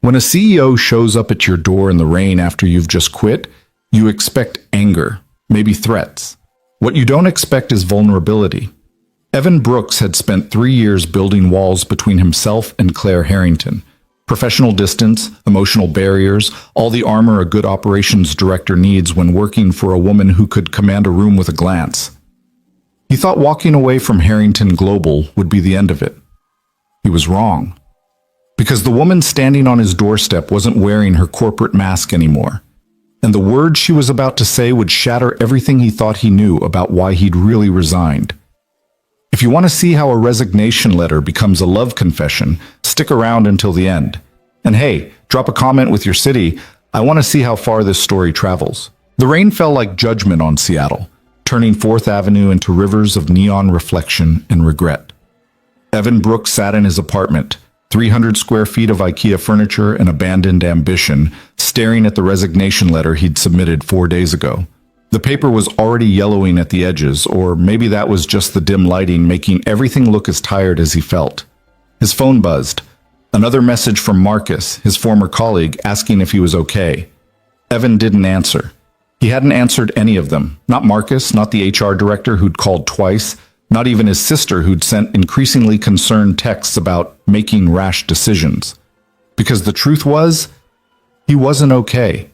When a CEO shows up at your door in the rain after you've just quit, you expect anger, maybe threats. What you don't expect is vulnerability. Evan Brooks had spent 3 years building walls between himself and Claire Harrington. Professional distance, emotional barriers, all the armor a good operations director needs when working for a woman who could command a room with a glance. He thought walking away from Harrington Global would be the end of it. He was wrong. Because the woman standing on his doorstep wasn't wearing her corporate mask anymore. And the words she was about to say would shatter everything he thought he knew about why he'd really resigned. If you want to see how a resignation letter becomes a love confession, stick around until the end. And hey, drop a comment with your city. I want to see how far this story travels. The rain fell like judgment on Seattle, turning 4th Avenue into rivers of neon reflection and regret. Evan Brooks sat in his apartment, 300 square feet of IKEA furniture and abandoned ambition, staring at the resignation letter he'd submitted 4 days ago. The paper was already yellowing at the edges, or maybe that was just the dim lighting making everything look as tired as he felt. His phone buzzed. Another message from Marcus, his former colleague, asking if he was okay. Evan didn't answer. He hadn't answered any of them. Not Marcus, not the HR director who'd called twice, not even his sister who'd sent increasingly concerned texts about making rash decisions. Because the truth was, he wasn't okay.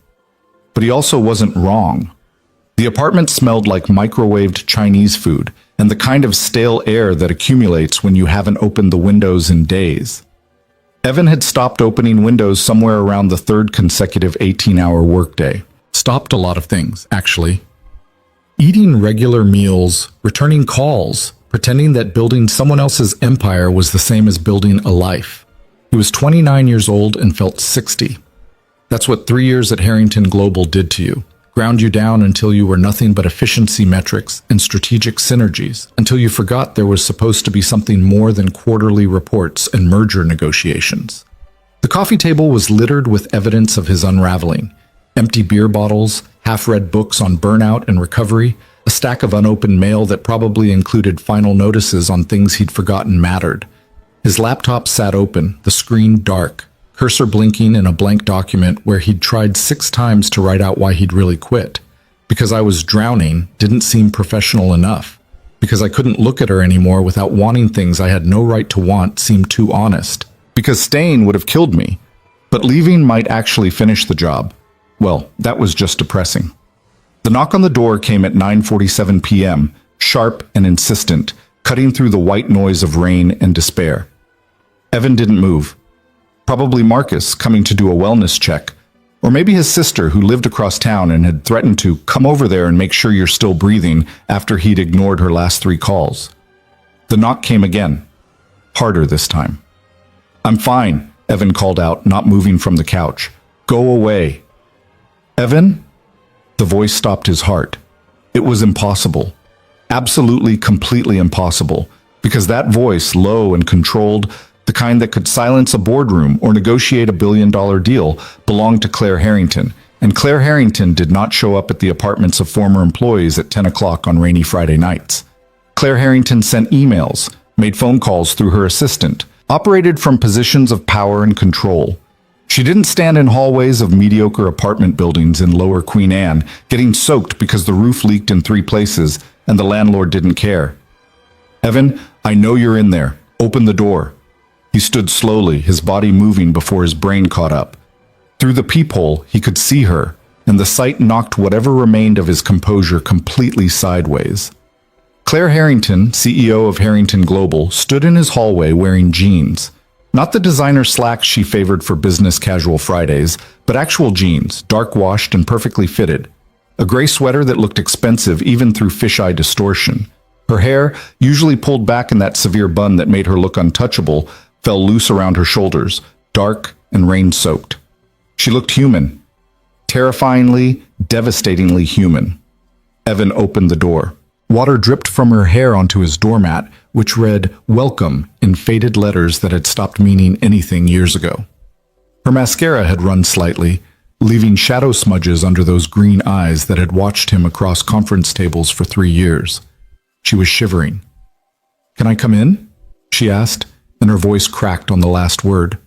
But he also wasn't wrong. The apartment smelled like microwaved Chinese food and the kind of stale air that accumulates when you haven't opened the windows in days. Evan had stopped opening windows somewhere around the 3rd consecutive 18-hour workday. Stopped a lot of things, actually. Eating regular meals, returning calls, pretending that building someone else's empire was the same as building a life. He was 29 years old and felt 60. That's what 3 years at Harrington Global did to you. Ground you down until you were nothing but efficiency metrics and strategic synergies, until you forgot there was supposed to be something more than quarterly reports and merger negotiations. The coffee table was littered with evidence of his unraveling. Empty beer bottles, half-read books on burnout and recovery, a stack of unopened mail that probably included final notices on things he'd forgotten mattered. His laptop sat open, the screen dark, cursor blinking in a blank document where he'd tried 6 times to write out why he'd really quit. Because I was drowning didn't seem professional enough. Because I couldn't look at her anymore without wanting things I had no right to want seemed too honest. Because staying would have killed me. But leaving might actually finish the job. Well, that was just depressing. The knock on the door came at 9:47 p.m., sharp and insistent, cutting through the white noise of rain and despair. Evan didn't move. Probably Marcus coming to do a wellness check, or maybe his sister who lived across town and had threatened to come over there and make sure you're still breathing after he'd ignored her last 3 calls. The knock came again, harder this time. "I'm fine," Evan called out, not moving from the couch. "Go away." "Evan?" The voice stopped his heart. It was impossible. Absolutely, completely impossible. Because that voice, low and controlled, the kind that could silence a boardroom or negotiate a billion-dollar deal, belonged to Claire Harrington. And Claire Harrington did not show up at the apartments of former employees at 10 o'clock on rainy Friday nights. Claire Harrington sent emails, made phone calls through her assistant, operated from positions of power and control. She didn't stand in hallways of mediocre apartment buildings in Lower Queen Anne, getting soaked because the roof leaked in 3 places and the landlord didn't care. "Evan, I know you're in there. Open the door." He stood slowly, his body moving before his brain caught up. Through the peephole, he could see her, and the sight knocked whatever remained of his composure completely sideways. Claire Harrington, CEO of Harrington Global, stood in his hallway wearing jeans. Not the designer slacks she favored for business casual Fridays, but actual jeans, dark-washed and perfectly fitted. A gray sweater that looked expensive even through fisheye distortion. Her hair, usually pulled back in that severe bun that made her look untouchable, fell loose around her shoulders, dark and rain-soaked. She looked human. Terrifyingly, devastatingly human. Evan opened the door. Water dripped from her hair onto his doormat, which read, "Welcome," in faded letters that had stopped meaning anything years ago. Her mascara had run slightly, leaving shadow smudges under those green eyes that had watched him across conference tables for 3 years. She was shivering. "Can I come in?" she asked, and her voice cracked on the last word.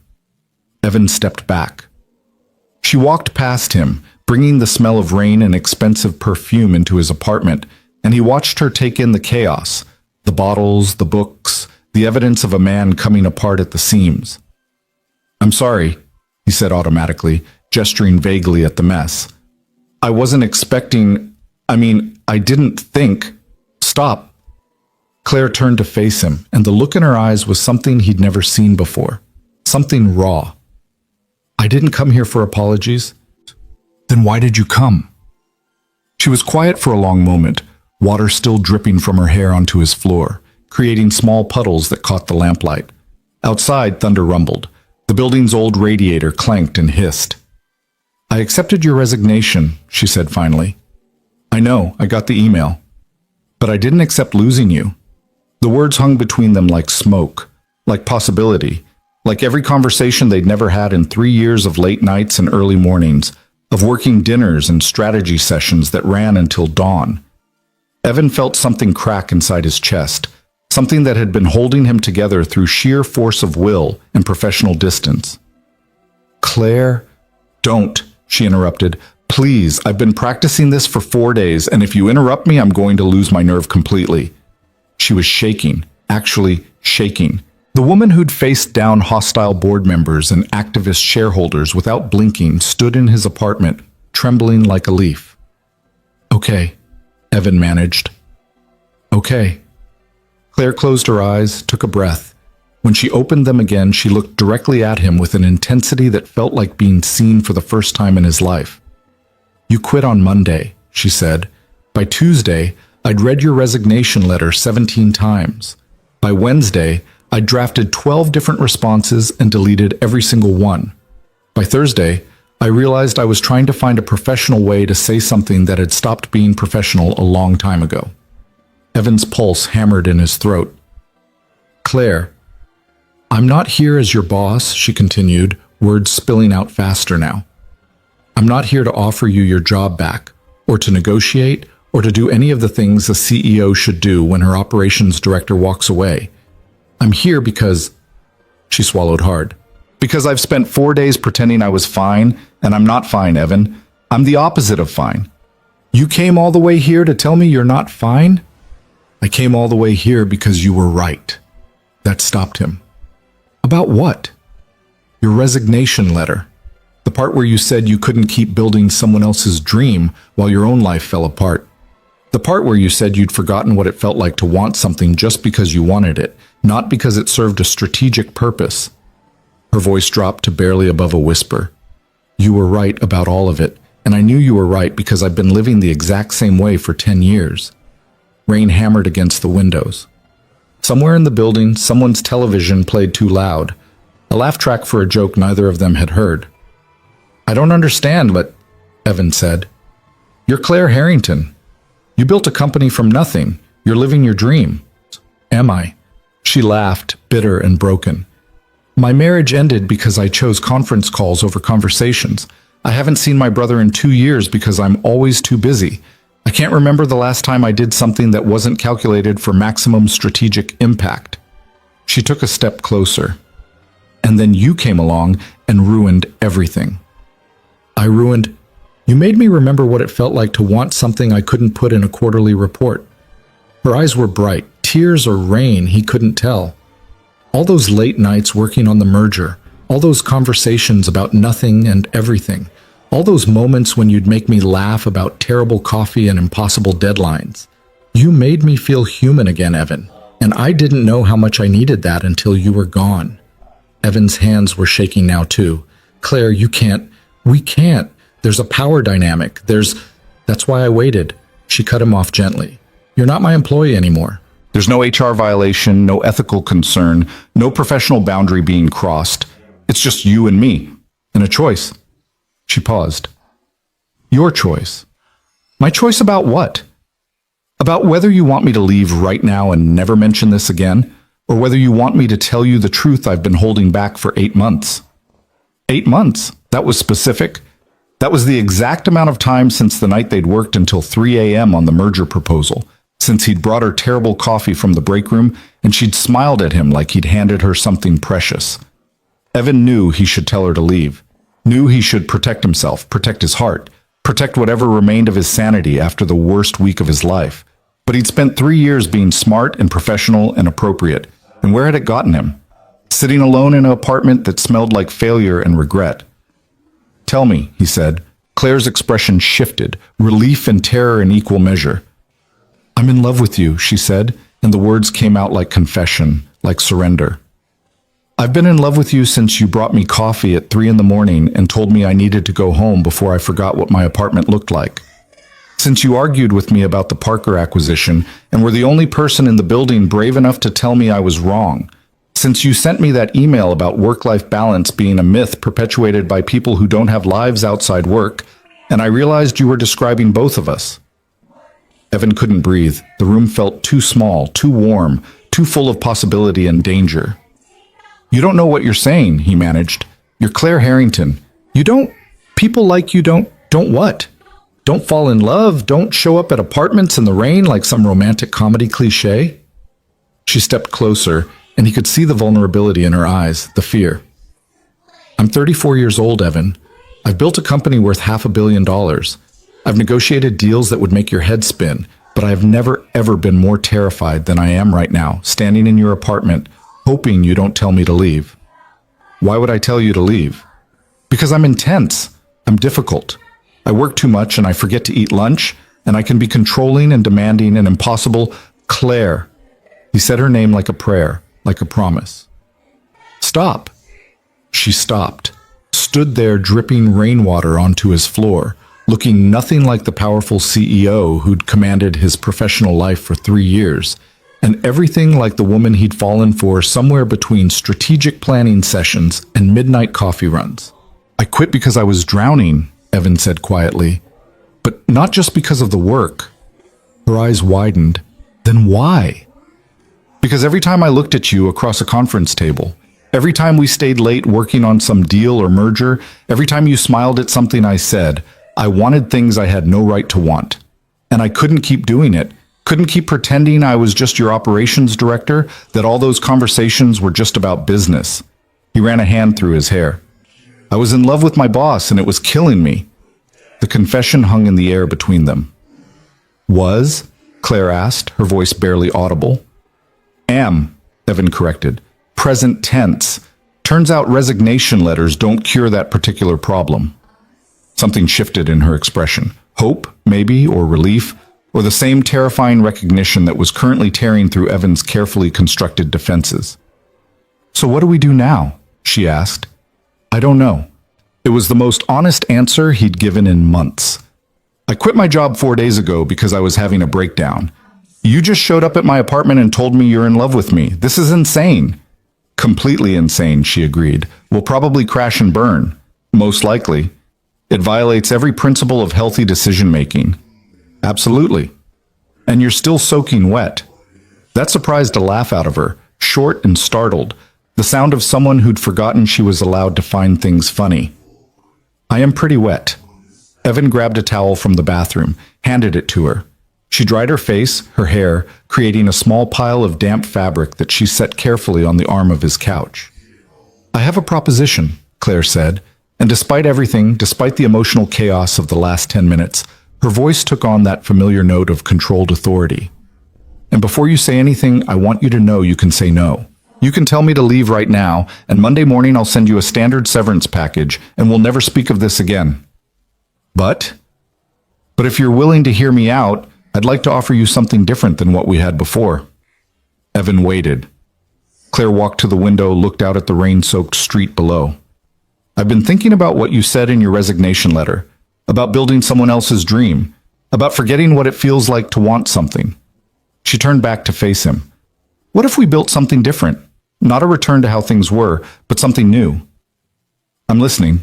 Evan stepped back. She walked past him, bringing the smell of rain and expensive perfume into his apartment, and he watched her take in the chaos, the bottles, the books, the evidence of a man coming apart at the seams. "I'm sorry," he said automatically, gesturing vaguely at the mess. "I wasn't expecting... I didn't think... Stop." Claire turned to face him, and the look in her eyes was something he'd never seen before. Something raw. "I didn't come here for apologies." "Then why did you come?" She was quiet for a long moment, water still dripping from her hair onto his floor, creating small puddles that caught the lamplight. Outside, thunder rumbled. The building's old radiator clanked and hissed. "I accepted your resignation," she said finally. "I know, I got the email. But I didn't accept losing you." The words hung between them like smoke, like possibility, like every conversation they'd never had in 3 years of late nights and early mornings, of working dinners and strategy sessions that ran until dawn. Evan felt something crack inside his chest, something that had been holding him together through sheer force of will and professional distance. "Claire, don't," she interrupted. "Please, I've been practicing this for 4 days, and if you interrupt me, I'm going to lose my nerve completely." She was shaking, actually shaking. The woman who'd faced down hostile board members and activist shareholders without blinking stood in his apartment, trembling like a leaf. "Okay," Evan managed. "Okay." Claire closed her eyes, took a breath. When she opened them again, she looked directly at him with an intensity that felt like being seen for the first time in his life. "You quit on Monday," she said. "By Tuesday, I'd read your resignation letter 17 times. By Wednesday, I'd drafted 12 different responses and deleted every single one. By Thursday, I realized I was trying to find a professional way to say something that had stopped being professional a long time ago." Evan's pulse hammered in his throat. "Claire, I'm not here as your boss," she continued, words spilling out faster now. "I'm not here to offer you your job back, or to negotiate, or to do any of the things a CEO should do when her operations director walks away. I'm here because..." She swallowed hard. "Because I've spent 4 days pretending I was fine, and I'm not fine, Evan. I'm the opposite of fine." "You came all the way here to tell me you're not fine?" "I came all the way here because you were right." That stopped him. "About what?" "Your resignation letter. The part where you said you couldn't keep building someone else's dream while your own life fell apart. The part where you said you'd forgotten what it felt like to want something just because you wanted it, not because it served a strategic purpose." Her voice dropped to barely above a whisper. "You were right about all of it, and I knew you were right because I've been living the exact same way for 10 years. Rain hammered against the windows. Somewhere in the building, someone's television played too loud, a laugh track for a joke neither of them had heard. "I don't understand, but..." Evan said. "You're Claire Harrington. You built a company from nothing. You're living your dream." "Am I?" She laughed, bitter and broken. "My marriage ended because I chose conference calls over conversations. I haven't seen my brother in 2 years because I'm always too busy. I can't remember the last time I did something that wasn't calculated for maximum strategic impact." She took a step closer. "And then you came along and ruined everything." "I ruined..." "You made me remember what it felt like to want something I couldn't put in a quarterly report." Her eyes were bright, tears or rain, he couldn't tell. "All those late nights working on the merger, all those conversations about nothing and everything, all those moments when you'd make me laugh about terrible coffee and impossible deadlines. You made me feel human again, Evan, and I didn't know how much I needed that until you were gone." Evan's hands were shaking now too. "Claire, you can't. We can't. There's a power dynamic. That's why I waited." She cut him off gently. "You're not my employee anymore. There's no HR violation, no ethical concern, no professional boundary being crossed. It's just you and me, and a choice." She paused. "Your choice." "My choice about what?" "About whether you want me to leave right now and never mention this again, or whether you want me to tell you the truth I've been holding back for 8 months. 8 months? That was specific. That was the exact amount of time since the night they'd worked until 3 a.m. on the merger proposal, since he'd brought her terrible coffee from the break room and she'd smiled at him like he'd handed her something precious. Evan knew he should tell her to leave. Knew he should protect himself, protect his heart, protect whatever remained of his sanity after the worst week of his life. But he'd spent 3 years being smart and professional and appropriate. And where had it gotten him? Sitting alone in an apartment that smelled like failure and regret. "Tell me," he said. Claire's expression shifted, relief and terror in equal measure. "I'm in love with you," she said, and the words came out like confession, like surrender. "I've been in love with you since you brought me coffee at 3 in the morning and told me I needed to go home before I forgot what my apartment looked like. Since you argued with me about the Parker acquisition and were the only person in the building brave enough to tell me I was wrong. Since you sent me that email about work-life balance being a myth perpetuated by people who don't have lives outside work, and I realized you were describing both of us." Evan couldn't breathe. The room felt too small, too warm, too full of possibility and danger. "You don't know what you're saying," he managed. "You're Claire Harrington. You don't... People like you don't what? Don't fall in love, don't show up at apartments in the rain like some romantic comedy cliché?" She stepped closer, and he could see the vulnerability in her eyes, the fear. "I'm 34 years old, Evan. I've built a company worth $500 million. I've negotiated deals that would make your head spin, but I have never, ever been more terrified than I am right now, standing in your apartment, hoping you don't tell me to leave." "Why would I tell you to leave?" "Because I'm intense. I'm difficult. I work too much and I forget to eat lunch, and I can be controlling and demanding and impossible." "Claire." He said her name like a prayer, like a promise. "Stop." She stopped, stood there dripping rainwater onto his floor, looking nothing like the powerful CEO who'd commanded his professional life for 3 years, and everything like the woman he'd fallen for somewhere between strategic planning sessions and midnight coffee runs. "I quit because I was drowning," Evan said quietly. "But not just because of the work." Her eyes widened. "Then why?" "Because every time I looked at you across a conference table, every time we stayed late working on some deal or merger, every time you smiled at something I said, I wanted things I had no right to want. And I couldn't keep doing it. Couldn't keep pretending I was just your operations director, that all those conversations were just about business." He ran a hand through his hair. "I was in love with my boss and it was killing me." The confession hung in the air between them. "Was?" Claire asked, her voice barely audible. "Am," Evan corrected. "Present tense. Turns out resignation letters don't cure that particular problem." Something shifted in her expression. Hope, maybe, or relief, or the same terrifying recognition that was currently tearing through Evan's carefully constructed defenses. "So what do we do now?" she asked. "I don't know." It was the most honest answer he'd given in months. "I quit my job 4 days ago because I was having a breakdown. You just showed up at my apartment and told me you're in love with me. This is insane." "Completely insane," she agreed. "We'll probably crash and burn. Most likely. It violates every principle of healthy decision-making." "Absolutely." "And you're still soaking wet." That surprised a laugh out of her, short and startled, the sound of someone who'd forgotten she was allowed to find things funny. "I am pretty wet." Evan grabbed a towel from the bathroom, handed it to her. She dried her face, her hair, creating a small pile of damp fabric that she set carefully on the arm of his couch. "I have a proposition," Claire said, and despite everything, despite the emotional chaos of the last 10 minutes, her voice took on that familiar note of controlled authority. "And before you say anything, I want you to know you can say no. You can tell me to leave right now, and Monday morning I'll send you a standard severance package, and we'll never speak of this again." But if you're willing to hear me out, I'd like to offer you something different than what we had before." Evan waited. Claire walked to the window, looked out at the rain-soaked street below. "I've been thinking about what you said in your resignation letter, about building someone else's dream, about forgetting what it feels like to want something." She turned back to face him. "What if we built something different? Not a return to how things were, but something new." "I'm listening."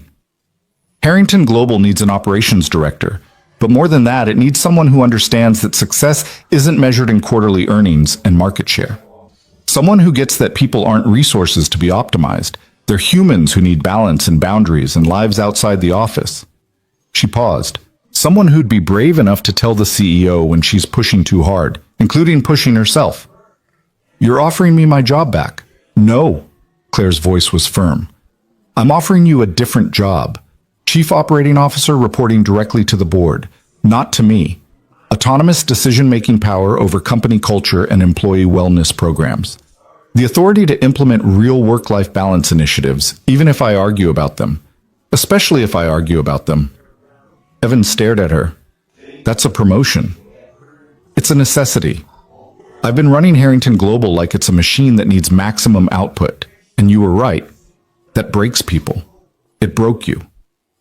"Harrington Global needs an operations director. But more than that, it needs someone who understands that success isn't measured in quarterly earnings and market share. Someone who gets that people aren't resources to be optimized. They're humans who need balance and boundaries and lives outside the office." She paused. Someone who'd be brave enough to tell the CEO when she's pushing too hard, including pushing herself. "You're offering me my job back." "No." Claire's voice was firm. I'm offering you a different job. Chief Operating Officer reporting directly to the board, not to me. Autonomous decision-making power over company culture and employee wellness programs. The authority to implement real work-life balance initiatives, even if I argue about them. Especially if I argue about them. Evan stared at her. That's a promotion. It's a necessity. I've been running Harrington Global like it's a machine that needs maximum output. And you were right. That breaks people. It broke you.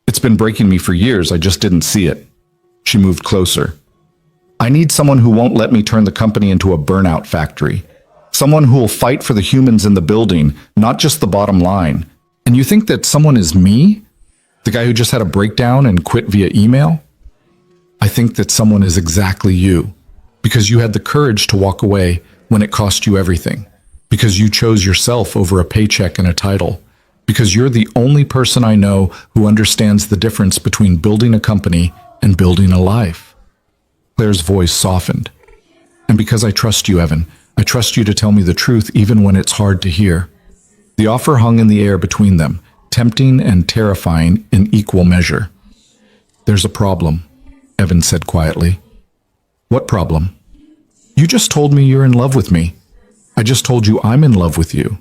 It's been breaking me for years, I just didn't see it. She moved closer. I need someone who won't let me turn the company into a burnout factory. Someone who will fight for the humans in the building, not just the bottom line. And you think that someone is me? The guy who just had a breakdown and quit via email? I think that someone is exactly you. Because you had the courage to walk away when it cost you everything. Because you chose yourself over a paycheck and a title. Because you're the only person I know who understands the difference between building a company and building a life. Claire's voice softened. And because I trust you, Evan, I trust you to tell me the truth even when it's hard to hear. The offer hung in the air between them, tempting and terrifying in equal measure. There's a problem, Evan said quietly. What problem? You just told me you're in love with me. I just told you I'm in love with you.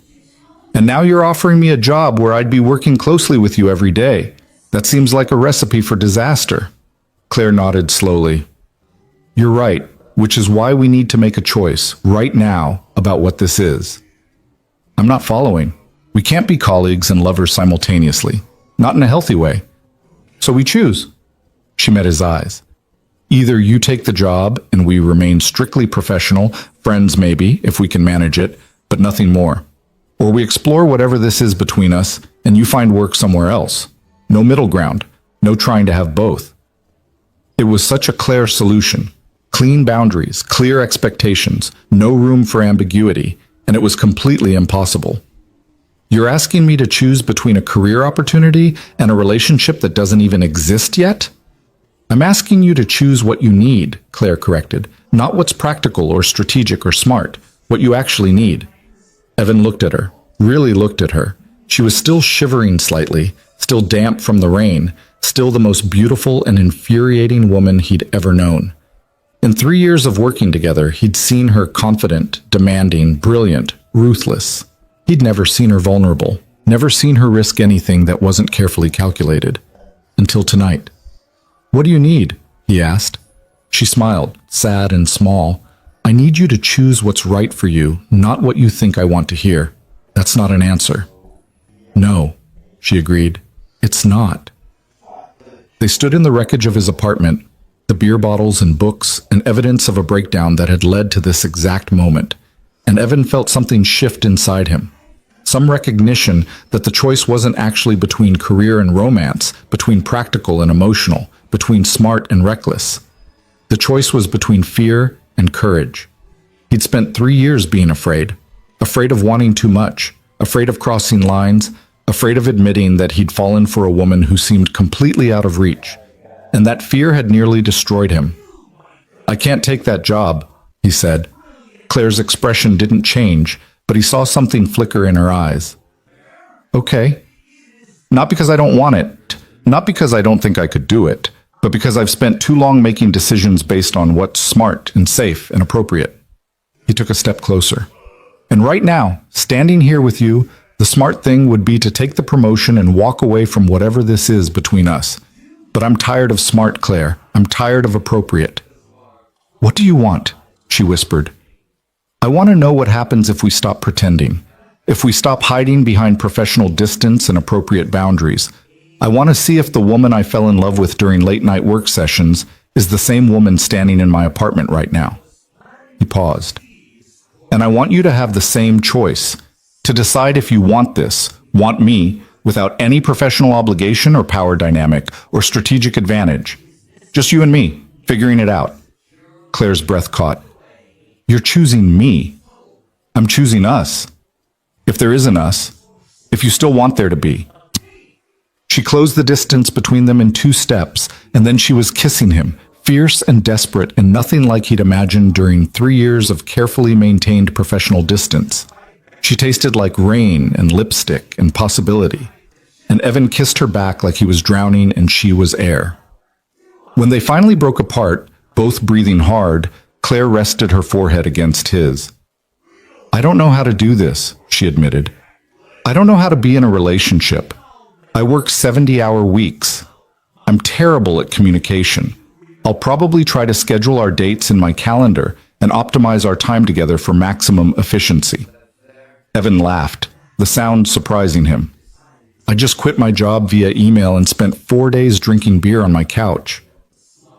And now you're offering me a job where I'd be working closely with you every day. That seems like a recipe for disaster. Claire nodded slowly. You're right, which is why we need to make a choice right now about what this is. I'm not following. We can't be colleagues and lovers simultaneously. Not in a healthy way. So we choose. She met his eyes. Either you take the job and we remain strictly professional, friends maybe, if we can manage it, but nothing more. Or we explore whatever this is between us and you find work somewhere else. No middle ground. No trying to have both. It was such a Claire solution. Clean boundaries, clear expectations, no room for ambiguity, and it was completely impossible. You're asking me to choose between a career opportunity and a relationship that doesn't even exist yet? I'm asking you to choose what you need, Claire corrected, not what's practical or strategic or smart, what you actually need. Evan looked at her, really looked at her. She was still shivering slightly, still damp from the rain, still the most beautiful and infuriating woman he'd ever known. In 3 years of working together, he'd seen her confident, demanding, brilliant, ruthless. He'd never seen her vulnerable, never seen her risk anything that wasn't carefully calculated. Until tonight. What do you need? He asked. She smiled, sad and small. I need you to choose what's right for you, not what you think I want to hear. That's not an answer. No, she agreed. It's not. They stood in the wreckage of his apartment, the beer bottles and books and evidence of a breakdown that had led to this exact moment. And Evan felt something shift inside him. Some recognition that the choice wasn't actually between career and romance, between practical and emotional, between smart and reckless. The choice was between fear and courage. He'd spent 3 years being afraid of wanting too much, afraid of crossing lines, afraid of admitting that he'd fallen for a woman who seemed completely out of reach. And that fear had nearly destroyed him. I can't take that job, he said. Claire's expression didn't change, but he saw something flicker in her eyes. Okay. Not because I don't want it, not because I don't think I could do it, but because I've spent too long making decisions based on what's smart and safe and appropriate. He took a step closer. And right now, standing here with you, the smart thing would be to take the promotion and walk away from whatever this is between us. But I'm tired of smart, Claire. I'm tired of appropriate. What do you want? She whispered. I want to know what happens if we stop pretending. If we stop hiding behind professional distance and appropriate boundaries. I want to see if the woman I fell in love with during late-night work sessions is the same woman standing in my apartment right now. He paused. And I want you to have the same choice, to decide if you want this, want me, without any professional obligation or power dynamic or strategic advantage. Just you and me, figuring it out. Claire's breath caught. You're choosing me. I'm choosing us. If there is an us, if you still want there to be. She closed the distance between them in 2 steps, and then she was kissing him, fierce and desperate and nothing like he'd imagined during 3 years of carefully maintained professional distance. She tasted like rain and lipstick and possibility. and Evan kissed her back like he was drowning and she was air. When they finally broke apart, both breathing hard, Claire rested her forehead against his. "I don't know how to do this," she admitted. "I don't know how to be in a relationship. I work 70-hour weeks. I'm terrible at communication. I'll probably try to schedule our dates in my calendar and optimize our time together for maximum efficiency." Evan laughed, the sound surprising him. "I just quit my job via email and spent 4 days drinking beer on my couch.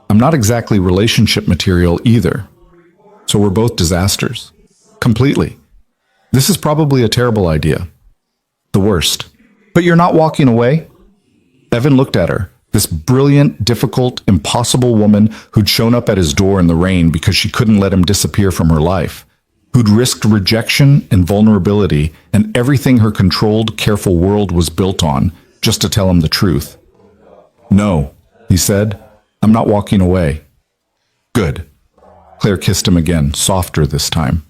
I'm not exactly relationship material either. So we're both disasters. Completely. This is probably a terrible idea. The worst. But you're not walking away?" Evan looked at her, this brilliant, difficult, impossible woman who'd shown up at his door in the rain because she couldn't let him disappear from her life, who'd risked rejection and vulnerability and everything her controlled, careful world was built on, just to tell him the truth. "No," he said, "I'm not walking away." "Good." Claire kissed him again, softer this time.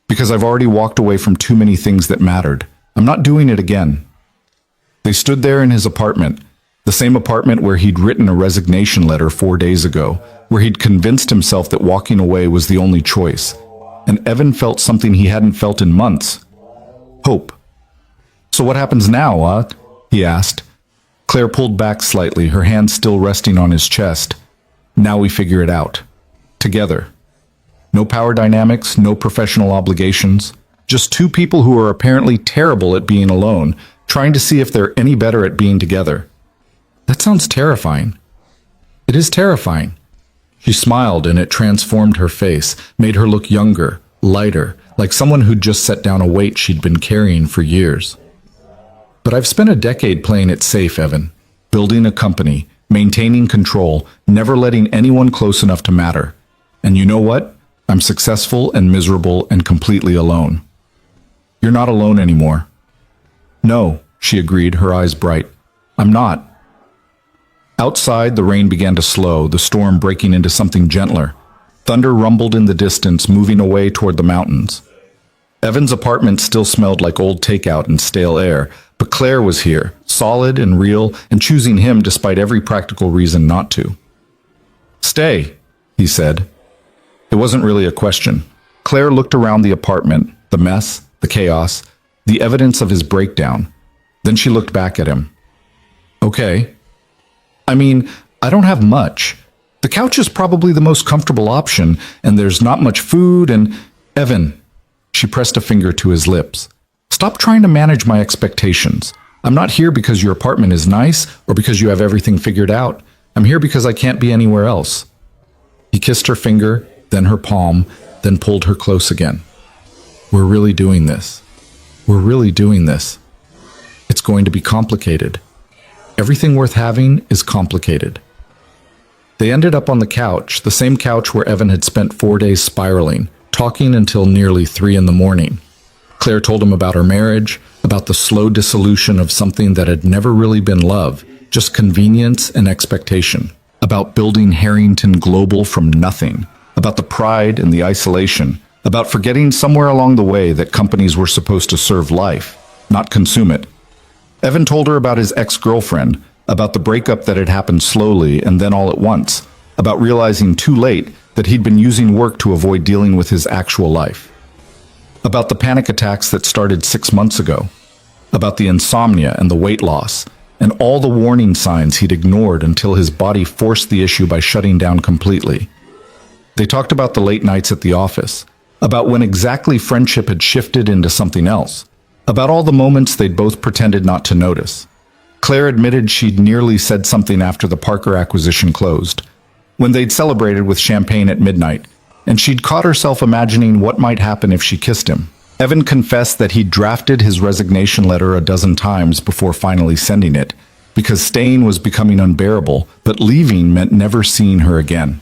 "Because I've already walked away from too many things that mattered. I'm not doing it again." They stood there in his apartment, the same apartment where he'd written a resignation letter 4 days ago, where he'd convinced himself that walking away was the only choice. And Evan felt something he hadn't felt in months. Hope. "So what happens now, he asked. Claire pulled back slightly, her hand still resting on his chest. "Now we figure it out. Together. No power dynamics, no professional obligations. Just two people who are apparently terrible at being alone, trying to see if they're any better at being together." "That sounds terrifying." "It is terrifying." She smiled and it transformed her face, made her look younger, lighter, like someone who'd just set down a weight she'd been carrying for years. "But I've spent a decade playing it safe, Evan. Building a company, maintaining control, never letting anyone close enough to matter. And you know what? I'm successful and miserable and completely alone." "You're not alone anymore." "No," she agreed, her eyes bright. "I'm not." Outside, the rain began to slow, the storm breaking into something gentler. Thunder rumbled in the distance, moving away toward the mountains. Evan's apartment still smelled like old takeout and stale air, but Claire was here, solid and real, and choosing him despite every practical reason not to. "Stay," he said. It wasn't really a question. Claire looked around the apartment, the mess, the chaos, the evidence of his breakdown. Then she looked back at him. "Okay. I mean, I don't have much. The couch is probably the most comfortable option, and there's not much food, and... Evan," she pressed a finger to his lips, "stop trying to manage my expectations. I'm not here because your apartment is nice or because you have everything figured out. I'm here because I can't be anywhere else." He kissed her finger, then her palm, then pulled her close again. "We're really doing this. We're really doing this. It's going to be complicated. Everything worth having is complicated." They ended up on the couch, the same couch where Evan had spent 4 days spiraling, talking until nearly 3 in the morning. Claire told him about her marriage, about the slow dissolution of something that had never really been love, just convenience and expectation, about building Harrington Global from nothing, about the pride and the isolation, about forgetting somewhere along the way that companies were supposed to serve life, not consume it. Evan told her about his ex-girlfriend, about the breakup that had happened slowly and then all at once, about realizing too late that he'd been using work to avoid dealing with his actual life, about the panic attacks that started 6 months ago, about the insomnia and the weight loss, and all the warning signs he'd ignored until his body forced the issue by shutting down completely. They talked about the late nights at the office, about when exactly friendship had shifted into something else, about all the moments they'd both pretended not to notice. Claire admitted she'd nearly said something after the Parker acquisition closed, when they'd celebrated with champagne at midnight, and she'd caught herself imagining what might happen if she kissed him. Evan confessed that he'd drafted his resignation letter a dozen times before finally sending it, because staying was becoming unbearable, but leaving meant never seeing her again.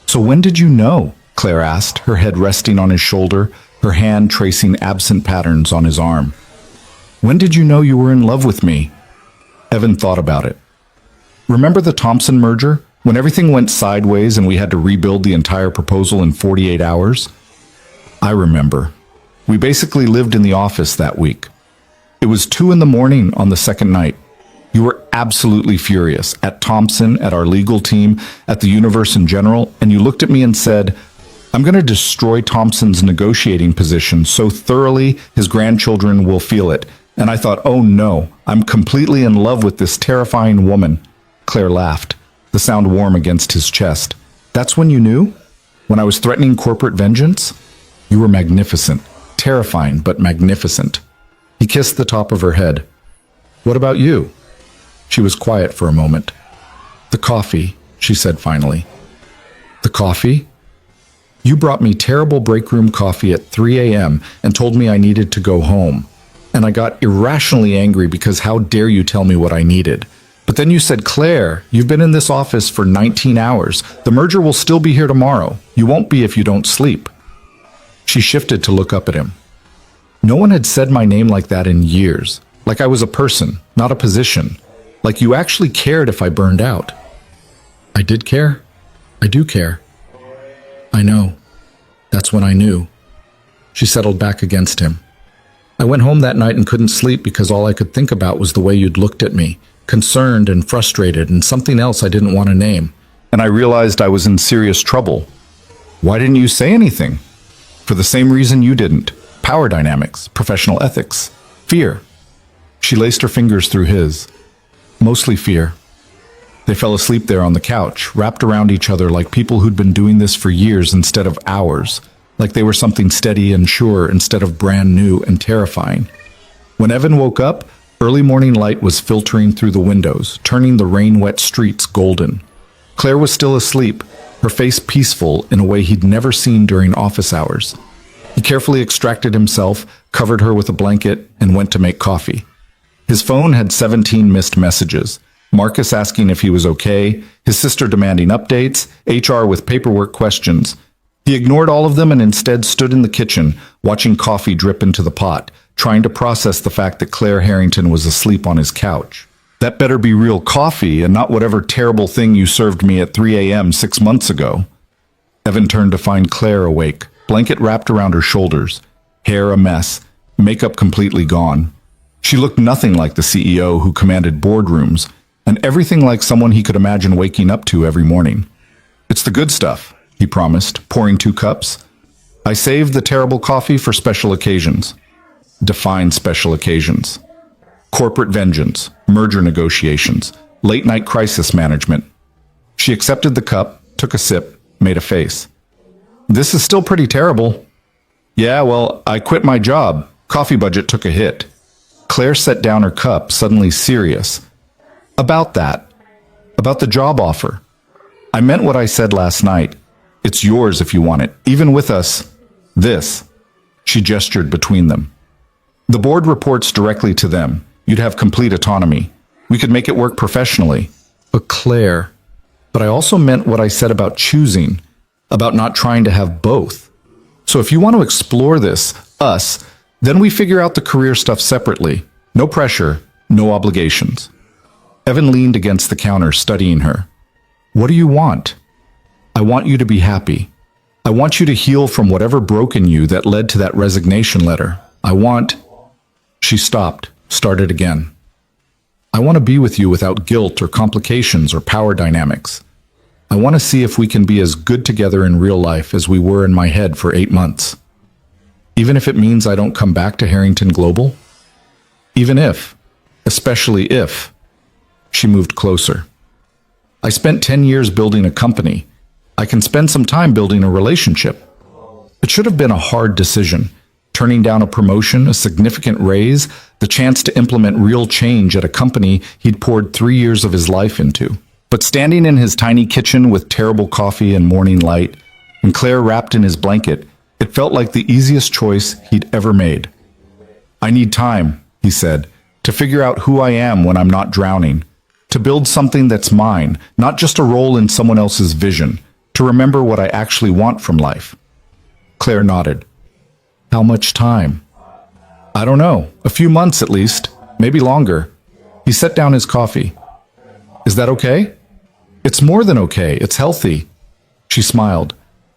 "So when did you know?" Claire asked, her head resting on his shoulder, her hand tracing absent patterns on his arm. "When did you know you were in love with me?" Evan thought about it. "Remember the Thompson merger, when everything went sideways and we had to rebuild the entire proposal in 48 hours? "I remember. We basically lived in the office that week. It was 2 in the morning on the second night. You were absolutely furious at Thompson, at our legal team, at the universe in general, and you looked at me and said, I'm going to destroy Thompson's negotiating position so thoroughly his grandchildren will feel it. And I thought, oh no, I'm completely in love with this terrifying woman. Claire laughed, the sound warm against his chest. That's when you knew? When I was threatening corporate vengeance? You were magnificent. Terrifying, but magnificent. He kissed the top of her head. What about you? She was quiet for a moment. The coffee, she said finally. The coffee? You brought me terrible break room coffee at 3 a.m. and told me I needed to go home. And I got irrationally angry because how dare you tell me what I needed? But then you said, Claire, you've been in this office for 19 hours. The merger will still be here tomorrow. You won't be if you don't sleep. She shifted to look up at him. No one had said my name like that in years. Like I was a person, not a position. Like you actually cared if I burned out. I did care. I do care. I know. That's when I knew. She settled back against him. I went home that night and couldn't sleep because all I could think about was the way you'd looked at me, concerned and frustrated, and something else I didn't want to name. And I realized I was in serious trouble. Why didn't you say anything? For the same reason you didn't. Power dynamics, professional ethics, fear. She laced her fingers through his. Mostly fear. They fell asleep there on the couch, wrapped around each other like people who'd been doing this for years instead of hours, like they were something steady and sure instead of brand new and terrifying. When Evan woke up, early morning light was filtering through the windows, turning the rain-wet streets golden. Claire was still asleep, her face peaceful in a way he'd never seen during office hours. He carefully extracted himself, covered her with a blanket, and went to make coffee. His phone had 17 missed messages. Marcus asking if he was okay, his sister demanding updates, HR with paperwork questions. He ignored all of them and instead stood in the kitchen, watching coffee drip into the pot, trying to process the fact that Claire Harrington was asleep on his couch. That better be real coffee and not whatever terrible thing you served me at 3 a.m. 6 months ago. Evan turned to find Claire awake, blanket wrapped around her shoulders, hair a mess, makeup completely gone. She looked nothing like the CEO who commanded boardrooms, and everything like someone he could imagine waking up to every morning. It's the good stuff, he promised, pouring 2 cups. I saved the terrible coffee for special occasions. Define special occasions. Corporate vengeance, merger negotiations, late-night crisis management. She accepted the cup, took a sip, made a face. This is still pretty terrible. Yeah, well, I quit my job. Coffee budget took a hit. Claire set down her cup, suddenly serious. About that. About the job offer. I meant what I said last night. It's yours if you want it, even with us. This. She gestured between them. The board reports directly to them. You'd have complete autonomy. We could make it work professionally. But Claire. But I also meant what I said about choosing, about not trying to have both. So if you want to explore this, us, then we figure out the career stuff separately. No pressure, no obligations. Evan leaned against the counter, studying her. What do you want? I want you to be happy. I want you to heal from whatever broke in you that led to that resignation letter. I want... She stopped, started again. I want to be with you without guilt or complications or power dynamics. I want to see if we can be as good together in real life as we were in my head for 8 months. Even if it means I don't come back to Harrington Global? Even if, especially if. She moved closer. I spent 10 years building a company. I can spend some time building a relationship. It should have been a hard decision. Turning down a promotion, a significant raise, the chance to implement real change at a company he'd poured 3 years of his life into. But standing in his tiny kitchen with terrible coffee and morning light, and Claire wrapped in his blanket, it felt like the easiest choice he'd ever made. I need time, he said, to figure out who I am when I'm not drowning. To build something that's mine, not just a role in someone else's vision. To remember what I actually want from life. Claire nodded. How much time? I don't know. A few months at least. Maybe longer. He set down his coffee. Is that okay? It's more than okay. It's healthy. She smiled.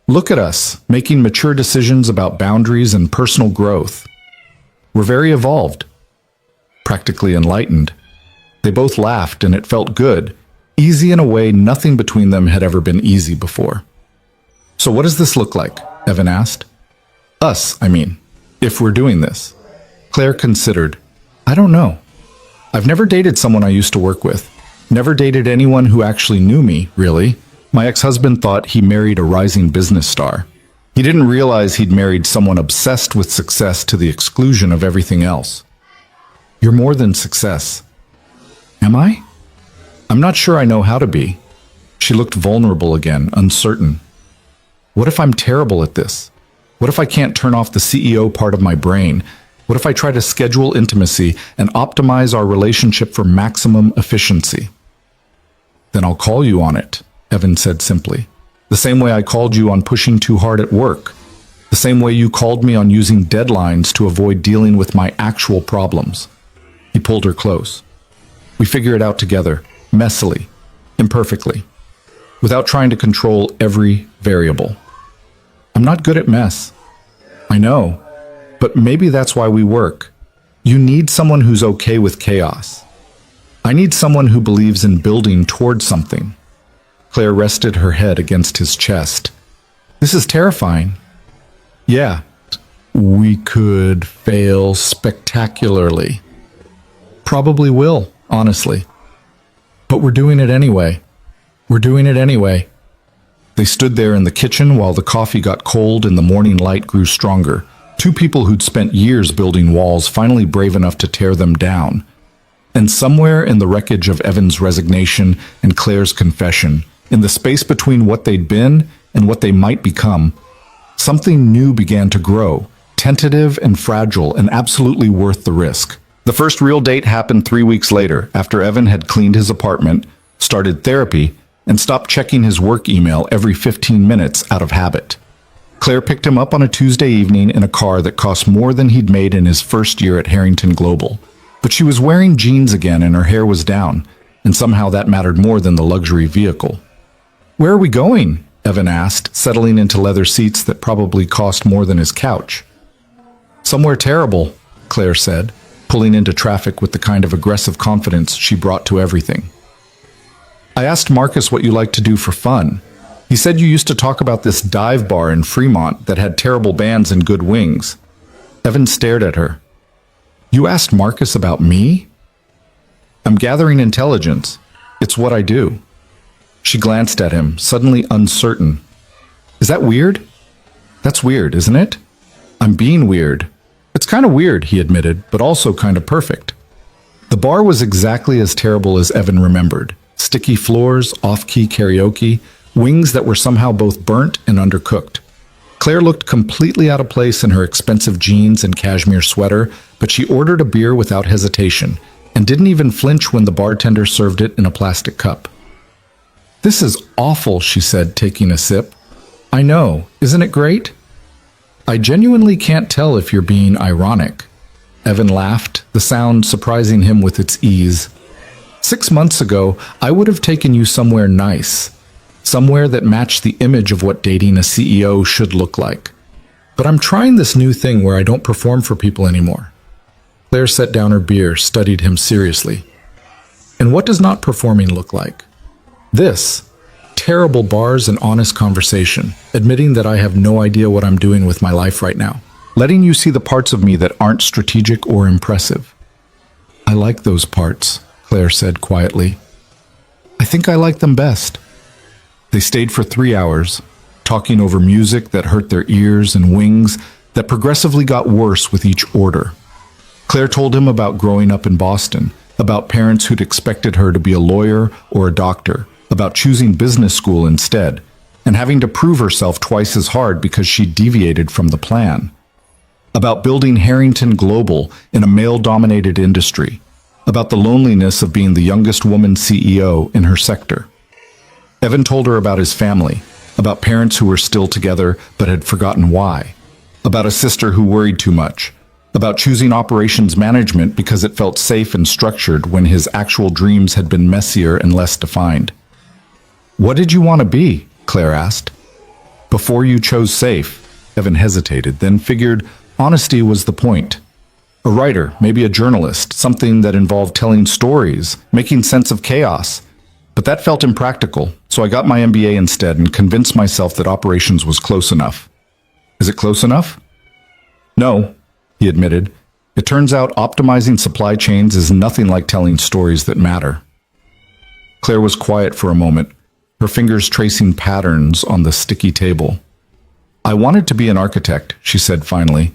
Look at us, making mature decisions about boundaries and personal growth. We're very evolved. Practically enlightened. They both laughed, and it felt good, easy in a way nothing between them had ever been easy before. "So what does this look like?" Evan asked. "Us, I mean, if we're doing this." Claire considered. "I don't know. I've never dated someone I used to work with. Never dated anyone who actually knew me, really. My ex-husband thought he married a rising business star. He didn't realize he'd married someone obsessed with success to the exclusion of everything else." "You're more than success." "Am I? I'm not sure I know how to be." She looked vulnerable again, uncertain. "What if I'm terrible at this? What if I can't turn off the CEO part of my brain? What if I try to schedule intimacy and optimize our relationship for maximum efficiency?" "Then I'll call you on it," Evan said simply. "The same way I called you on pushing too hard at work. The same way you called me on using deadlines to avoid dealing with my actual problems." He pulled her close. "We figure it out together, messily, imperfectly, without trying to control every variable." "I'm not good at mess." "I know, but maybe that's why we work. You need someone who's okay with chaos. I need someone who believes in building towards something." Claire rested her head against his chest. "This is terrifying." "Yeah, we could fail spectacularly. Probably will, honestly. But we're doing it anyway. We're doing it anyway." They stood there in the kitchen while the coffee got cold and the morning light grew stronger. Two people who'd spent years building walls, finally brave enough to tear them down. And somewhere in the wreckage of Evan's resignation and Claire's confession, in the space between what they'd been and what they might become, something new began to grow, tentative and fragile and absolutely worth the risk. The first real date happened 3 weeks later, after Evan had cleaned his apartment, started therapy, and stopped checking his work email every 15 minutes out of habit. Claire picked him up on a Tuesday evening in a car that cost more than he'd made in his first year at Harrington Global. But she was wearing jeans again and her hair was down, and somehow that mattered more than the luxury vehicle. "Where are we going?" Evan asked, settling into leather seats that probably cost more than his couch. "Somewhere terrible," Claire said, pulling into traffic with the kind of aggressive confidence she brought to everything. "I asked Marcus what you like to do for fun. He said you used to talk about this dive bar in Fremont that had terrible bands and good wings." Evan stared at her. "You asked Marcus about me?" "I'm gathering intelligence. It's what I do." She glanced at him, suddenly uncertain. "Is that weird?" "That's weird, isn't it?" "I'm being weird." "It's kind of weird," he admitted, "but also kind of perfect." The bar was exactly as terrible as Evan remembered. Sticky floors, off-key karaoke, wings that were somehow both burnt and undercooked. Claire looked completely out of place in her expensive jeans and cashmere sweater, but she ordered a beer without hesitation and didn't even flinch when the bartender served it in a plastic cup. "This is awful," she said, taking a sip. "I know. Isn't it great?" "I genuinely can't tell if you're being ironic." Evan laughed, the sound surprising him with its ease. 6 months ago, I would have taken you somewhere nice. Somewhere that matched the image of what dating a CEO should look like. But I'm trying this new thing where I don't perform for people anymore." Claire set down her beer, studied him seriously. "And what does not performing look like?" "This. Terrible bars and honest conversation, admitting that I have no idea what I'm doing with my life right now. Letting you see the parts of me that aren't strategic or impressive." "I like those parts," Claire said quietly. "I think I like them best." They stayed for 3 hours, talking over music that hurt their ears and wings that progressively got worse with each order. Claire told him about growing up in Boston, about parents who'd expected her to be a lawyer or a doctor, about choosing business school instead, and having to prove herself twice as hard because she deviated from the plan. About building Harrington Global in a male-dominated industry, about the loneliness of being the youngest woman CEO in her sector. Evan told her about his family, about parents who were still together but had forgotten why, about a sister who worried too much, about choosing operations management because it felt safe and structured when his actual dreams had been messier and less defined. "What did you want to be?" Claire asked. "Before you chose safe," Evan hesitated, then figured honesty was the point. A writer, maybe a journalist, something that involved telling stories, making sense of chaos. But that felt impractical, so I got my MBA instead and convinced myself that operations was close enough. Is it close enough? No, he admitted. It turns out optimizing supply chains is nothing like telling stories that matter. Claire was quiet for a moment, her fingers tracing patterns on the sticky table. I wanted to be an architect, she said finally.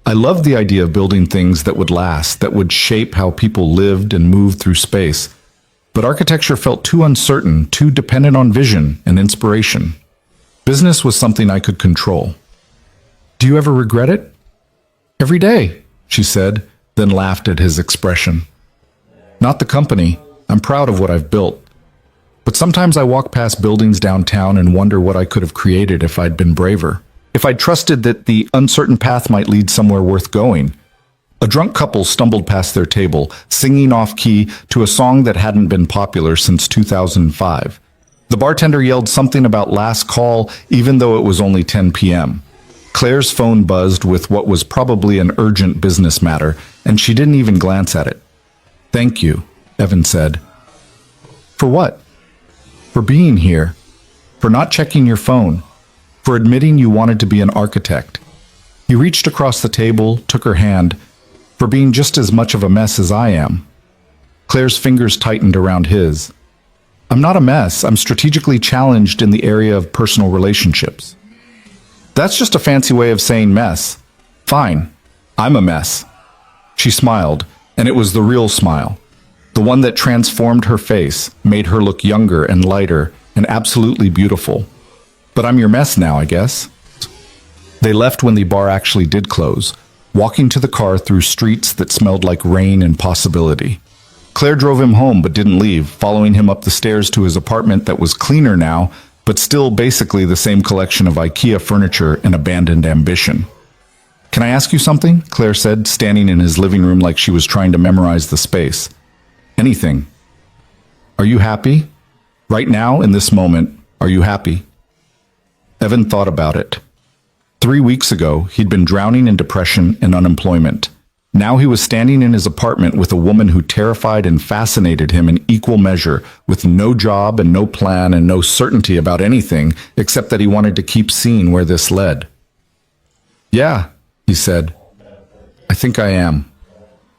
I loved the idea of building things that would last, that would shape how people lived and moved through space. But architecture felt too uncertain, too dependent on vision and inspiration. Business was something I could control. Do you ever regret it? Every day, she said, then laughed at his expression. Not the company. I'm proud of what I've built. But sometimes I walk past buildings downtown and wonder what I could have created if I'd been braver. If I'd trusted that the uncertain path might lead somewhere worth going. A drunk couple stumbled past their table, singing off-key to a song that hadn't been popular since 2005. The bartender yelled something about last call, even though it was only 10 p.m. Claire's phone buzzed with what was probably an urgent business matter, and she didn't even glance at it. Thank you, Evan said. For what? For being here. For not checking your phone. For admitting you wanted to be an architect. He reached across the table, took her hand. For being just as much of a mess as I am. Claire's fingers tightened around his. I'm not a mess. I'm strategically challenged in the area of personal relationships. That's just a fancy way of saying mess. Fine. I'm a mess. She smiled, and it was the real smile. The one that transformed her face, made her look younger and lighter, and absolutely beautiful. But I'm your mess now, I guess. They left when the bar actually did close, walking to the car through streets that smelled like rain and possibility. Claire drove him home but didn't leave, following him up the stairs to his apartment that was cleaner now, but still basically the same collection of IKEA furniture and abandoned ambition. Can I ask you something? Claire said, standing in his living room like she was trying to memorize the space. Anything. Are you happy? Right now, in this moment, are you happy? Evan thought about it. 3 weeks ago, he'd been drowning in depression and unemployment. Now he was standing in his apartment with a woman who terrified and fascinated him in equal measure, with no job and no plan and no certainty about anything except that he wanted to keep seeing where this led. Yeah, he said. I think I am.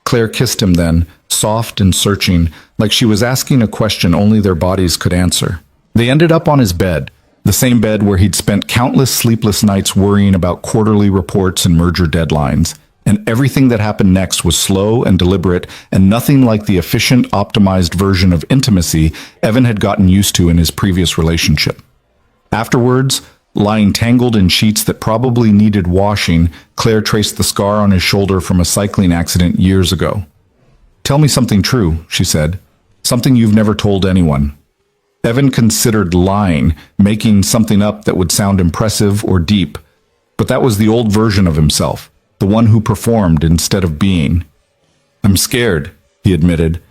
Claire kissed him then, soft and searching, like she was asking a question only their bodies could answer. They ended up on his bed, the same bed where he'd spent countless sleepless nights worrying about quarterly reports and merger deadlines. And everything that happened next was slow and deliberate and nothing like the efficient, optimized version of intimacy Evan had gotten used to in his previous relationship. Afterwards, lying tangled in sheets that probably needed washing, Claire traced the scar on his shoulder from a cycling accident years ago. Tell me something true, she said. Something you've never told anyone. Evan considered lying, making something up that would sound impressive or deep. But that was the old version of himself. The one who performed instead of being. I'm scared, he admitted.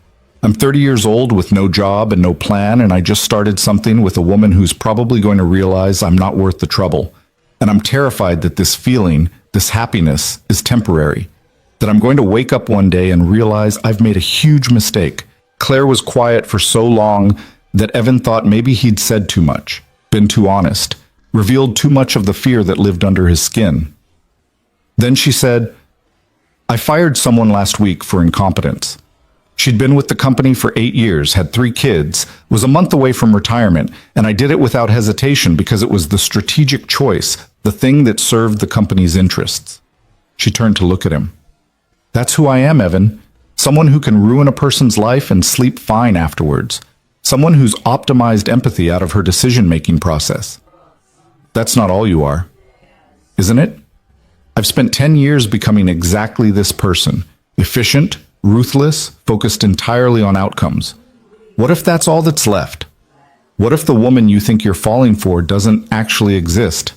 I'm 30 years old with no job and no plan, and I just started something with a woman who's probably going to realize I'm not worth the trouble. And I'm terrified that this feeling, this happiness, is temporary. That I'm going to wake up one day and realize I've made a huge mistake. Claire was quiet for so long that Evan thought maybe he'd said too much, been too honest, revealed too much of the fear that lived under his skin. Then she said, I fired someone last week for incompetence. She'd been with the company for 8 years, had 3 kids, was a month away from retirement, and I did it without hesitation because it was the strategic choice, the thing that served the company's interests. She turned to look at him. That's who I am, Evan. Someone who can ruin a person's life and sleep fine afterwards. Someone who's optimized empathy out of her decision-making process. That's not all you are, isn't it? I've spent 10 years becoming exactly this person. Efficient, ruthless, focused entirely on outcomes. What if that's all that's left? What if the woman you think you're falling for doesn't actually exist?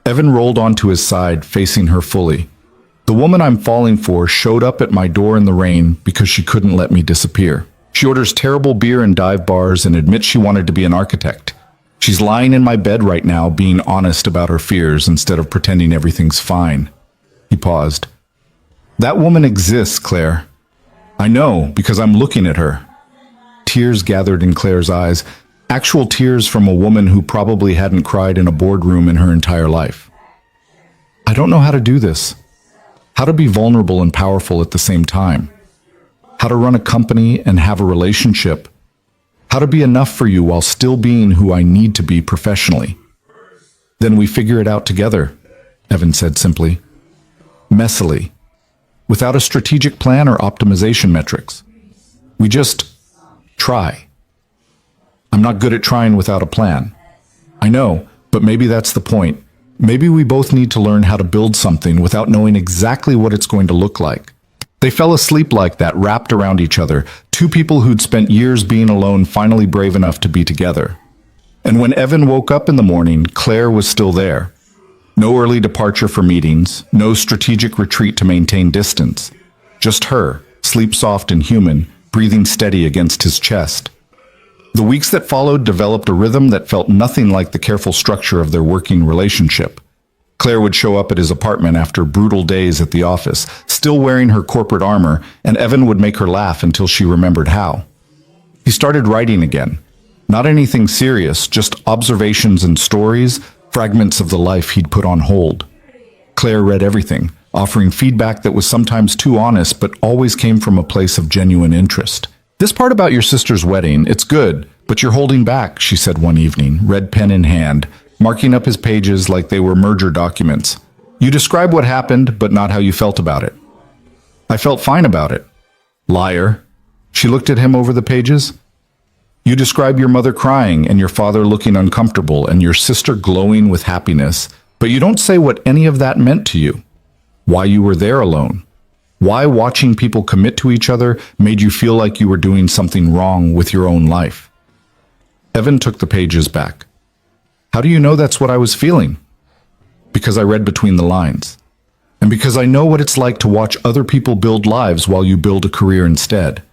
Evan rolled onto his side, facing her fully. The woman I'm falling for showed up at my door in the rain because she couldn't let me disappear. She orders terrible beer in dive bars and admits she wanted to be an architect. She's lying in my bed right now, being honest about her fears instead of pretending everything's fine. He paused. That woman exists, Claire. I know, because I'm looking at her. Tears gathered in Claire's eyes, actual tears from a woman who probably hadn't cried in a boardroom in her entire life. I don't know how to do this. How to be vulnerable and powerful at the same time. How to run a company and have a relationship. How to be enough for you while still being who I need to be professionally. Then we figure it out together, Evan said simply. Messily. Without a strategic plan or optimization metrics. We just try. I'm not good at trying without a plan. I know, but maybe that's the point. Maybe we both need to learn how to build something without knowing exactly what it's going to look like. They fell asleep like that, wrapped around each other, two people who'd spent years being alone finally brave enough to be together. And when Evan woke up in the morning, Claire was still there. No early departure for meetings, no strategic retreat to maintain distance. Just her, sleep soft and human, breathing steady against his chest. The weeks that followed developed a rhythm that felt nothing like the careful structure of their working relationship. Claire would show up at his apartment after brutal days at the office, still wearing her corporate armor, and Evan would make her laugh until she remembered how. He started writing again. Not anything serious, just observations and stories, fragments of the life he'd put on hold. Claire read everything, offering feedback that was sometimes too honest but always came from a place of genuine interest. This part about your sister's wedding, it's good, but you're holding back, she said one evening, red pen in hand, marking up his pages like they were merger documents. You describe what happened, but not how you felt about it. I felt fine about it. Liar. She looked at him over the pages. You describe your mother crying and your father looking uncomfortable and your sister glowing with happiness, but you don't say what any of that meant to you. Why you were there alone. Why watching people commit to each other made you feel like you were doing something wrong with your own life. Evan took the pages back. How do you know that's what I was feeling? Because I read between the lines. And because I know what it's like to watch other people build lives while you build a career instead.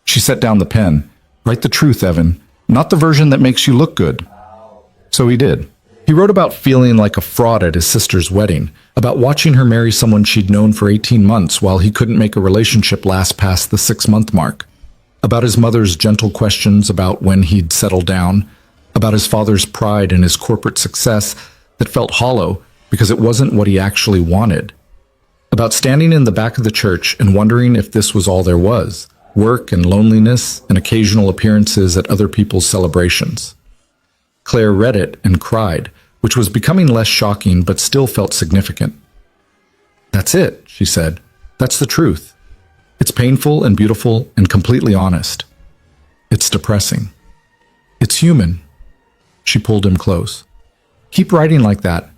She set down the pen. Write the truth, Evan, not the version that makes you look good. So he did. He wrote about feeling like a fraud at his sister's wedding, about watching her marry someone she'd known for 18 months while he couldn't make a relationship last past the 6-month mark, about his mother's gentle questions about when he'd settle down, about his father's pride in his corporate success that felt hollow because it wasn't what he actually wanted, about standing in the back of the church and wondering if this was all there was, work and loneliness and occasional appearances at other people's celebrations. Claire read it and cried, which was becoming less shocking but still felt significant. That's it, she said. That's the truth. It's painful and beautiful and completely honest. It's depressing. It's human. She pulled him close. Keep writing like that,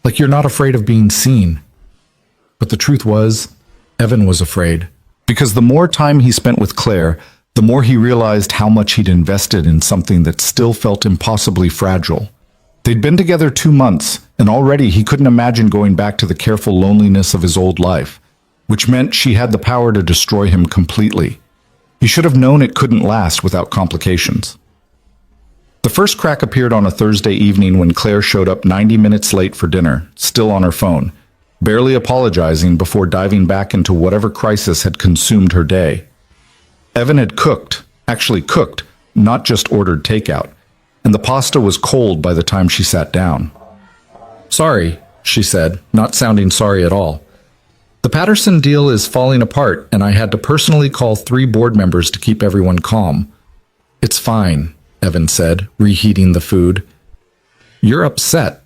like you're not afraid of being seen. But the truth was, Evan was afraid. Because the more time he spent with Claire, the more he realized how much he'd invested in something that still felt impossibly fragile. They'd been together 2 months, and already he couldn't imagine going back to the careful loneliness of his old life, which meant she had the power to destroy him completely. He should have known it couldn't last without complications. The first crack appeared on a Thursday evening when Claire showed up 90 minutes late for dinner, still on her phone, barely apologizing before diving back into whatever crisis had consumed her day. Evan had actually cooked, not just ordered takeout, and the pasta was cold by the time she sat down. Sorry, she said, not sounding sorry at all. The Patterson deal is falling apart, and I had to personally call 3 board members to keep everyone calm. It's fine, Evan said, reheating the food. You're upset.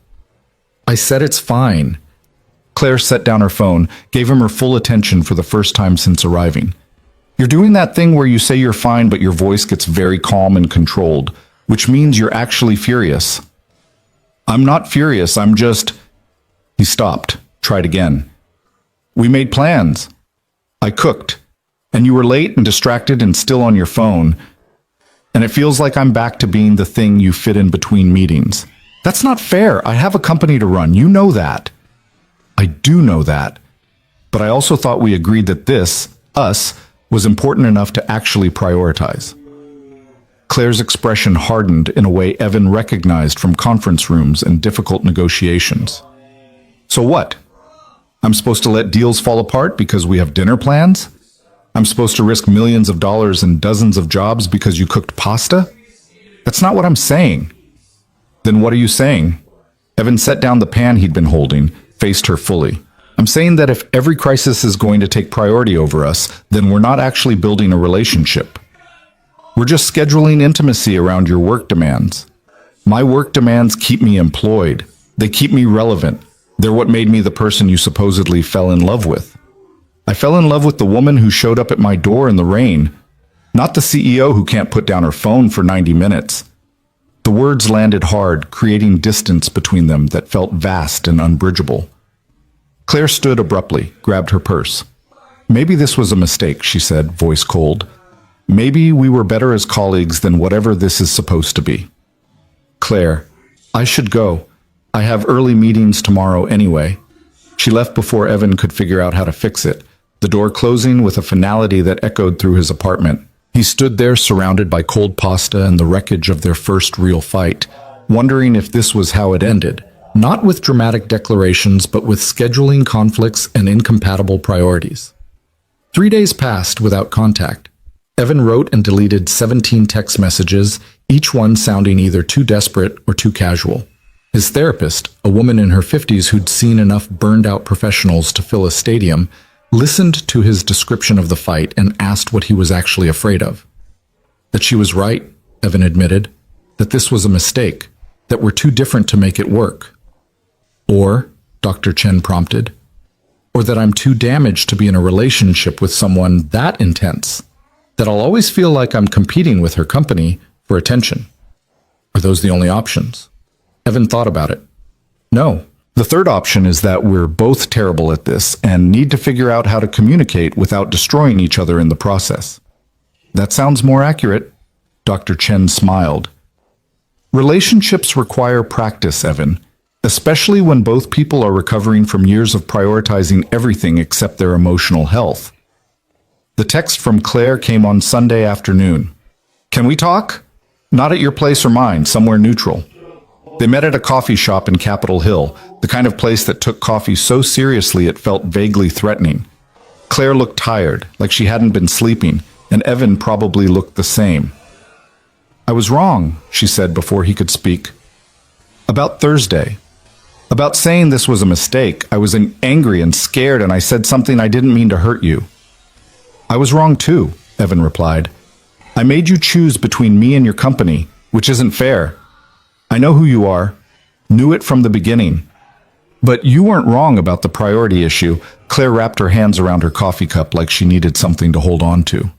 I said it's fine. Claire set down her phone, gave him her full attention for the first time since arriving. You're doing that thing where you say you're fine, but your voice gets very calm and controlled, which means you're actually furious. I'm not furious, I'm just... He stopped, tried again. We made plans. I cooked, and you were late and distracted and still on your phone, and it feels like I'm back to being the thing you fit in between meetings. That's not fair. I have a company to run. You know that. I do know that. But I also thought we agreed that this, us, was important enough to actually prioritize. Claire's expression hardened in a way Evan recognized from conference rooms and difficult negotiations. So what? I'm supposed to let deals fall apart because we have dinner plans? I'm supposed to risk millions of dollars and dozens of jobs because you cooked pasta? That's not what I'm saying. Then what are you saying? Evan set down the pan he'd been holding, faced her fully. I'm saying that if every crisis is going to take priority over us, then we're not actually building a relationship. We're just scheduling intimacy around your work demands. My work demands keep me employed. They keep me relevant. They're what made me the person you supposedly fell in love with. I fell in love with the woman who showed up at my door in the rain, not the CEO who can't put down her phone for 90 minutes. The words landed hard, creating distance between them that felt vast and unbridgeable. Claire stood abruptly, grabbed her purse. Maybe this was a mistake, she said, voice cold. Maybe we were better as colleagues than whatever this is supposed to be. Claire, I should go. I have early meetings tomorrow anyway. She left before Evan could figure out how to fix it, the door closing with a finality that echoed through his apartment. He stood there surrounded by cold pasta and the wreckage of their first real fight, wondering if this was how it ended, not with dramatic declarations, but with scheduling conflicts and incompatible priorities. 3 days passed without contact. Evan wrote and deleted 17 text messages, each one sounding either too desperate or too casual. His therapist, a woman in her 50s who'd seen enough burned-out professionals to fill a stadium, listened to his description of the fight and asked what he was actually afraid of. That she was right, Evan admitted, that this was a mistake, that we're too different to make it work. Or, Dr. Chen prompted, or that I'm too damaged to be in a relationship with someone that intense, that I'll always feel like I'm competing with her company for attention. Are those the only options? Evan thought about it. No. The third option is that we're both terrible at this and need to figure out how to communicate without destroying each other in the process. That sounds more accurate. Dr. Chen smiled. Relationships require practice, Evan, especially when both people are recovering from years of prioritizing everything except their emotional health. The text from Claire came on Sunday afternoon. Can we talk? Not at your place or mine, somewhere neutral. They met at a coffee shop in Capitol Hill, the kind of place that took coffee so seriously it felt vaguely threatening. Claire looked tired, like she hadn't been sleeping, and Evan probably looked the same. I was wrong, she said before he could speak. About Thursday. About saying this was a mistake. I was angry and scared, and I said something I didn't mean to hurt you. I was wrong too, Evan replied. I made you choose between me and your company, which isn't fair. I know who you are, knew it from the beginning. But you weren't wrong about the priority issue. Claire wrapped her hands around her coffee cup like she needed something to hold on to.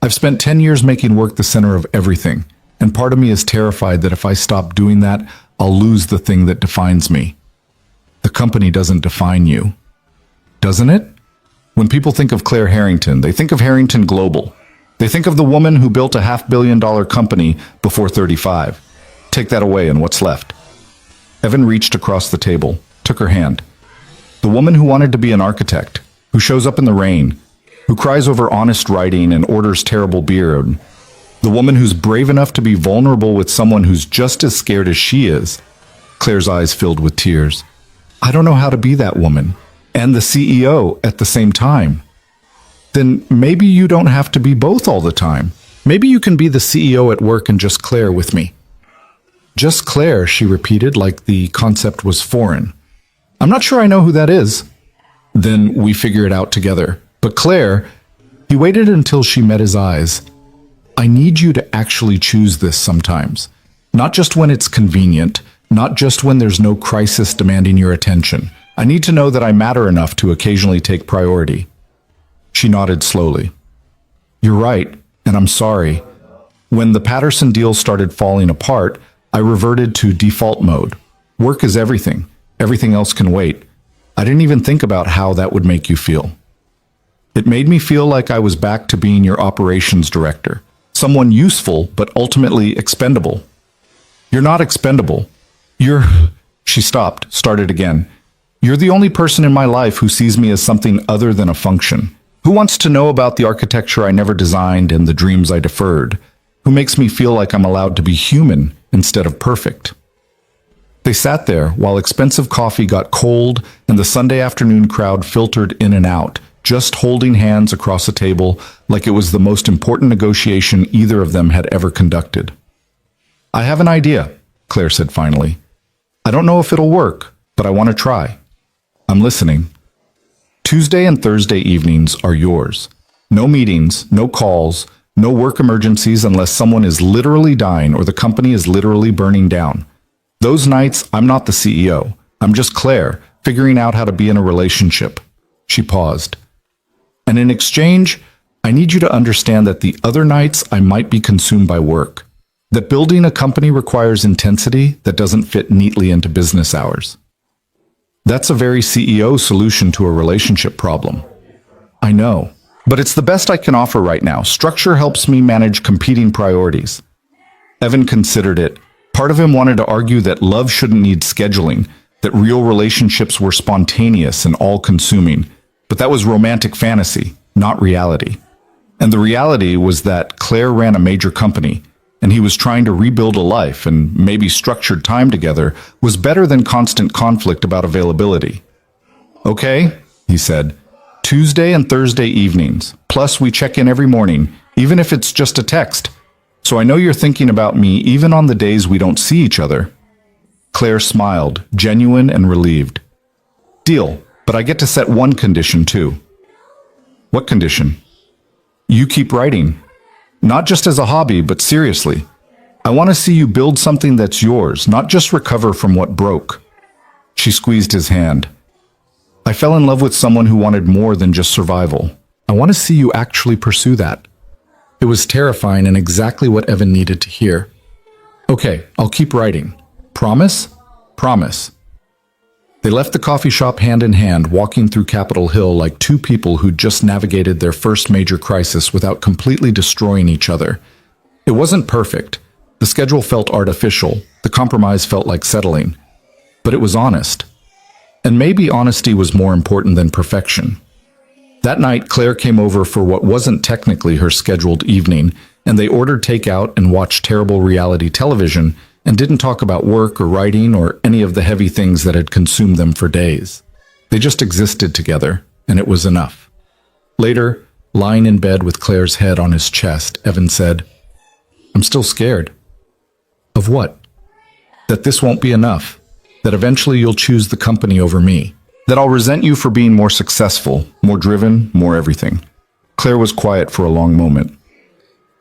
I've spent 10 years making work the center of everything, and part of me is terrified that if I stop doing that, I'll lose the thing that defines me. The company doesn't define you. Doesn't it? When people think of Claire Harrington, they think of Harrington Global. They think of the woman who built a $500 million company before 35. Take that away and what's left? Evan reached across the table, took her hand. The woman who wanted to be an architect, who shows up in the rain, who cries over honest writing and orders terrible beer. The woman who's brave enough to be vulnerable with someone who's just as scared as she is. Claire's eyes filled with tears. I don't know how to be that woman, and the CEO at the same time. Then maybe you don't have to be both all the time. Maybe you can be the CEO at work and just Claire with me. Just Claire, she repeated like the concept was foreign. I'm not sure I know who that is. Then we figure it out together. But Claire, he waited until she met his eyes. I need you to actually choose this sometimes. Not just when it's convenient, not just when there's no crisis demanding your attention. I need to know that I matter enough to occasionally take priority. She nodded slowly. You're right, and I'm sorry. When the Patterson deal started falling apart, I reverted to default mode. Work is everything. Everything else can wait. I didn't even think about how that would make you feel. It made me feel like I was back to being your operations director. Someone useful, but ultimately expendable. You're not expendable. She stopped, started again. You're the only person in my life who sees me as something other than a function. Who wants to know about the architecture I never designed and the dreams I deferred? Who makes me feel like I'm allowed to be human instead of perfect? They sat there while expensive coffee got cold and the Sunday afternoon crowd filtered in and out, just holding hands across a table like it was the most important negotiation either of them had ever conducted. "I have an idea," Claire said finally. "I don't know if it'll work, but I want to try. I'm listening. Tuesday and Thursday evenings are yours. No meetings, no calls, no work emergencies unless someone is literally dying or the company is literally burning down. Those nights, I'm not the CEO. I'm just Claire, figuring out how to be in a relationship." She paused. "And in exchange, I need you to understand that the other nights I might be consumed by work. That building a company requires intensity that doesn't fit neatly into business hours. That's a very CEO solution to a relationship problem. I know, but it's the best I can offer right now. Structure helps me manage competing priorities." Evan considered it. Part of him wanted to argue that love shouldn't need scheduling, that real relationships were spontaneous and all-consuming, but that was romantic fantasy, not reality. And the reality was that Claire ran a major company, and he was trying to rebuild a life, and maybe structured time together was better than constant conflict about availability. "Okay," he said, "Tuesday and Thursday evenings, plus we check in every morning, even if it's just a text. So I know you're thinking about me even on the days we don't see each other." Claire smiled, genuine and relieved. "Deal, but I get to set one condition too." "What condition?" "You keep writing. Not just as a hobby, but seriously. I want to see you build something that's yours, not just recover from what broke." She squeezed his hand. "I fell in love with someone who wanted more than just survival. I want to see you actually pursue that." It was terrifying and exactly what Evan needed to hear. "Okay, I'll keep writing. Promise?" "Promise." They left the coffee shop hand in hand, walking through Capitol Hill like two people who'd just navigated their first major crisis without completely destroying each other. It wasn't perfect. The schedule felt artificial. The compromise felt like settling. But it was honest. And maybe honesty was more important than perfection. That night, Claire came over for what wasn't technically her scheduled evening, and they ordered takeout and watched terrible reality television and didn't talk about work or writing or any of the heavy things that had consumed them for days. They just existed together, and it was enough. Later, lying in bed with Claire's head on his chest, Evan said, "I'm still scared." "Of what?" "That this won't be enough. That eventually you'll choose the company over me. That I'll resent you for being more successful, more driven, more everything." Claire was quiet for a long moment.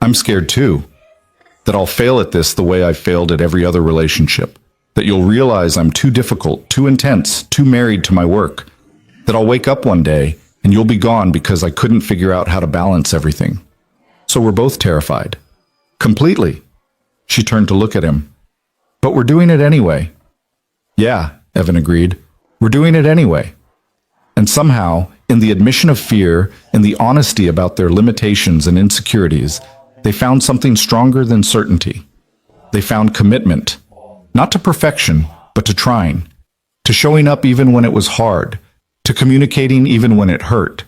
"I'm scared too. That I'll fail at this the way I've failed at every other relationship. That you'll realize I'm too difficult, too intense, too married to my work. That I'll wake up one day and you'll be gone because I couldn't figure out how to balance everything." So we're both terrified. "Completely." She turned to look at him. "But we're doing it anyway." "Yeah," Evan agreed. "We're doing it anyway." And somehow, in the admission of fear and the honesty about their limitations and insecurities, they found something stronger than certainty. They found commitment, not to perfection, but to trying, to showing up even when it was hard, to communicating even when it hurt,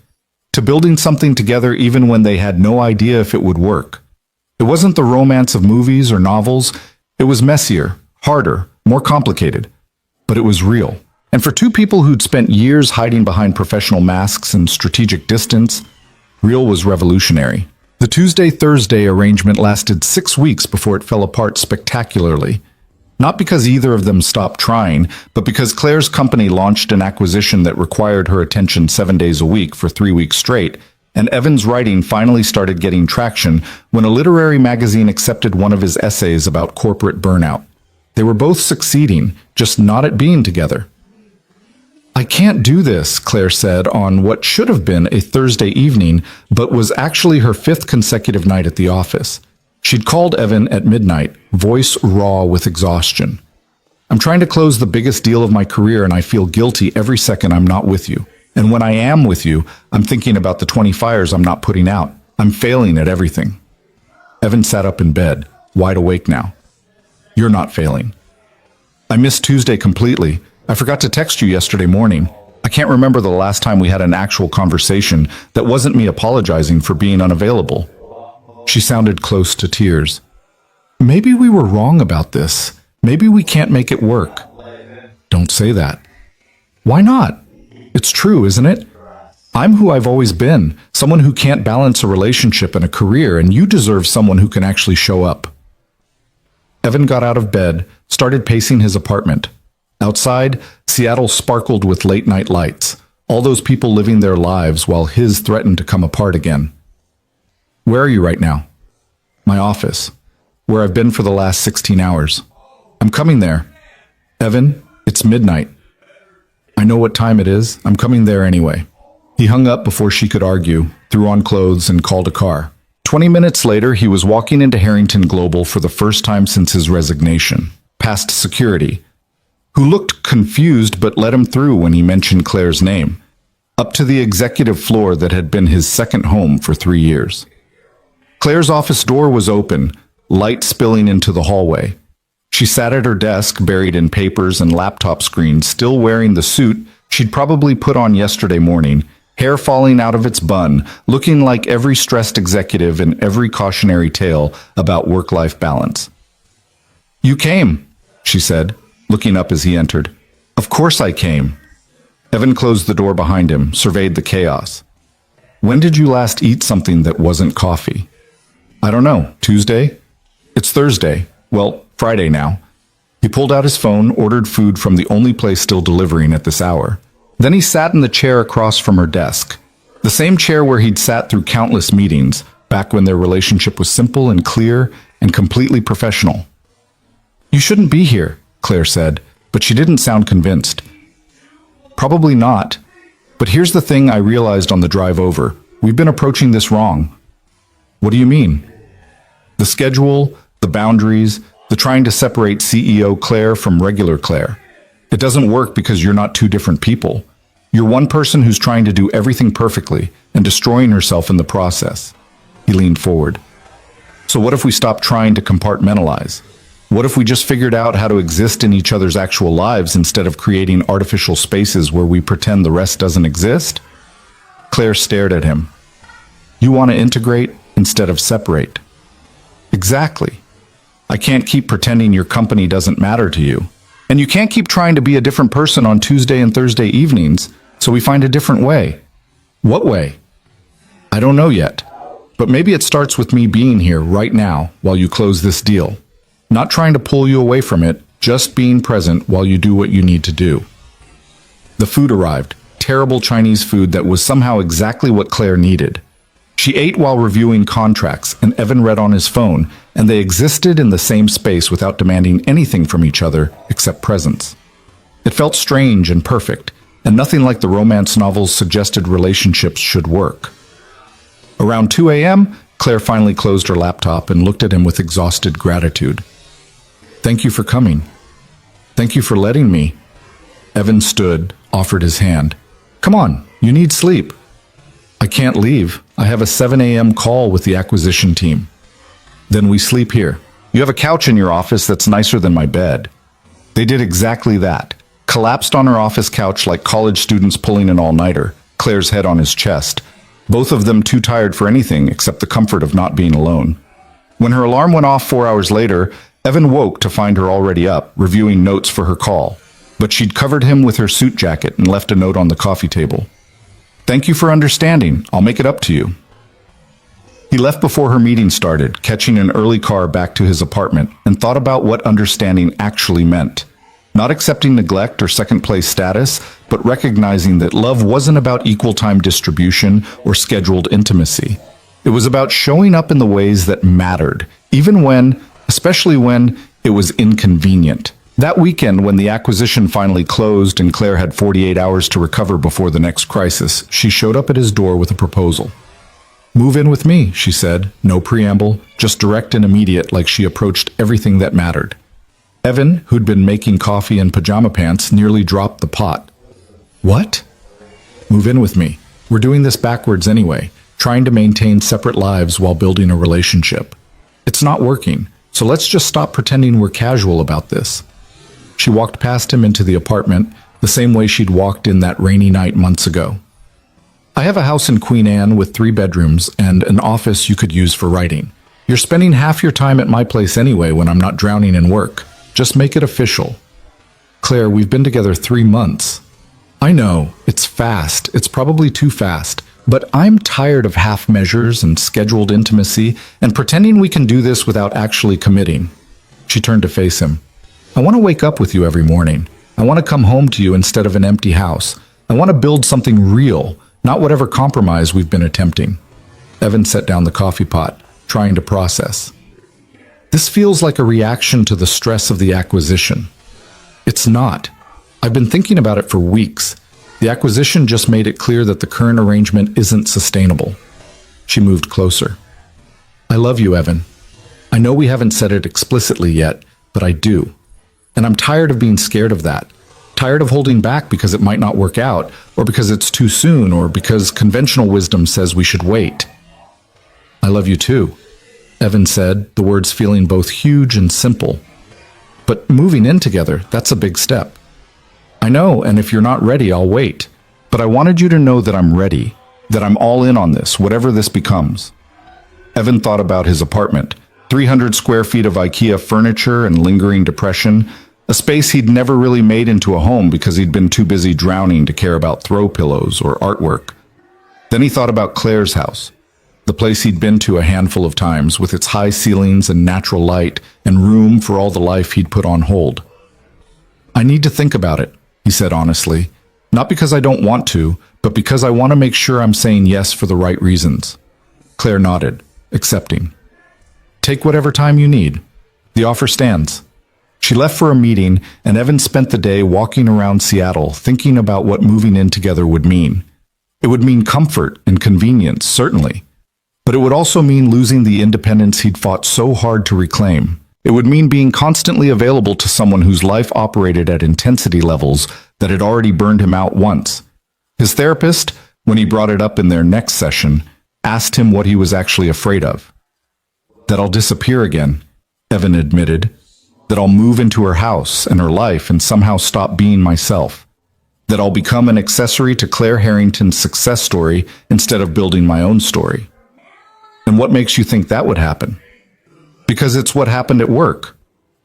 to building something together even when they had no idea if it would work. It wasn't the romance of movies or novels. It was messier, harder, more complicated, but it was real. And for two people who'd spent years hiding behind professional masks and strategic distance, real was revolutionary. The Tuesday-Thursday arrangement lasted 6 weeks before it fell apart spectacularly. Not because either of them stopped trying, but because Claire's company launched an acquisition that required her attention 7 days a week for 3 weeks straight, and Evan's writing finally started getting traction when a literary magazine accepted one of his essays about corporate burnout. They were both succeeding, just not at being together. "I can't do this," Claire said on what should have been a Thursday evening, but was actually her 5th consecutive night at the office. She'd called Evan at midnight, voice raw with exhaustion. "I'm trying to close the biggest deal of my career and I feel guilty every second I'm not with you. And when I am with you, I'm thinking about the 20 fires I'm not putting out. I'm failing at everything." Evan sat up in bed, wide awake now. "You're not failing." "I missed Tuesday completely. I forgot to text you yesterday morning. I can't remember the last time we had an actual conversation that wasn't me apologizing for being unavailable." She sounded close to tears. "Maybe we were wrong about this. Maybe we can't make it work." Don't say that. Why not? It's true, isn't it? I'm who I've always been, someone who can't balance a relationship and a career, and you deserve someone who can actually show up. Evan got out of bed, started pacing his apartment. Outside, Seattle sparkled with late-night lights, all those people living their lives while his threatened to come apart again. Where are you right now? My office, where I've been for the last 16 hours. I'm coming there. Evan, it's midnight. I know what time it is. I'm coming there anyway. He hung up before she could argue, threw on clothes, and called a car. 20 minutes later, he was walking into Harrington Global for the first time since his resignation, past security, who looked confused but let him through when he mentioned Claire's name, up to the executive floor that had been his second home for 3 years. Claire's office door was open, light spilling into the hallway. She sat at her desk, buried in papers and laptop screens, still wearing the suit she'd probably put on yesterday morning, hair falling out of its bun, looking like every stressed executive in every cautionary tale about work-life balance. "You came," she said, looking up as he entered. "Of course I came." Evan closed the door behind him, surveyed the chaos. "When did you last eat something that wasn't coffee?" "I don't know. Tuesday?" "It's Thursday. Well, Friday now." He pulled out his phone, ordered food from the only place still delivering at this hour. Then he sat in the chair across from her desk, the same chair where he'd sat through countless meetings, back when their relationship was simple and clear and completely professional. "You shouldn't be here," Claire said, but she didn't sound convinced. "Probably not. But here's the thing I realized on the drive over. We've been approaching this wrong." "What do you mean?" "The schedule, the boundaries, the trying to separate CEO Claire from regular Claire. It doesn't work because you're not two different people. You're one person who's trying to do everything perfectly and destroying herself in the process." He leaned forward. "So what if we stopped trying to compartmentalize? What if we just figured out how to exist in each other's actual lives instead of creating artificial spaces where we pretend the rest doesn't exist?" Claire stared at him. "You want to integrate instead of separate." "Exactly. I can't keep pretending your company doesn't matter to you. And you can't keep trying to be a different person on Tuesday and Thursday evenings, so we find a different way." "What way?" "I don't know yet. But maybe it starts with me being here right now while you close this deal. Not trying to pull you away from it, just being present while you do what you need to do." The food arrived, terrible Chinese food that was somehow exactly what Claire needed. She ate while reviewing contracts, and Evan read on his phone, and they existed in the same space without demanding anything from each other except presence. It felt strange and perfect, and nothing like the romance novels suggested relationships should work. Around 2 a.m., Claire finally closed her laptop and looked at him with exhausted gratitude. "Thank you for coming. Thank you for letting me." Evan stood, offered his hand. "Come on, you need sleep." "I can't leave. I have a 7 a.m. call with the acquisition team." "Then we sleep here. You have a couch in your office that's nicer than my bed." They did exactly that. Collapsed on her office couch like college students pulling an all-nighter, Claire's head on his chest, both of them too tired for anything except the comfort of not being alone. When her alarm went off 4 hours later, Evan woke to find her already up, reviewing notes for her call. But she'd covered him with her suit jacket and left a note on the coffee table. "Thank you for understanding. I'll make it up to you." He left before her meeting started, catching an early car back to his apartment, and thought about what understanding actually meant. Not accepting neglect or second-place status, but recognizing that love wasn't about equal time distribution or scheduled intimacy. It was about showing up in the ways that mattered, even when, especially when, it was inconvenient. That weekend, when the acquisition finally closed and Claire had 48 hours to recover before the next crisis, she showed up at his door with a proposal. "Move in with me," she said, no preamble, just direct and immediate, like she approached everything that mattered. Evan, who'd been making coffee in pajama pants, nearly dropped the pot. "What?" "Move in with me. We're doing this backwards anyway, trying to maintain separate lives while building a relationship. It's not working, so let's just stop pretending we're casual about this." She walked past him into the apartment, the same way she'd walked in that rainy night months ago. "I have a house in Queen Anne with 3 bedrooms and an office you could use for writing. You're spending half your time at my place anyway when I'm not drowning in work. Just make it official." Claire, we've been together 3 months. I know, it's fast. It's probably too fast. But I'm tired of half measures and scheduled intimacy and pretending we can do this without actually committing. She turned to face him. I want to wake up with you every morning. I want to come home to you instead of an empty house. I want to build something real, not whatever compromise we've been attempting. Evan set down the coffee pot, trying to process. This feels like a reaction to the stress of the acquisition. It's not. I've been thinking about it for weeks. The acquisition just made it clear that the current arrangement isn't sustainable. She moved closer. I love you, Evan. I know we haven't said it explicitly yet, but I do. And I'm tired of being scared of that. Tired of holding back because it might not work out, or because it's too soon, or because conventional wisdom says we should wait. I love you too, Evan said, the words feeling both huge and simple. But moving in together, that's a big step. I know, and if you're not ready, I'll wait. But I wanted you to know that I'm ready, that I'm all in on this, whatever this becomes. Evan thought about his apartment, 300 square feet of IKEA furniture and lingering depression, a space he'd never really made into a home because he'd been too busy drowning to care about throw pillows or artwork. Then he thought about Claire's house, the place he'd been to a handful of times with its high ceilings and natural light and room for all the life he'd put on hold. I need to think about it, he said honestly, not because I don't want to, but because I want to make sure I'm saying yes for the right reasons. Claire nodded, accepting. Take whatever time you need. The offer stands. She left for a meeting, and Evan spent the day walking around Seattle thinking about what moving in together would mean. It would mean comfort and convenience, certainly. But it would also mean losing the independence he'd fought so hard to reclaim. It would mean being constantly available to someone whose life operated at intensity levels that had already burned him out once. His therapist, when he brought it up in their next session, asked him what he was actually afraid of. That I'll disappear again, Evan admitted. That I'll move into her house and her life and somehow stop being myself. That I'll become an accessory to Claire Harrington's success story instead of building my own story. And what makes you think that would happen? Because it's what happened at work.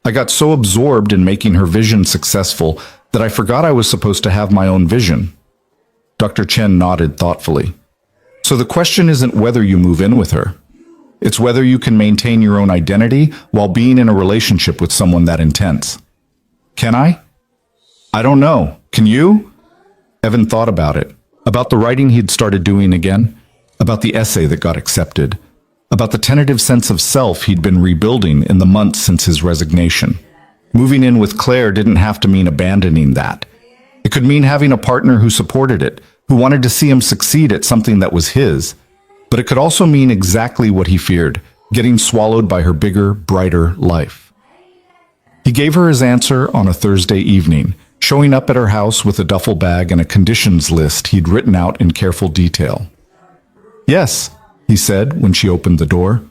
I got so absorbed in making her vision successful that I forgot I was supposed to have my own vision. Dr. Chen nodded thoughtfully. So the question isn't whether you move in with her. It's whether you can maintain your own identity while being in a relationship with someone that intense. Can I? I don't know. Can you? Evan thought about it. About the writing he'd started doing again. About the essay that got accepted. About the tentative sense of self he'd been rebuilding in the months since his resignation. Moving in with Claire didn't have to mean abandoning that. It could mean having a partner who supported it, who wanted to see him succeed at something that was his. But it could also mean exactly what he feared, getting swallowed by her bigger, brighter life. He gave her his answer on a Thursday evening, showing up at her house with a duffel bag and a conditions list he'd written out in careful detail. Yes, he said when she opened the door.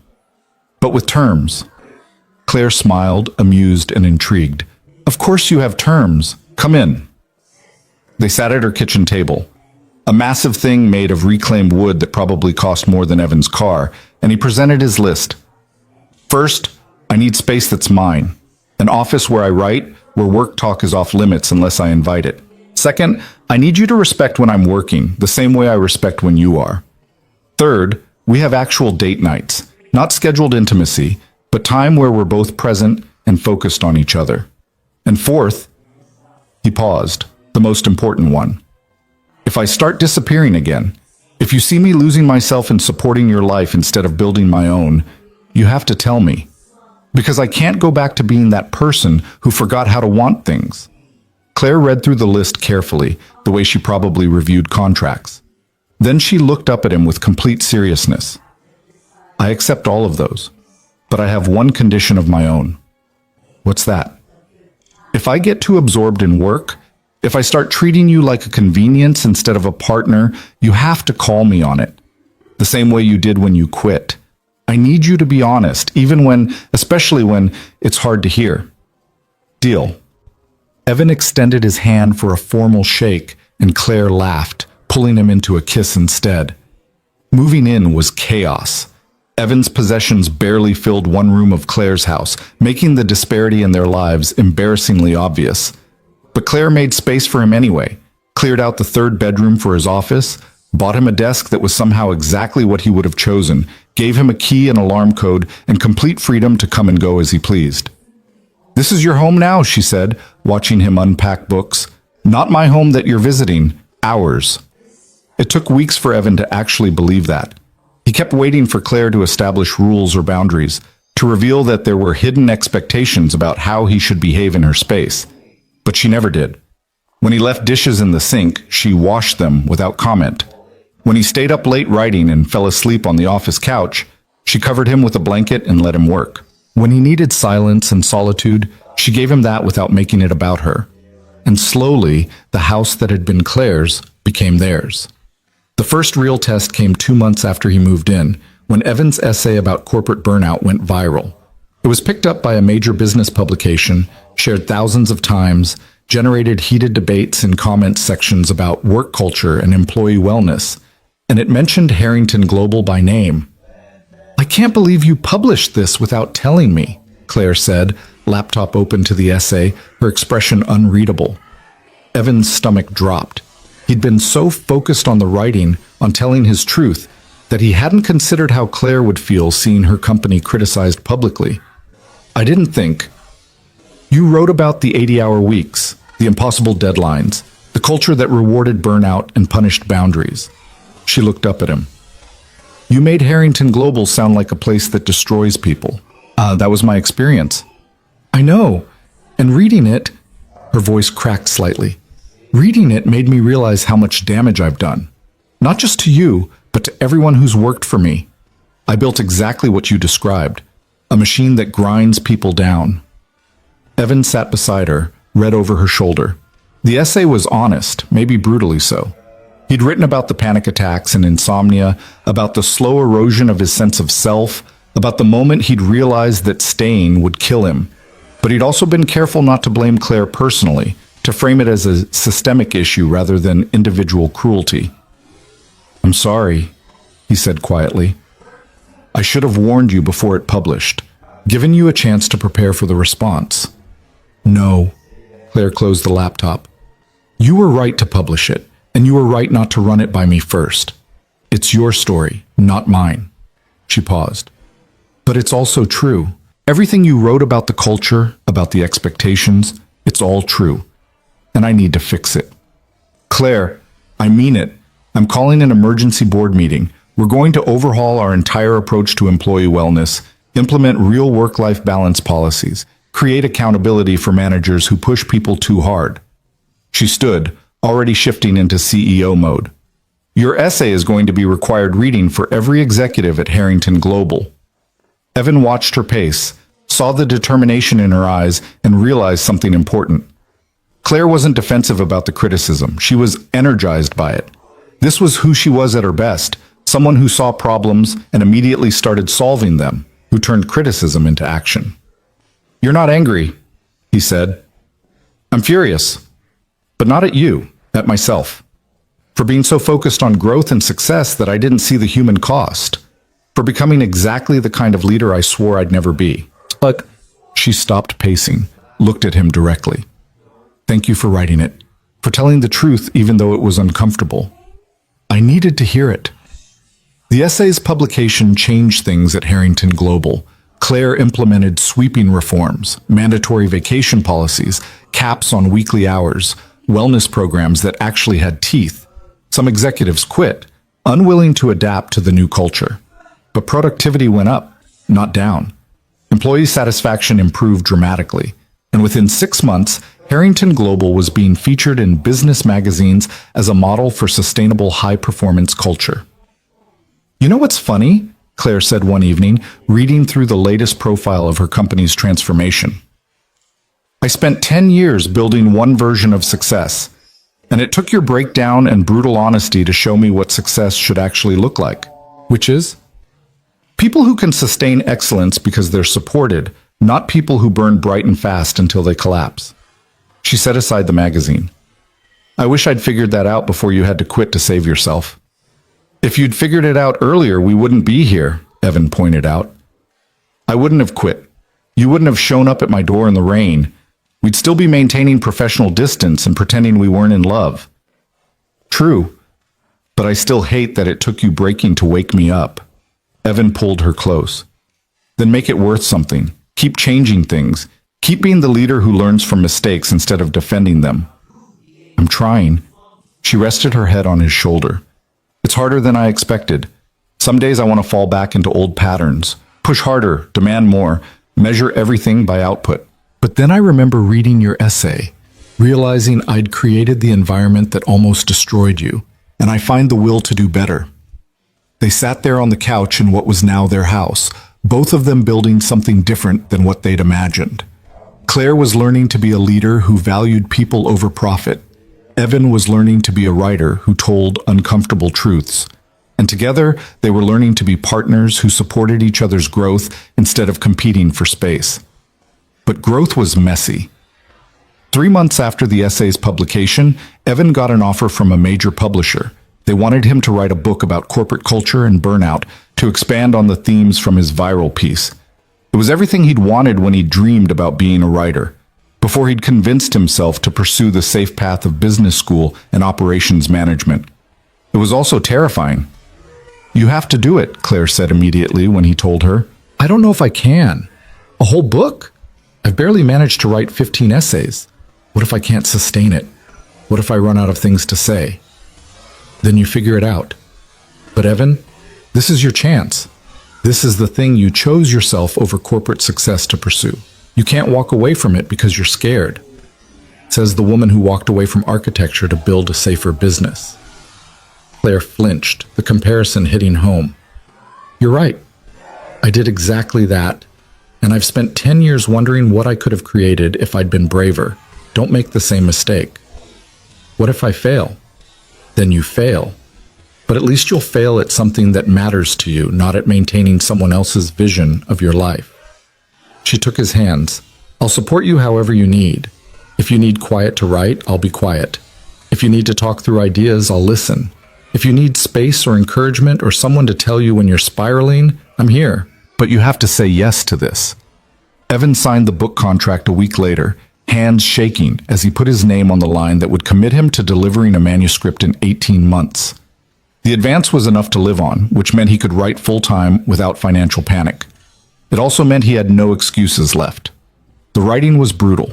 But with terms. Claire smiled, amused and intrigued. Of course you have terms. Come in. They sat at her kitchen table. A massive thing made of reclaimed wood that probably cost more than Evan's car, and he presented his list. First, I need space that's mine. An office where I write, where work talk is off limits unless I invite it. Second, I need you to respect when I'm working, the same way I respect when you are. Third, we have actual date nights, not scheduled intimacy, but time where we're both present and focused on each other. And fourth, he paused, the most important one. If I start disappearing again, if you see me losing myself in supporting your life instead of building my own, you have to tell me. Because I can't go back to being that person who forgot how to want things. Claire read through the list carefully, the way she probably reviewed contracts. Then she looked up at him with complete seriousness. I accept all of those, but I have one condition of my own. What's that? If I get too absorbed in work, if I start treating you like a convenience instead of a partner, you have to call me on it. The same way you did when you quit. I need you to be honest, especially when it's hard to hear. Deal. Evan extended his hand for a formal shake, and Claire laughed, pulling him into a kiss instead. Moving in was chaos. Evan's possessions barely filled one room of Claire's house, making the disparity in their lives embarrassingly obvious. But Claire made space for him anyway, cleared out the third bedroom for his office, bought him a desk that was somehow exactly what he would have chosen, gave him a key and alarm code, and complete freedom to come and go as he pleased. "This is your home now," she said, watching him unpack books. "Not my home that you're visiting, ours." It took weeks for Evan to actually believe that. He kept waiting for Claire to establish rules or boundaries, to reveal that there were hidden expectations about how he should behave in her space. But she never did. When he left dishes in the sink, she washed them without comment. When he stayed up late writing and fell asleep on the office couch, she covered him with a blanket and let him work. When he needed silence and solitude, she gave him that without making it about her. And slowly, the house that had been Claire's became theirs. The first real test came 2 months after he moved in, when Evan's essay about corporate burnout went viral. It was picked up by a major business publication, shared thousands of times, generated heated debates in comment sections about work culture and employee wellness, and it mentioned Harrington Global by name. "I can't believe you published this without telling me," Claire said, laptop open to the essay, her expression unreadable. Evan's stomach dropped. He'd been so focused on the writing, on telling his truth, that he hadn't considered how Claire would feel seeing her company criticized publicly. "I didn't think. You wrote about the 80-hour weeks, the impossible deadlines, the culture that rewarded burnout and punished boundaries." She looked up at him. "You made Harrington Global sound like a place that destroys people." That was my experience." "I know. And reading it," her voice cracked slightly, "reading it made me realize how much damage I've done. Not just to you, but to everyone who's worked for me. I built exactly what you described, a machine that grinds people down." Evan sat beside her, read over her shoulder. The essay was honest, maybe brutally so. He'd written about the panic attacks and insomnia, about the slow erosion of his sense of self, about the moment he'd realized that staying would kill him. But he'd also been careful not to blame Claire personally, to frame it as a systemic issue rather than individual cruelty. "I'm sorry," he said quietly. "I should have warned you before it published, given you a chance to prepare for the response." "No." Claire closed the laptop. "You were right to publish it, and you were right not to run it by me first. It's your story, not mine." She paused. "But it's also true. Everything you wrote about the culture, about the expectations, it's all true. And I need to fix it." "Claire, I mean it. I'm calling an emergency board meeting. We're going to overhaul our entire approach to employee wellness, implement real work-life balance policies, create accountability for managers who push people too hard." She stood, already shifting into CEO mode. "Your essay is going to be required reading for every executive at Harrington Global." Evan watched her pace, saw the determination in her eyes, and realized something important. Claire wasn't defensive about the criticism. She was energized by it. This was who she was at her best, someone who saw problems and immediately started solving them, who turned criticism into action. "You're not angry," he said. "I'm furious. But not at you, at myself. For being so focused on growth and success that I didn't see the human cost. For becoming exactly the kind of leader I swore I'd never be." But she stopped pacing, looked at him directly. "Thank you for writing it, for telling the truth even though it was uncomfortable. I needed to hear it." The essay's publication changed things at Harrington Global. Claire implemented sweeping reforms, mandatory vacation policies, caps on weekly hours, wellness programs that actually had teeth. Some executives quit, unwilling to adapt to the new culture. But productivity went up, not down. Employee satisfaction improved dramatically, and within 6 months, Harrington Global was being featured in business magazines as a model for sustainable high-performance culture. "You know what's funny?" Claire said one evening, reading through the latest profile of her company's transformation. "I spent 10 years building one version of success, and it took your breakdown and brutal honesty to show me what success should actually look like. Which is? People who can sustain excellence because they're supported, not people who burn bright and fast until they collapse." She set aside the magazine. "I wish I'd figured that out before you had to quit to save yourself." "If you'd figured it out earlier, we wouldn't be here," Evan pointed out. "I wouldn't have quit. You wouldn't have shown up at my door in the rain. We'd still be maintaining professional distance and pretending we weren't in love. True, but I still hate that it took you breaking to wake me up. Evan pulled her close. Then make it worth something. Keep changing things. Keep being the leader who learns from mistakes instead of defending them. I'm trying. She rested her head on his shoulder. It's harder than I expected. Some days I want to fall back into old patterns, push harder, demand more, measure everything by output. But then I remember reading your essay, realizing I'd created the environment that almost destroyed you, and I find the will to do better. They sat there on the couch in what was now their house, both of them building something different than what they'd imagined. Claire was learning to be a leader who valued people over profit. Evan was learning to be a writer who told uncomfortable truths. And together, they were learning to be partners who supported each other's growth instead of competing for space. But growth was messy. 3 months after the essay's publication, Evan got an offer from a major publisher. They wanted him to write a book about corporate culture and burnout, to expand on the themes from his viral piece. It was everything he'd wanted when he dreamed about being a writer, before he'd convinced himself to pursue the safe path of business school and operations management. It was also terrifying. You have to do it, Claire said immediately when he told her. I don't know if I can. A whole book? I've barely managed to write 15 essays. What if I can't sustain it? What if I run out of things to say? Then you figure it out. But Evan, this is your chance. This is the thing you chose yourself over corporate success to pursue. You can't walk away from it because you're scared, says the woman who walked away from architecture to build a safer business. Claire flinched, the comparison hitting home. You're right. I did exactly that, and I've spent 10 years wondering what I could have created if I'd been braver. Don't make the same mistake. What if I fail? Then you fail. But at least you'll fail at something that matters to you, not at maintaining someone else's vision of your life. She took his hands. I'll support you however you need. If you need quiet to write, I'll be quiet. If you need to talk through ideas, I'll listen. If you need space or encouragement or someone to tell you when you're spiraling, I'm here. But you have to say yes to this. Evan signed the book contract a week later, hands shaking as he put his name on the line that would commit him to delivering a manuscript in 18 months. The advance was enough to live on, which meant he could write full-time without financial panic. It also meant he had no excuses left. The writing was brutal.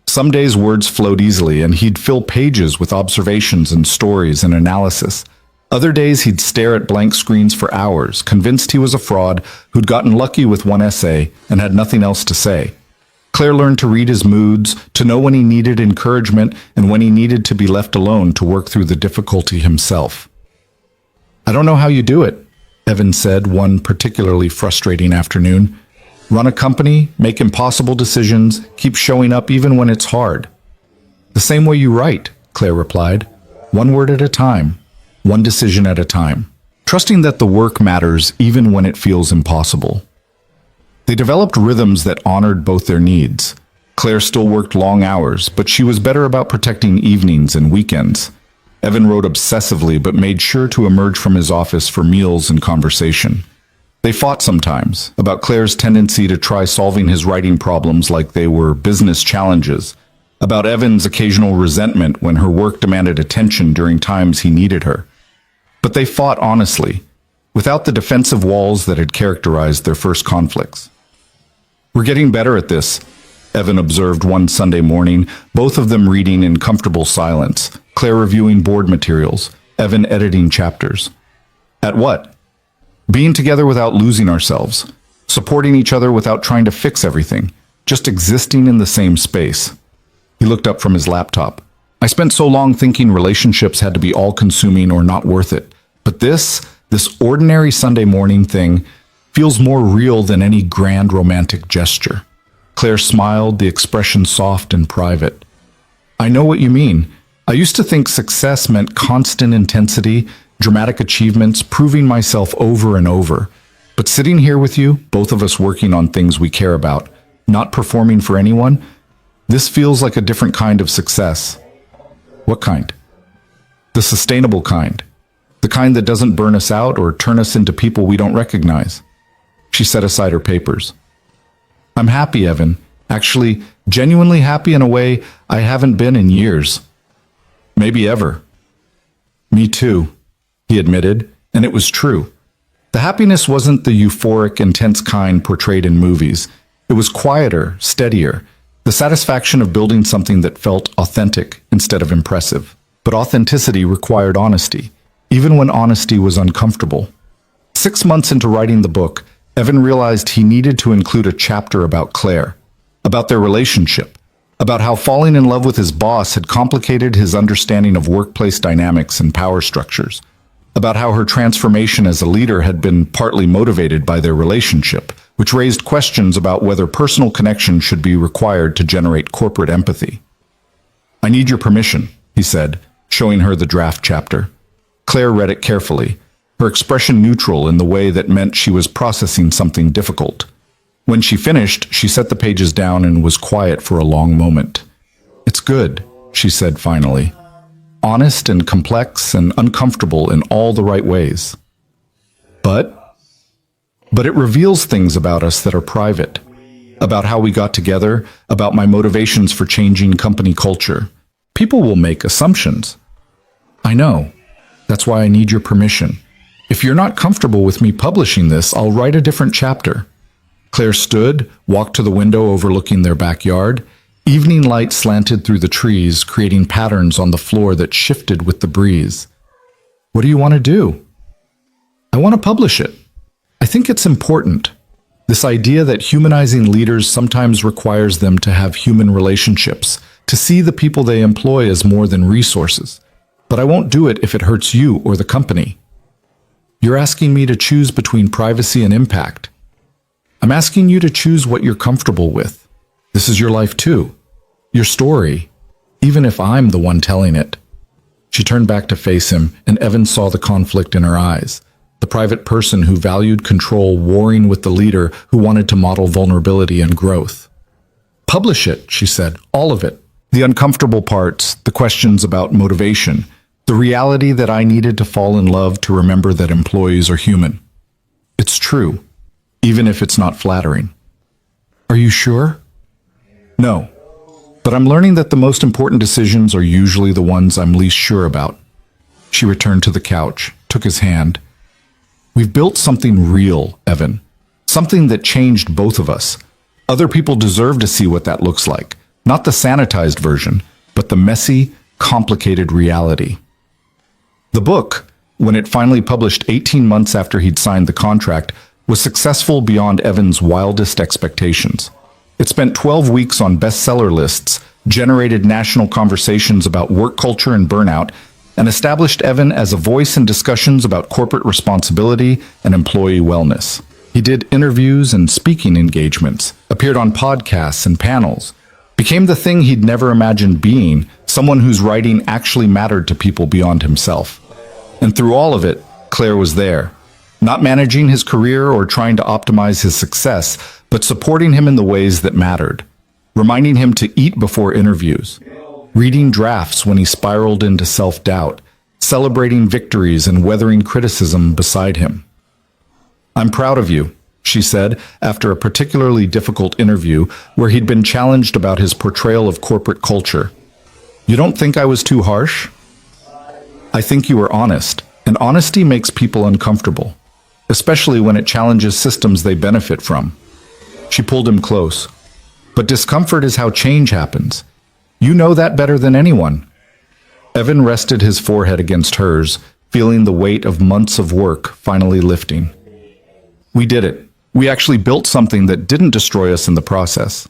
Some days words flowed easily, and he'd fill pages with observations and stories and analysis. Other days he'd stare at blank screens for hours, convinced he was a fraud who'd gotten lucky with one essay and had nothing else to say. Claire learned to read his moods, to know when he needed encouragement and when he needed to be left alone to work through the difficulty himself. I don't know how you do it, Evan said one particularly frustrating afternoon. Run a company, make impossible decisions, keep showing up even when it's hard. The same way you write, Claire replied. One word at a time, one decision at a time. Trusting that the work matters even when it feels impossible. They developed rhythms that honored both their needs. Claire still worked long hours, but she was better about protecting evenings and weekends. Evan wrote obsessively but made sure to emerge from his office for meals and conversation. They fought sometimes about Claire's tendency to try solving his writing problems like they were business challenges, about Evan's occasional resentment when her work demanded attention during times he needed her. But they fought honestly, without the defensive walls that had characterized their first conflicts. We're getting better at this, Evan observed one Sunday morning, both of them reading in comfortable silence, Claire reviewing board materials, Evan editing chapters. At what? Being together without losing ourselves, supporting each other without trying to fix everything, just existing in the same space. He looked up from his laptop. I spent so long thinking relationships had to be all-consuming or not worth it, but this ordinary Sunday morning thing feels more real than any grand romantic gesture. Claire smiled, the expression soft and private. I know what you mean. I used to think success meant constant intensity, dramatic achievements, proving myself over and over. But sitting here with you, both of us working on things we care about, not performing for anyone, this feels like a different kind of success. What kind? The sustainable kind. The kind that doesn't burn us out or turn us into people we don't recognize. She set aside her papers. I'm happy, Evan. Actually, Genuinely happy in a way I haven't been in years. Maybe ever. Me too, he admitted, and it was true. The happiness wasn't the euphoric, intense kind portrayed in movies. It was quieter, steadier, the satisfaction of building something that felt authentic instead of impressive. But authenticity required honesty, even when honesty was uncomfortable. 6 months into writing the book, Evan realized he needed to include a chapter about Claire, about their relationship, about how falling in love with his boss had complicated his understanding of workplace dynamics and power structures, about how her transformation as a leader had been partly motivated by their relationship, which raised questions about whether personal connection should be required to generate corporate empathy. "I need your permission," he said, showing her the draft chapter. Claire read it carefully, her expression neutral in the way that meant she was processing something difficult. When she finished, she set the pages down and was quiet for a long moment. "It's good," she said finally. "Honest and complex and uncomfortable in all the right ways. But it reveals things about us that are private, about how we got together, about my motivations for changing company culture. People will make assumptions." "I know. That's why I need your permission. If you're not comfortable with me publishing this, I'll write a different chapter." Claire stood, walked to the window overlooking their backyard. Evening light slanted through the trees, creating patterns on the floor that shifted with the breeze. "What do you want to do?" "I want to publish it. I think it's important. This idea that humanizing leaders sometimes requires them to have human relationships, to see the people they employ as more than resources. But I won't do it if it hurts you or the company." "You're asking me to choose between privacy and impact." "I'm asking you to choose what you're comfortable with. This is your life too. Your story, even if I'm the one telling it." She turned back to face him, and Evan saw the conflict in her eyes. The private person who valued control warring with the leader who wanted to model vulnerability and growth. "Publish it," she said, "all of it. The uncomfortable parts, the questions about motivation, the reality that I needed to fall in love to remember that employees are human. It's true, even if it's not flattering." "Are you sure?" "No. But I'm learning that the most important decisions are usually the ones I'm least sure about." She returned to the couch, took his hand. "We've built something real, Evan. Something that changed both of us. Other people deserve to see what that looks like. Not the sanitized version, but the messy, complicated reality." The book, when it finally published 18 months after he'd signed the contract, was successful beyond Evan's wildest expectations. It spent 12 weeks on bestseller lists, generated national conversations about work culture and burnout, and established Evan as a voice in discussions about corporate responsibility and employee wellness. He did interviews and speaking engagements, appeared on podcasts and panels, became the thing he'd never imagined being, someone whose writing actually mattered to people beyond himself. And through all of it, Claire was there, not managing his career or trying to optimize his success, but supporting him in the ways that mattered, reminding him to eat before interviews, reading drafts when he spiraled into self-doubt, celebrating victories and weathering criticism beside him. "I'm proud of you," she said after a particularly difficult interview where he'd been challenged about his portrayal of corporate culture. "You don't think I was too harsh?" "I think you were honest, and honesty makes people uncomfortable, especially when it challenges systems they benefit from." She pulled him close. "But discomfort is how change happens. You know that better than anyone." Evan rested his forehead against hers, feeling the weight of months of work finally lifting. "We did it. We actually built something that didn't destroy us in the process."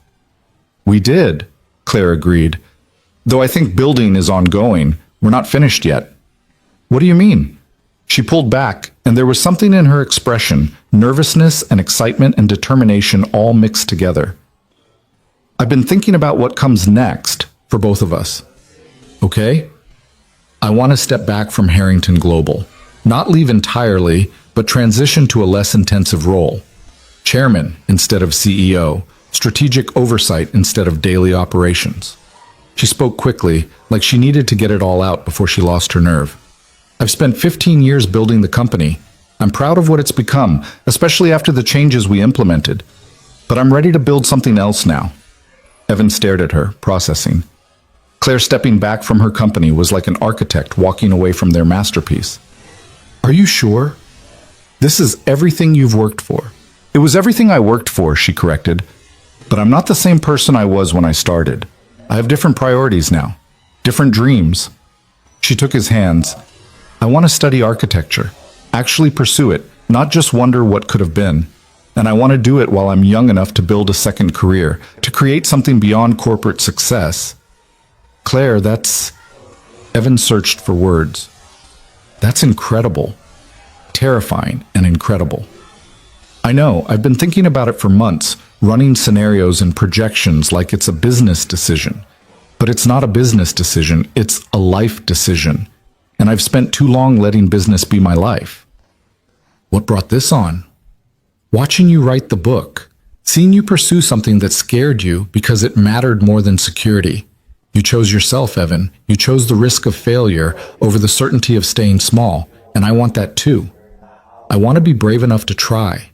"We did," Claire agreed. "Though I think building is ongoing. We're not finished yet." "What do you mean?" She pulled back, and there was something in her expression, nervousness and excitement and determination all mixed together. "I've been thinking about what comes next for both of us. Okay? I want to step back from Harrington Global. Not leave entirely, but transition to a less intensive role. Chairman instead of CEO, strategic oversight instead of daily operations." She spoke quickly, like she needed to get it all out before she lost her nerve. "I've spent 15 years building the company. I'm proud of what it's become, especially after the changes we implemented. But I'm ready to build something else now." Evan stared at her, processing. Claire stepping back from her company was like an architect walking away from their masterpiece. Are you sure? This is everything you've worked for. It was everything I worked for, she corrected. But I'm not the same person I was when I started. I have different priorities now, different dreams. She took his hands. I want to study architecture, actually pursue it, not just wonder what could have been. And I want to do it while I'm young enough to build a second career, to create something beyond corporate success. Claire, that's... Evan searched for words. That's incredible. Terrifying and incredible. I know, I've been thinking about it for months, running scenarios and projections like it's a business decision. But it's not a business decision, it's a life decision. And I've spent too long letting business be my life. What brought this on? Watching you write the book, seeing you pursue something that scared you because it mattered more than security. You chose yourself, Evan. You chose the risk of failure over the certainty of staying small, and I want that too. I want to be brave enough to try.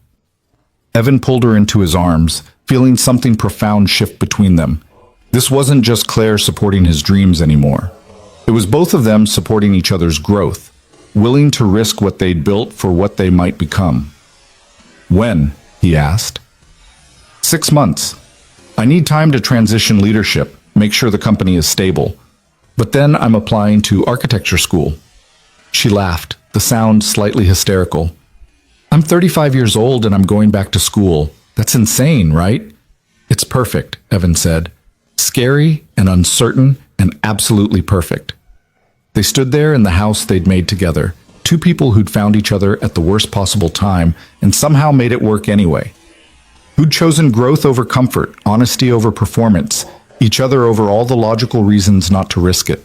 Evan pulled her into his arms, feeling something profound shift between them. This wasn't just Claire supporting his dreams anymore. It was both of them supporting each other's growth, willing to risk what they'd built for what they might become. When? He asked. 6 months. I need time to transition leadership, make sure the company is stable. But then I'm applying to architecture school. She laughed, the sound slightly hysterical. I'm 35 years old and I'm going back to school. That's insane, right? It's perfect, Evan said. Scary and uncertain and absolutely perfect. They stood there in the house they'd made together, two people who'd found each other at the worst possible time and somehow made it work anyway. Who'd chosen growth over comfort, honesty over performance, each other over all the logical reasons not to risk it.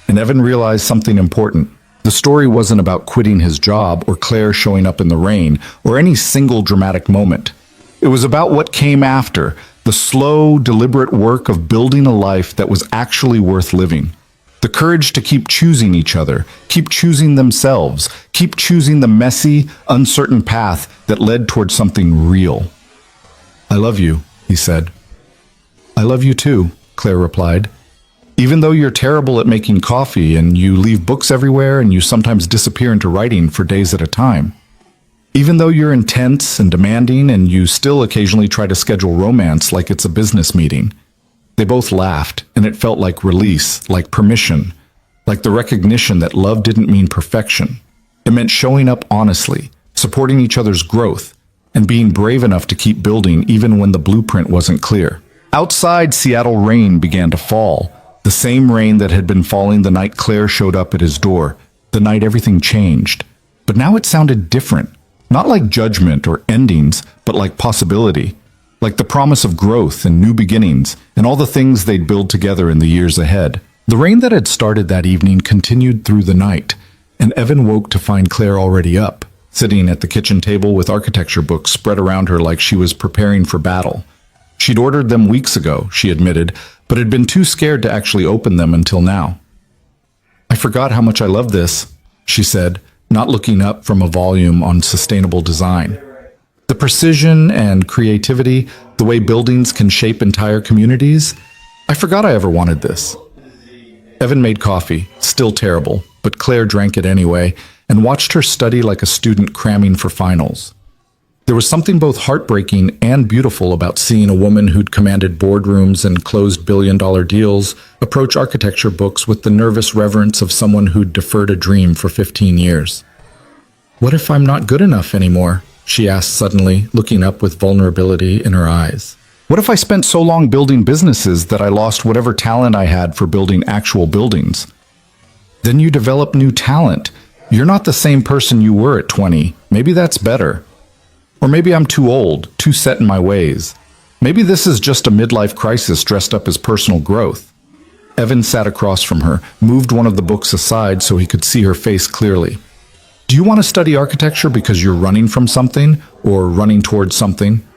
And Evan realized something important. The story wasn't about quitting his job or Claire showing up in the rain or any single dramatic moment. It was about what came after, the slow, deliberate work of building a life that was actually worth living. The courage to keep choosing each other, keep choosing themselves, keep choosing the messy, uncertain path that led toward something real. I love you, he said. I love you too, Claire replied. Even though you're terrible at making coffee and you leave books everywhere and you sometimes disappear into writing for days at a time. Even though you're intense and demanding and you still occasionally try to schedule romance like it's a business meeting. They both laughed, and it felt like release, like permission, like the recognition that love didn't mean perfection. It meant showing up honestly, supporting each other's growth, and being brave enough to keep building even when the blueprint wasn't clear. Outside, Seattle rain began to fall, the same rain that had been falling the night Claire showed up at his door, the night everything changed. But now it sounded different, not like judgment or endings, but like possibility. Like the promise of growth and new beginnings, and all the things they'd build together in the years ahead. The rain that had started that evening continued through the night, and Evan woke to find Claire already up, sitting at the kitchen table with architecture books spread around her like she was preparing for battle. She'd ordered them weeks ago, she admitted, but had been too scared to actually open them until now. I forgot how much I love this, she said, not looking up from a volume on sustainable design. The precision and creativity, the way buildings can shape entire communities. I forgot I ever wanted this. Evan made coffee, still terrible, but Claire drank it anyway, and watched her study like a student cramming for finals. There was something both heartbreaking and beautiful about seeing a woman who'd commanded boardrooms and closed billion-dollar deals approach architecture books with the nervous reverence of someone who'd deferred a dream for 15 years. What if I'm not good enough anymore? She asked suddenly, looking up with vulnerability in her eyes. What if I spent so long building businesses that I lost whatever talent I had for building actual buildings? Then you develop new talent. You're not the same person you were at 20. Maybe that's better. Or maybe I'm too old, too set in my ways. Maybe this is just a midlife crisis dressed up as personal growth. Evan sat across from her, moved one of the books aside so he could see her face clearly. Do you want to study architecture because you're running from something or running towards something?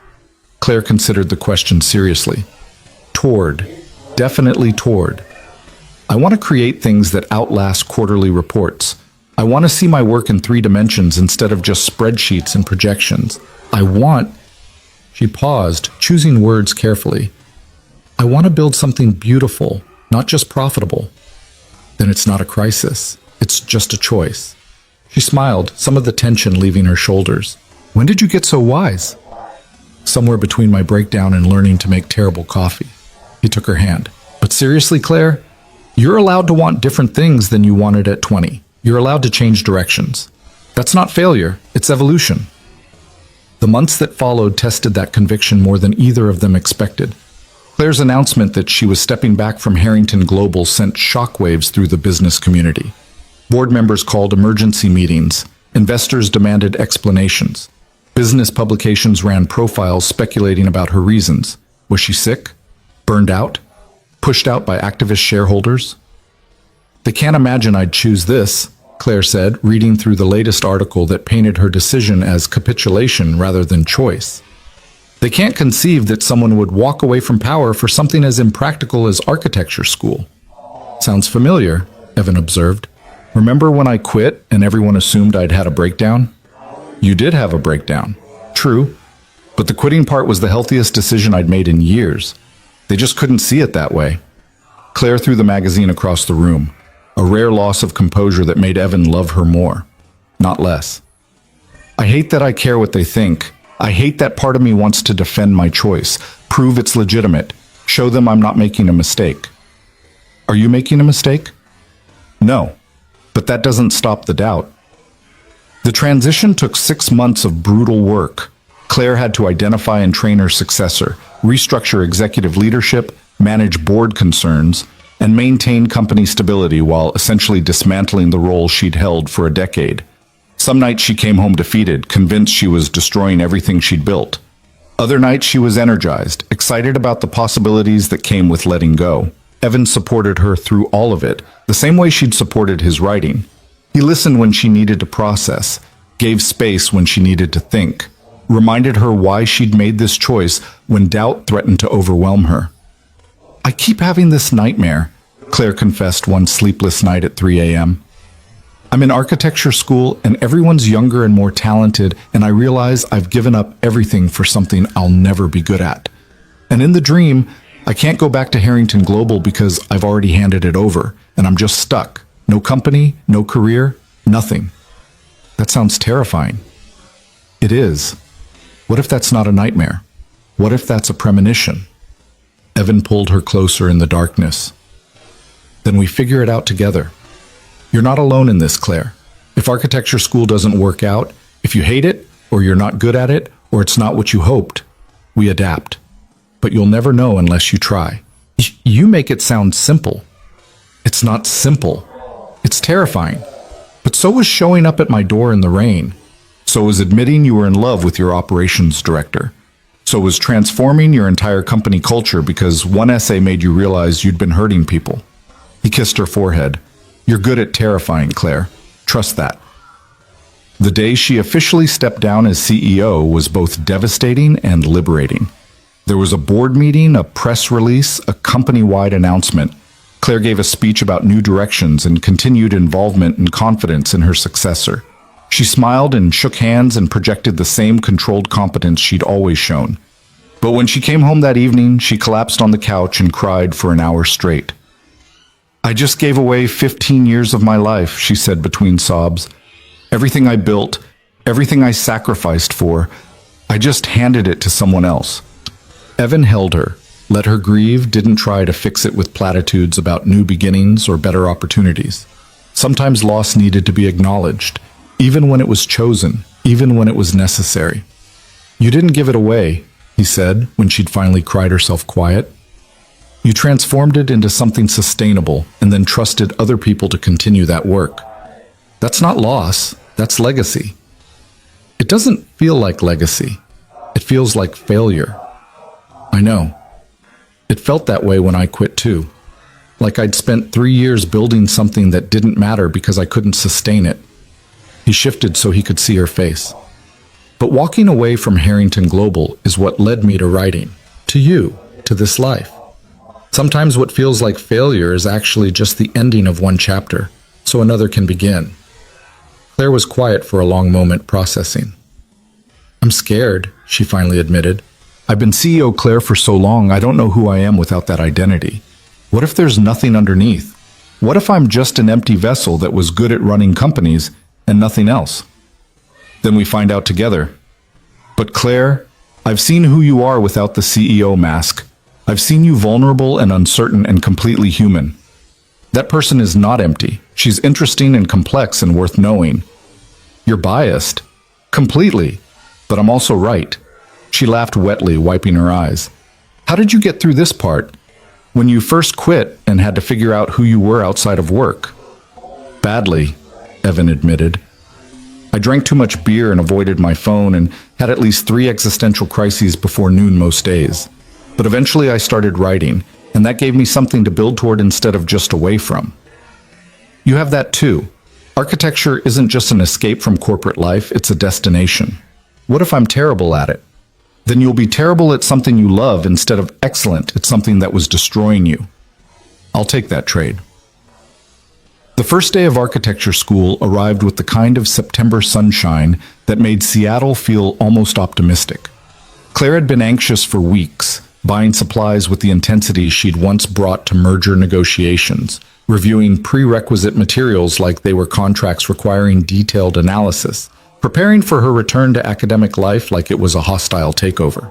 Claire considered the question seriously. Toward. Definitely toward. I want to create things that outlast quarterly reports. I want to see my work in 3 dimensions instead of just spreadsheets and projections. I want... She paused, choosing words carefully. I want to build something beautiful, not just profitable. Then it's not a crisis. It's just a choice. She smiled, some of the tension leaving her shoulders. When did you get so wise? Somewhere between my breakdown and learning to make terrible coffee. He took her hand. But seriously, Claire, you're allowed to want different things than you wanted at 20. You're allowed to change directions. That's not failure, it's evolution. The months that followed tested that conviction more than either of them expected. Claire's announcement that she was stepping back from Harrington Global sent shockwaves through the business community. Board members called emergency meetings. Investors demanded explanations. Business publications ran profiles speculating about her reasons. Was she sick? Burned out? Pushed out by activist shareholders? They can't imagine I'd choose this, Claire said, reading through the latest article that painted her decision as capitulation rather than choice. They can't conceive that someone would walk away from power for something as impractical as architecture school. Sounds familiar, Evan observed. Remember when I quit and everyone assumed I'd had a breakdown? You did have a breakdown. True. But the quitting part was the healthiest decision I'd made in years. They just couldn't see it that way. Claire threw the magazine across the room, a rare loss of composure that made Evan love her more, not less. I hate that I care what they think. I hate that part of me wants to defend my choice, prove it's legitimate, show them I'm not making a mistake. Are you making a mistake? No, but that doesn't stop the doubt. The transition took 6 months of brutal work. Claire had to identify and train her successor, restructure executive leadership, manage board concerns, and maintain company stability while essentially dismantling the role she'd held for a decade. Some nights she came home defeated, convinced she was destroying everything she'd built. Other nights she was energized, excited about the possibilities that came with letting go. Evan supported her through all of it, the same way she'd supported his writing. He listened when she needed to process, gave space when she needed to think, reminded her why she'd made this choice when doubt threatened to overwhelm her. I keep having this nightmare, Claire confessed one sleepless night at 3 a.m. I'm in architecture school and everyone's younger and more talented, and I realize I've given up everything for something I'll never be good at. And in the dream, I can't go back to Harrington Global because I've already handed it over, and I'm just stuck. No company, no career, nothing. That sounds terrifying. It is. What if that's not a nightmare? What if that's a premonition? Evan pulled her closer in the darkness. Then we figure it out together. You're not alone in this, Claire. If architecture school doesn't work out, if you hate it, or you're not good at it, or it's not what you hoped, we adapt. But you'll never know unless you try. You make it sound simple. It's not simple. It's terrifying. But so was showing up at my door in the rain. So was admitting you were in love with your operations director. So was transforming your entire company culture because one essay made you realize you'd been hurting people. He kissed her forehead. You're good at terrifying, Claire. Trust that. The day she officially stepped down as CEO was both devastating and liberating. There was a board meeting, a press release, a company-wide announcement. Claire gave a speech about new directions and continued involvement and confidence in her successor. She smiled and shook hands and projected the same controlled competence she'd always shown. But when she came home that evening, she collapsed on the couch and cried for an hour straight. I just gave away 15 years of my life, she said between sobs. Everything I built, everything I sacrificed for, I just handed it to someone else. Evan held her, let her grieve, didn't try to fix it with platitudes about new beginnings or better opportunities. Sometimes loss needed to be acknowledged, even when it was chosen, even when it was necessary. You didn't give it away, he said, when she'd finally cried herself quiet. You transformed it into something sustainable and then trusted other people to continue that work. That's not loss, that's legacy. It doesn't feel like legacy. It feels like failure. I know. It felt that way when I quit too. Like I'd spent 3 years building something that didn't matter because I couldn't sustain it. He shifted so he could see her face. But walking away from Harrington Global is what led me to writing, to you, to this life. Sometimes what feels like failure is actually just the ending of one chapter, so another can begin. Claire was quiet for a long moment, processing. I'm scared, she finally admitted. I've been CEO Claire for so long, I don't know who I am without that identity. What if there's nothing underneath? What if I'm just an empty vessel that was good at running companies and nothing else? Then we find out together. But Claire, I've seen who you are without the CEO mask. I've seen you vulnerable and uncertain and completely human. That person is not empty. She's interesting and complex and worth knowing. You're biased. Completely. But I'm also right. She laughed wetly, wiping her eyes. How did you get through this part? When you first quit and had to figure out who you were outside of work? Badly, Evan admitted. I drank too much beer and avoided my phone and had at least 3 existential crises before noon most days. But eventually I started writing, and that gave me something to build toward instead of just away from. You have that too. Architecture isn't just an escape from corporate life, it's a destination. What if I'm terrible at it? Then you'll be terrible at something you love instead of excellent at something that was destroying you. I'll take that trade. The first day of architecture school arrived with the kind of September sunshine that made Seattle feel almost optimistic. Claire had been anxious for weeks, buying supplies with the intensity she'd once brought to merger negotiations, reviewing prerequisite materials like they were contracts requiring detailed analysis, preparing for her return to academic life like it was a hostile takeover.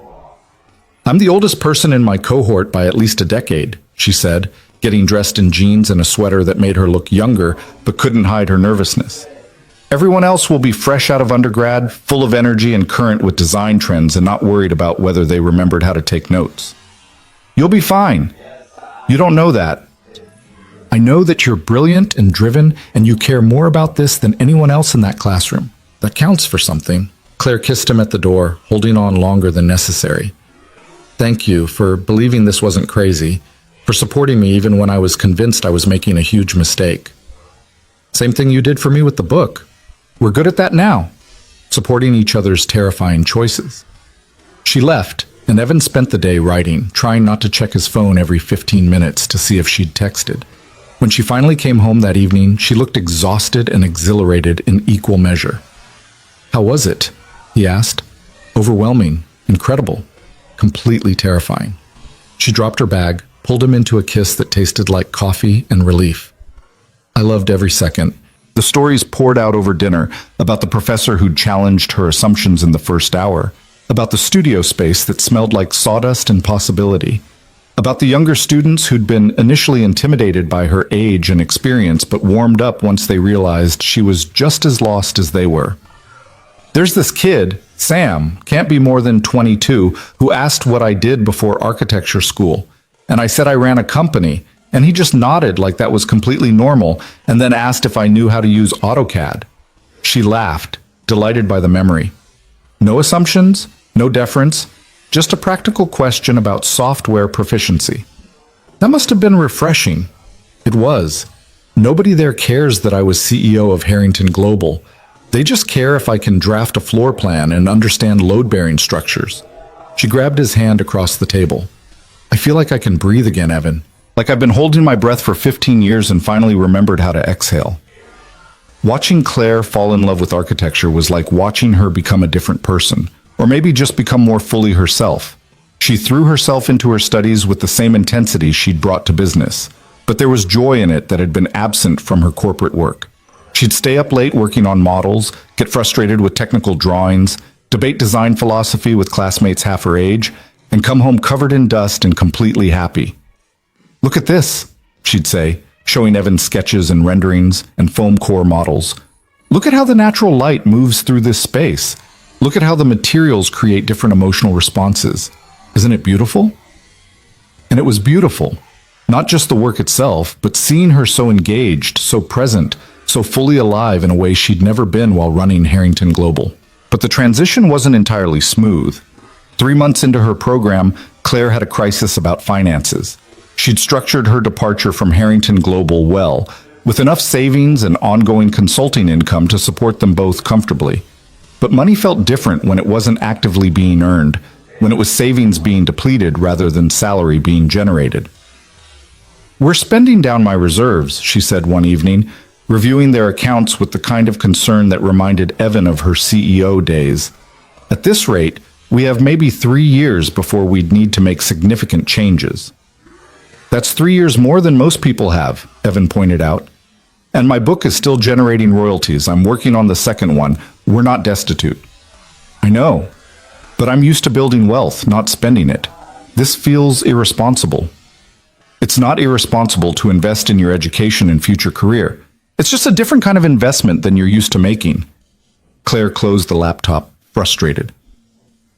I'm the oldest person in my cohort by at least a decade, she said, getting dressed in jeans and a sweater that made her look younger but couldn't hide her nervousness. Everyone else will be fresh out of undergrad, full of energy and current with design trends and not worried about whether they remembered how to take notes. You'll be fine. You don't know that. I know that you're brilliant and driven and you care more about this than anyone else in that classroom. That counts for something. Claire kissed him at the door, holding on longer than necessary. Thank you for believing this wasn't crazy, for supporting me even when I was convinced I was making a huge mistake. Same thing you did for me with the book. We're good at that now, supporting each other's terrifying choices. She left, and Evan spent the day writing, trying not to check his phone every 15 minutes to see if she'd texted. When she finally came home that evening, she looked exhausted and exhilarated in equal measure. How was it? He asked. Overwhelming, incredible, completely terrifying. She dropped her bag, pulled him into a kiss that tasted like coffee and relief. I loved every second. The stories poured out over dinner about the professor who'd challenged her assumptions in the first hour, about the studio space that smelled like sawdust and possibility, about the younger students who'd been initially intimidated by her age and experience but warmed up once they realized she was just as lost as they were. There's this kid, Sam, can't be more than 22, who asked what I did before architecture school. And I said I ran a company, and he just nodded like that was completely normal, and then asked if I knew how to use AutoCAD. She laughed, delighted by the memory. No assumptions, no deference, just a practical question about software proficiency. That must have been refreshing. It was. Nobody there cares that I was CEO of Harrington Global. They just care if I can draft a floor plan and understand load-bearing structures. She grabbed his hand across the table. I feel like I can breathe again, Evan. Like I've been holding my breath for 15 years and finally remembered how to exhale. Watching Claire fall in love with architecture was like watching her become a different person, or maybe just become more fully herself. She threw herself into her studies with the same intensity she'd brought to business, but there was joy in it that had been absent from her corporate work. She'd stay up late working on models, get frustrated with technical drawings, debate design philosophy with classmates half her age, and come home covered in dust and completely happy. Look at this, she'd say, showing Evan sketches and renderings and foam core models. Look at how the natural light moves through this space. Look at how the materials create different emotional responses. Isn't it beautiful? And it was beautiful. Not just the work itself, but seeing her so engaged, so present, so fully alive in a way she'd never been while running Harrington Global. But the transition wasn't entirely smooth. 3 months into her program, Claire had a crisis about finances. She'd structured her departure from Harrington Global well, with enough savings and ongoing consulting income to support them both comfortably. But money felt different when it wasn't actively being earned, when it was savings being depleted rather than salary being generated. We're spending down my reserves, she said one evening, reviewing their accounts with the kind of concern that reminded Evan of her CEO days. At this rate, We have maybe 3 years before we'd need to make significant changes. That's 3 years more than most people have, Evan pointed out. And my book is still generating royalties. I'm working on the second one. We're not destitute. I know, but I'm used to building wealth, not spending it. This feels irresponsible. It's not irresponsible to invest in your education and future career. It's just a different kind of investment than you're used to making. Claire closed the laptop, frustrated.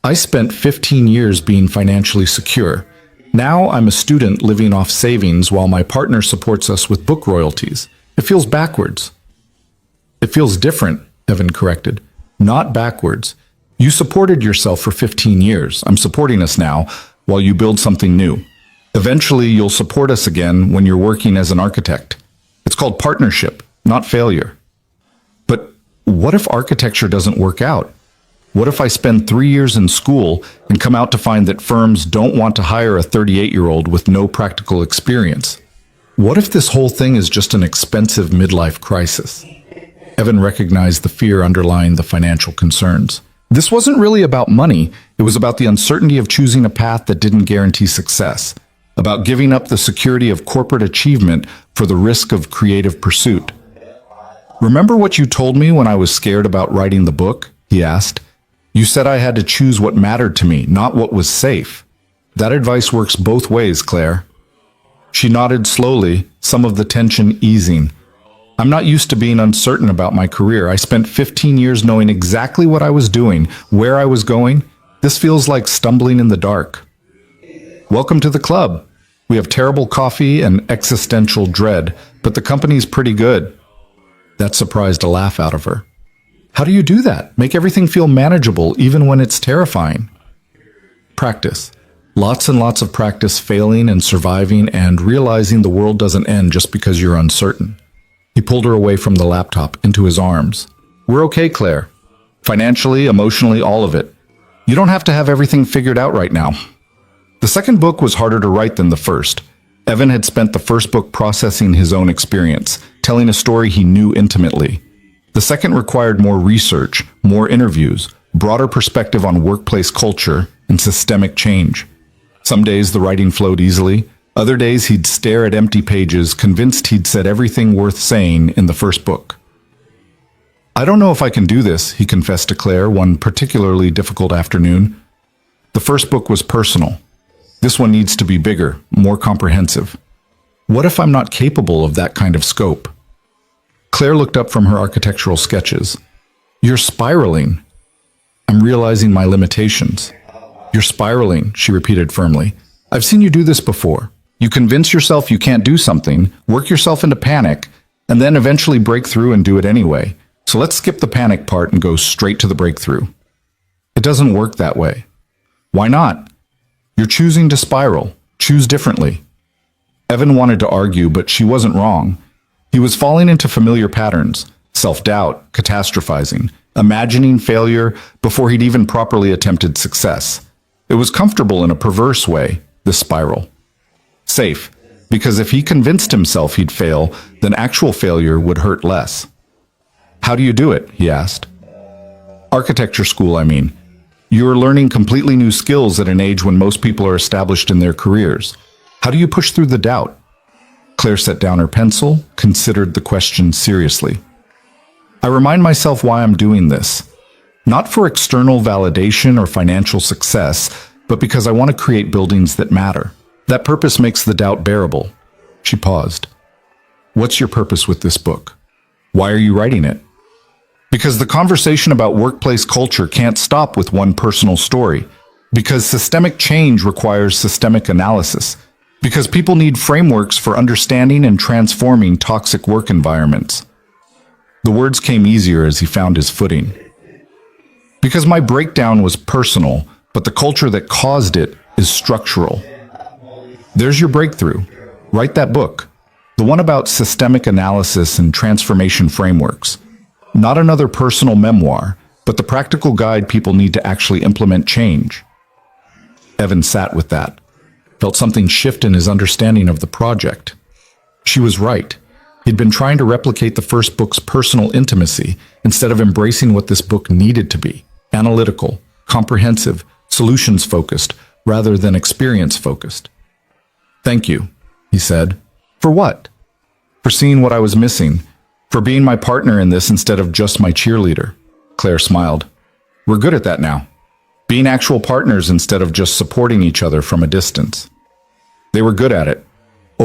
I spent 15 years being financially secure. Now I'm a student living off savings while my partner supports us with book royalties. It feels backwards. It feels different, Evan corrected. Not backwards. You supported yourself for 15 years. I'm supporting us now while you build something new. Eventually, you'll support us again when you're working as an architect. It's called partnership, not failure. But what if architecture doesn't work out? What if I spend 3 years in school and come out to find that firms don't want to hire a 38-year-old with no practical experience? What if this whole thing is just an expensive midlife crisis? Evan recognized the fear underlying the financial concerns. This wasn't really about money. It was about the uncertainty of choosing a path that didn't guarantee success, about giving up the security of corporate achievement for the risk of creative pursuit. Remember what you told me when I was scared about writing the book? He asked. You said I had to choose what mattered to me, not what was safe. That advice works both ways, Claire. She nodded slowly, some of the tension easing. I'm not used to being uncertain about my career. I spent 15 years knowing exactly what I was doing, where I was going. This feels like stumbling in the dark. Welcome to the club. We have terrible coffee and existential dread, but the company's pretty good. That surprised a laugh out of her. How do you do that? Make everything feel manageable even when it's terrifying. Practice. Lots and lots of practice failing and surviving and realizing the world doesn't end just because you're uncertain. He pulled her away from the laptop into his arms. We're okay, Claire. Financially, emotionally, all of it. You don't have to have everything figured out right now. The second book was harder to write than the first. Evan had spent the first book processing his own experience, telling a story he knew intimately. The second required more research, more interviews, broader perspective on workplace culture, and systemic change. Some days the writing flowed easily. Other days he'd stare at empty pages, convinced he'd said everything worth saying in the first book. I don't know if I can do this, he confessed to Claire one particularly difficult afternoon. The first book was personal. This one needs to be bigger, more comprehensive. What if I'm not capable of that kind of scope? Claire looked up from her architectural sketches. You're spiraling. I'm realizing my limitations. You're spiraling, she repeated firmly. I've seen you do this before. You convince yourself you can't do something, work yourself into panic, and then eventually break through and do it anyway. So let's skip the panic part and go straight to the breakthrough. It doesn't work that way. Why not? You're choosing to spiral. Choose differently. Evan wanted to argue, but she wasn't wrong. He was falling into familiar patterns, self-doubt, catastrophizing, imagining failure before he'd even properly attempted success. It was comfortable in a perverse way, this spiral. Safe, because if he convinced himself he'd fail, then actual failure would hurt less. How do you do it? He asked. Architecture school, I mean. You're learning completely new skills at an age when most people are established in their careers. How do you push through the doubt? Claire set down her pencil, considered the question seriously. I remind myself why I'm doing this. Not for external validation or financial success, but because I want to create buildings that matter. That purpose makes the doubt bearable. She paused. What's your purpose with this book? Why are you writing it? Because the conversation about workplace culture can't stop with one personal story. Because systemic change requires systemic analysis. Because people need frameworks for understanding and transforming toxic work environments. The words came easier as he found his footing. Because my breakdown was personal, but the culture that caused it is structural. There's your breakthrough. Write that book. The one about systemic analysis and transformation frameworks. Not another personal memoir, but the practical guide people need to actually implement change. Evan sat with that, felt something shift in his understanding of the project. She was right. He'd been trying to replicate the first book's personal intimacy instead of embracing what this book needed to be. Analytical, comprehensive, solutions-focused rather than experience-focused. "Thank you," he said. "For what?" "For seeing what I was missing. For being my partner in this instead of just my cheerleader." Claire smiled. "We're good at that now. Being actual partners instead of just supporting each other from a distance." They were good at it.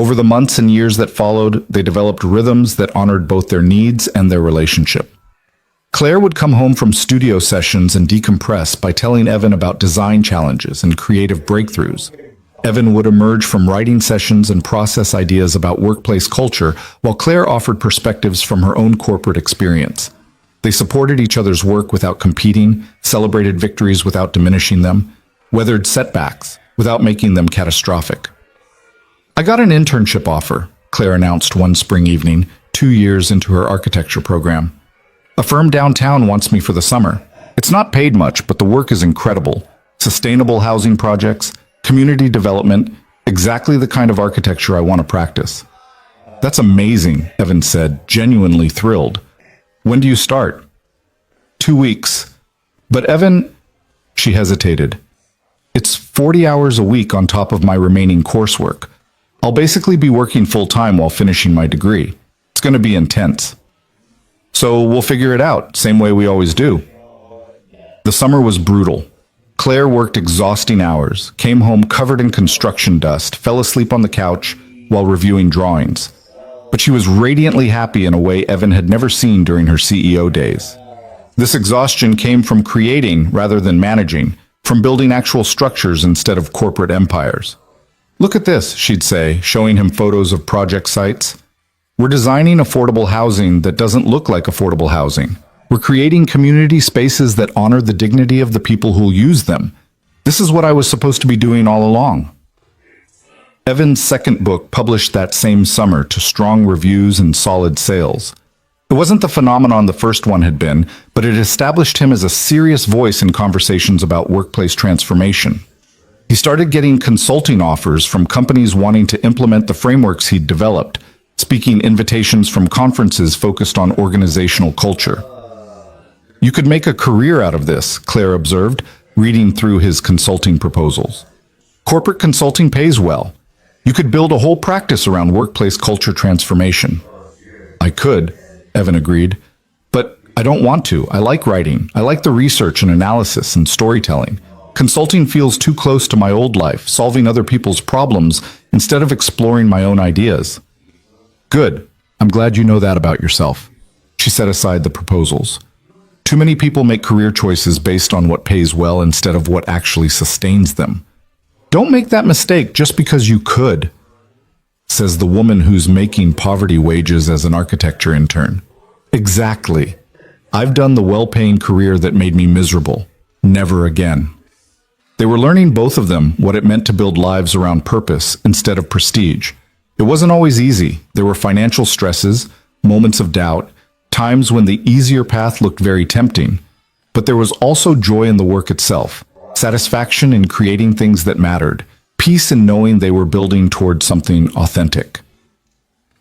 Over the months and years that followed, they developed rhythms that honored both their needs and their relationship. Claire would come home from studio sessions and decompress by telling Evan about design challenges and creative breakthroughs. Evan would emerge from writing sessions and process ideas about workplace culture, while Claire offered perspectives from her own corporate experience. They supported each other's work without competing, celebrated victories without diminishing them, weathered setbacks without making them catastrophic. "I got an internship offer," Claire announced one spring evening, 2 years into her architecture program. "A firm downtown wants me for the summer. It's not paid much, but the work is incredible. Sustainable housing projects, community development, exactly the kind of architecture I want to practice." "That's amazing," Evan said, genuinely thrilled. "When do you start?" 2 weeks. "But Evan," she hesitated, "it's 40 hours a week on top of my remaining coursework. I'll basically be working full-time while finishing my degree. It's going to be intense." "So we'll figure it out, same way we always do." The summer was brutal. Claire worked exhausting hours, came home covered in construction dust, fell asleep on the couch while reviewing drawings. But she was radiantly happy in a way Evan had never seen during her CEO days. This exhaustion came from creating rather than managing, from building actual structures instead of corporate empires. "Look at this," she'd say, showing him photos of project sites. "We're designing affordable housing that doesn't look like affordable housing. We're creating community spaces that honor the dignity of the people who'll use them. This is what I was supposed to be doing all along." Evan's second book, published that same summer to strong reviews and solid sales. It wasn't the phenomenon the first one had been, but it established him as a serious voice in conversations about workplace transformation. He started getting consulting offers from companies wanting to implement the frameworks he'd developed, speaking invitations from conferences focused on organizational culture. "You could make a career out of this," Claire observed, reading through his consulting proposals. "Corporate consulting pays well. You could build a whole practice around workplace culture transformation." "I could," Evan agreed, "but I don't want to. I like writing. I like the research and analysis and storytelling. Consulting feels too close to my old life, solving other people's problems instead of exploring my own ideas." "Good. I'm glad you know that about yourself." She set aside the proposals. "Too many people make career choices based on what pays well instead of what actually sustains them. Don't make that mistake just because you could," says the woman who's making poverty wages as an architecture intern. "Exactly. I've done the well-paying career that made me miserable. Never again." They were learning, both of them, what it meant to build lives around purpose instead of prestige. It wasn't always easy. There were financial stresses, moments of doubt, times when the easier path looked very tempting. But there was also joy in the work itself, satisfaction in creating things that mattered, peace in knowing they were building towards something authentic.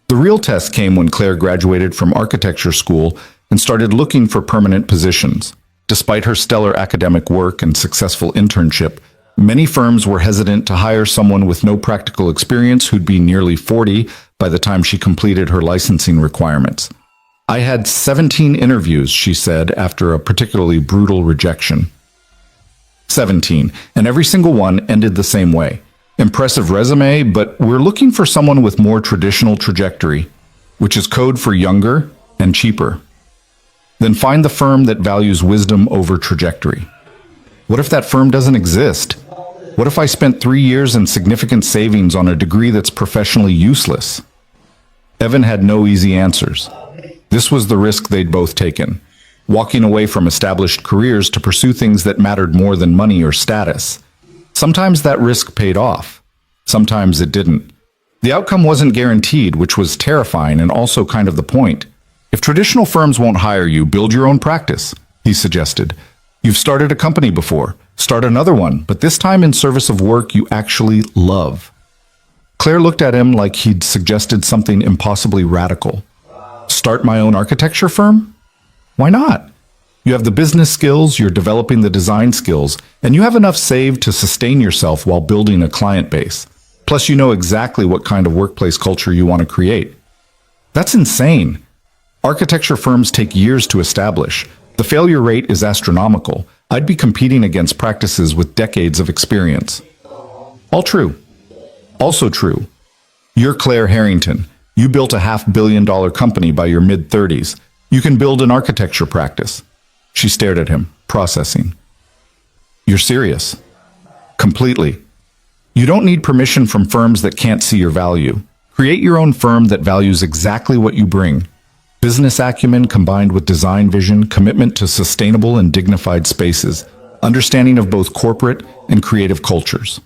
The real test came when Claire graduated from architecture school and started looking for permanent positions. Despite her stellar academic work and successful internship, many firms were hesitant to hire someone with no practical experience who'd be nearly 40 by the time she completed her licensing requirements. "I had 17 interviews," she said, after a particularly brutal rejection. 17, and every single one ended the same way. "Impressive resume, but we're looking for someone with more traditional trajectory," which is code for younger and cheaper. "Then find the firm that values wisdom over trajectory." What if that firm doesn't exist? What if I spent 3 years and significant savings on a degree that's professionally useless? Evan had no easy answers. This was the risk they'd both taken, walking away from established careers to pursue things that mattered more than money or status. Sometimes that risk paid off. Sometimes it didn't. The outcome wasn't guaranteed, which was terrifying and also kind of the point. "If traditional firms won't hire you, build your own practice," he suggested. "You've started a company before. Start another one, but this time in service of work you actually love." Claire looked at him like he'd suggested something impossibly radical. "Start my own architecture firm? Why not? You have the business skills, you're developing the design skills, and you have enough saved to sustain yourself while building a client base. Plus, you know exactly what kind of workplace culture you want to create. That's insane. Architecture firms take years to establish. The failure rate is astronomical. I'd be competing against practices with decades of experience. All true. Also true. You're Claire Harrington. You built a $500 million company by your mid-30s. You can build an architecture practice. She stared at him, processing. You're serious? Completely. You don't need permission from firms that can't see your value. Create your own firm that values exactly what you bring. Business acumen combined with design vision, commitment to sustainable and dignified spaces, understanding of both corporate and creative cultures.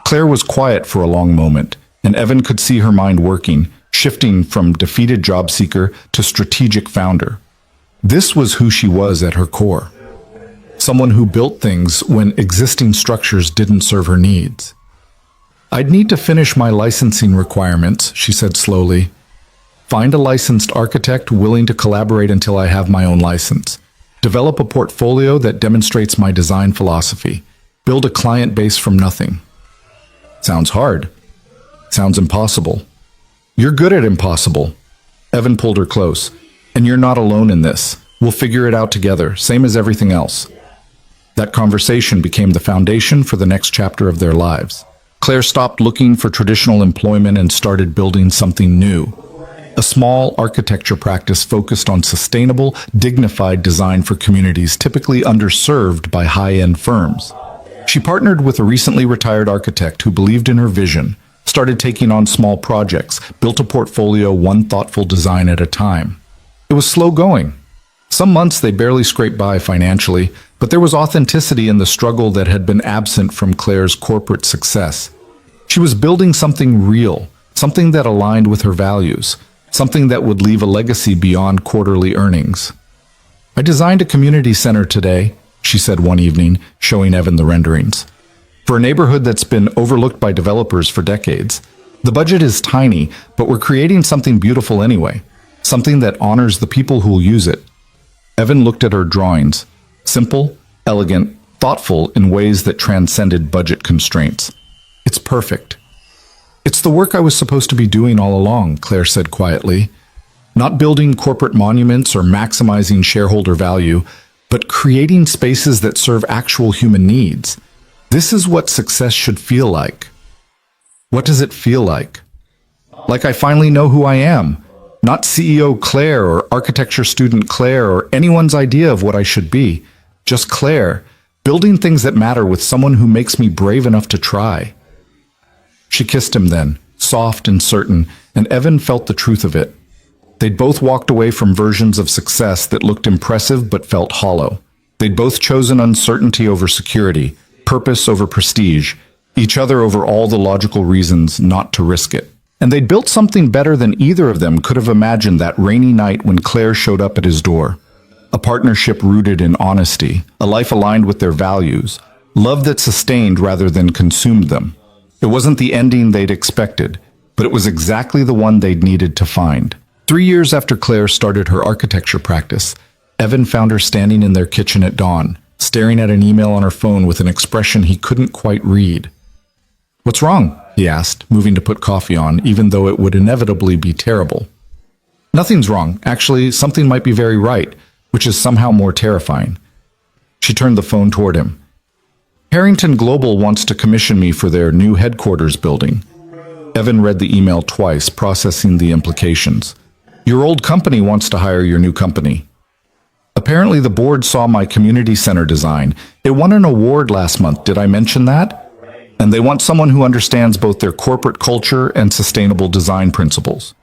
Claire was quiet for a long moment, and Evan could see her mind working, shifting from defeated job seeker to strategic founder. This was who she was at her core. Someone who built things when existing structures didn't serve her needs. I'd need to finish my licensing requirements, she said slowly. Find a licensed architect willing to collaborate until I have my own license. Develop a portfolio that demonstrates my design philosophy. Build a client base from nothing. Sounds hard. Sounds impossible. You're good at impossible. Evan pulled her close. And you're not alone in this. We'll figure it out together, same as everything else. That conversation became the foundation for the next chapter of their lives. Claire stopped looking for traditional employment and started building something new. A small architecture practice focused on sustainable, dignified design for communities typically underserved by high-end firms. She partnered with a recently retired architect who believed in her vision, started taking on small projects, built a portfolio one thoughtful design at a time. It was slow going. Some months they barely scraped by financially, but there was authenticity in the struggle that had been absent from Claire's corporate success. She was building something real, something that aligned with her values, something that would leave a legacy beyond quarterly earnings. I designed a community center today, she said one evening, showing Evan the renderings. For a neighborhood that's been overlooked by developers for decades. The budget is tiny, but we're creating something beautiful anyway. Something that honors the people who'll use it. Evan looked at her drawings. Simple, elegant, thoughtful in ways that transcended budget constraints. It's perfect. It's the work I was supposed to be doing all along, Claire said quietly. Not building corporate monuments or maximizing shareholder value, but creating spaces that serve actual human needs. This is what success should feel like. What does it feel like? Like I finally know who I am. Not CEO Claire or architecture student Claire or anyone's idea of what I should be. Just Claire, building things that matter with someone who makes me brave enough to try. She kissed him then, soft and certain, and Evan felt the truth of it. They'd both walked away from versions of success that looked impressive but felt hollow. They'd both chosen uncertainty over security, purpose over prestige, each other over all the logical reasons not to risk it. And they'd built something better than either of them could have imagined that rainy night when Claire showed up at his door. A partnership rooted in honesty, a life aligned with their values, love that sustained rather than consumed them. It wasn't the ending they'd expected, but it was exactly the one they'd needed to find. 3 years after Claire started her architecture practice, Evan found her standing in their kitchen at dawn, staring at an email on her phone with an expression he couldn't quite read. "What's wrong?" he asked, moving to put coffee on, even though it would inevitably be terrible. "Nothing's wrong. Actually, something might be very right, which is somehow more terrifying." She turned the phone toward him. "Harrington Global wants to commission me for their new headquarters building." Evan read the email twice, processing the implications. "Your old company wants to hire your new company." "Apparently the board saw my community center design. It won an award last month. Did I mention that? And they want someone who understands both their corporate culture and sustainable design principles."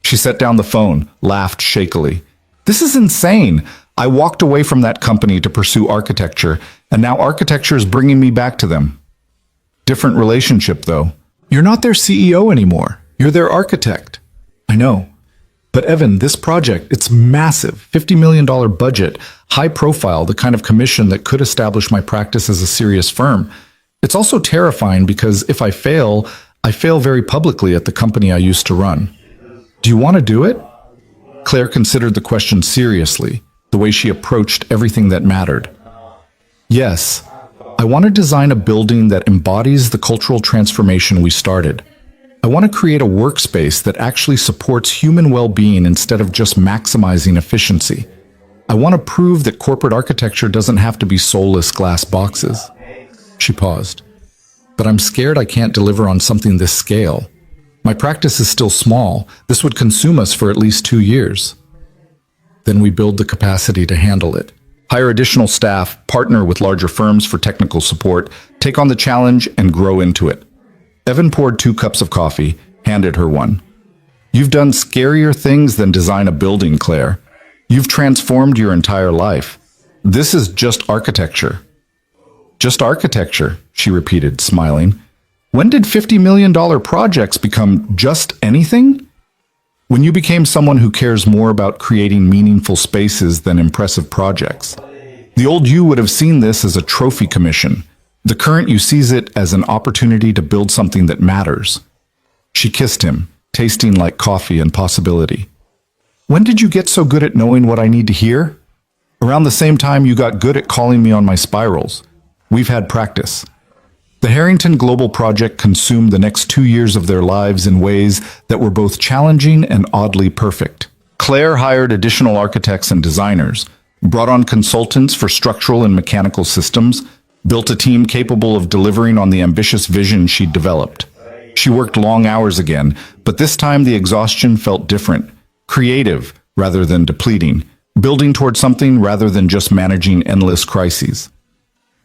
She set down the phone, laughed shakily. "This is insane. I walked away from that company to pursue architecture, and now architecture is bringing me back to them." "Different relationship, though. You're not their CEO anymore. You're their architect." "I know. But Evan, this project, it's massive, $50 million budget, high profile, the kind of commission that could establish my practice as a serious firm. It's also terrifying because if I fail very publicly at the company I used to run. Do you want to do it?" Claire considered the question seriously. the way she approached everything that mattered. Yes, I want to design a building that embodies the cultural transformation we started. I want to create a workspace that actually supports human well-being instead of just maximizing efficiency. I want to prove that corporate architecture doesn't have to be soulless glass boxes. She paused. But I'm scared I can't deliver on something this scale. My practice is still small. This would consume us for at least 2 years. Then we build the capacity to handle it. Hire additional staff, partner with larger firms for technical support, take on the challenge, and grow into it. Evan poured 2 cups of coffee, handed her one. You've done scarier things than design a building, Claire. You've transformed your entire life. This is just architecture. Just architecture, she repeated, smiling. When did $50 million projects become just anything? When you became someone who cares more about creating meaningful spaces than impressive projects. The old you would have seen this as a trophy commission. The current you sees it as an opportunity to build something that matters. She kissed him, tasting like coffee and possibility. When did you get so good at knowing what I need to hear? Around the same time you got good at calling me on my spirals. We've had practice. The Harrington Global Project consumed the next 2 years of their lives in ways that were both challenging and oddly perfect. Claire hired additional architects and designers, brought on consultants for structural and mechanical systems, built a team capable of delivering on the ambitious vision she'd developed. She worked long hours again, but this time the exhaustion felt different, creative rather than depleting, building toward something rather than just managing endless crises.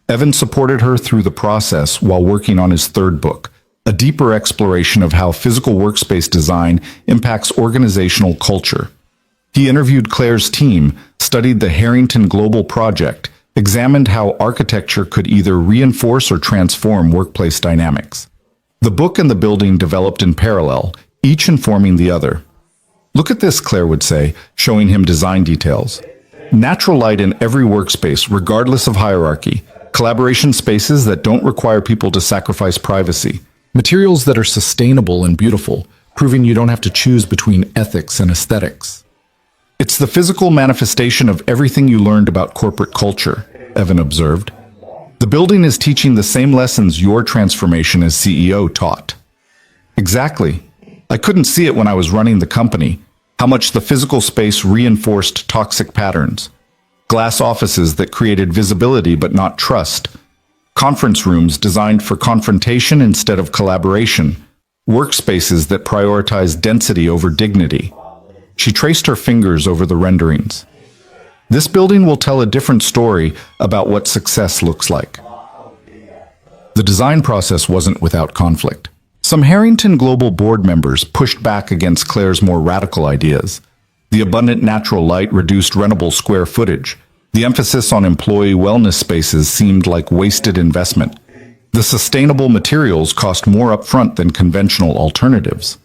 Evan supported her through the process while working on his 3rd book, a deeper exploration of how physical workspace design impacts organizational culture. He interviewed Claire's team, studied the Harrington Global Project, examined how architecture could either reinforce or transform workplace dynamics. The book and the building developed in parallel, each informing the other. Look at this, Claire would say, showing him design details. Natural light in every workspace, regardless of hierarchy. Collaboration spaces that don't require people to sacrifice privacy. Materials that are sustainable and beautiful, proving you don't have to choose between ethics and aesthetics. It's the physical manifestation of everything you learned about corporate culture, Evan observed. The building is teaching the same lessons your transformation as CEO taught. Exactly. I couldn't see it when I was running the company, how much the physical space reinforced toxic patterns. Glass offices that created visibility but not trust. Conference rooms designed for confrontation instead of collaboration. Workspaces that prioritize density over dignity. She traced her fingers over the renderings. This building will tell a different story about what success looks like. The design process wasn't without conflict. Some Harrington Global board members pushed back against Claire's more radical ideas. The abundant natural light reduced rentable square footage. The emphasis on employee wellness spaces seemed like wasted investment. The sustainable materials cost more upfront than conventional alternatives.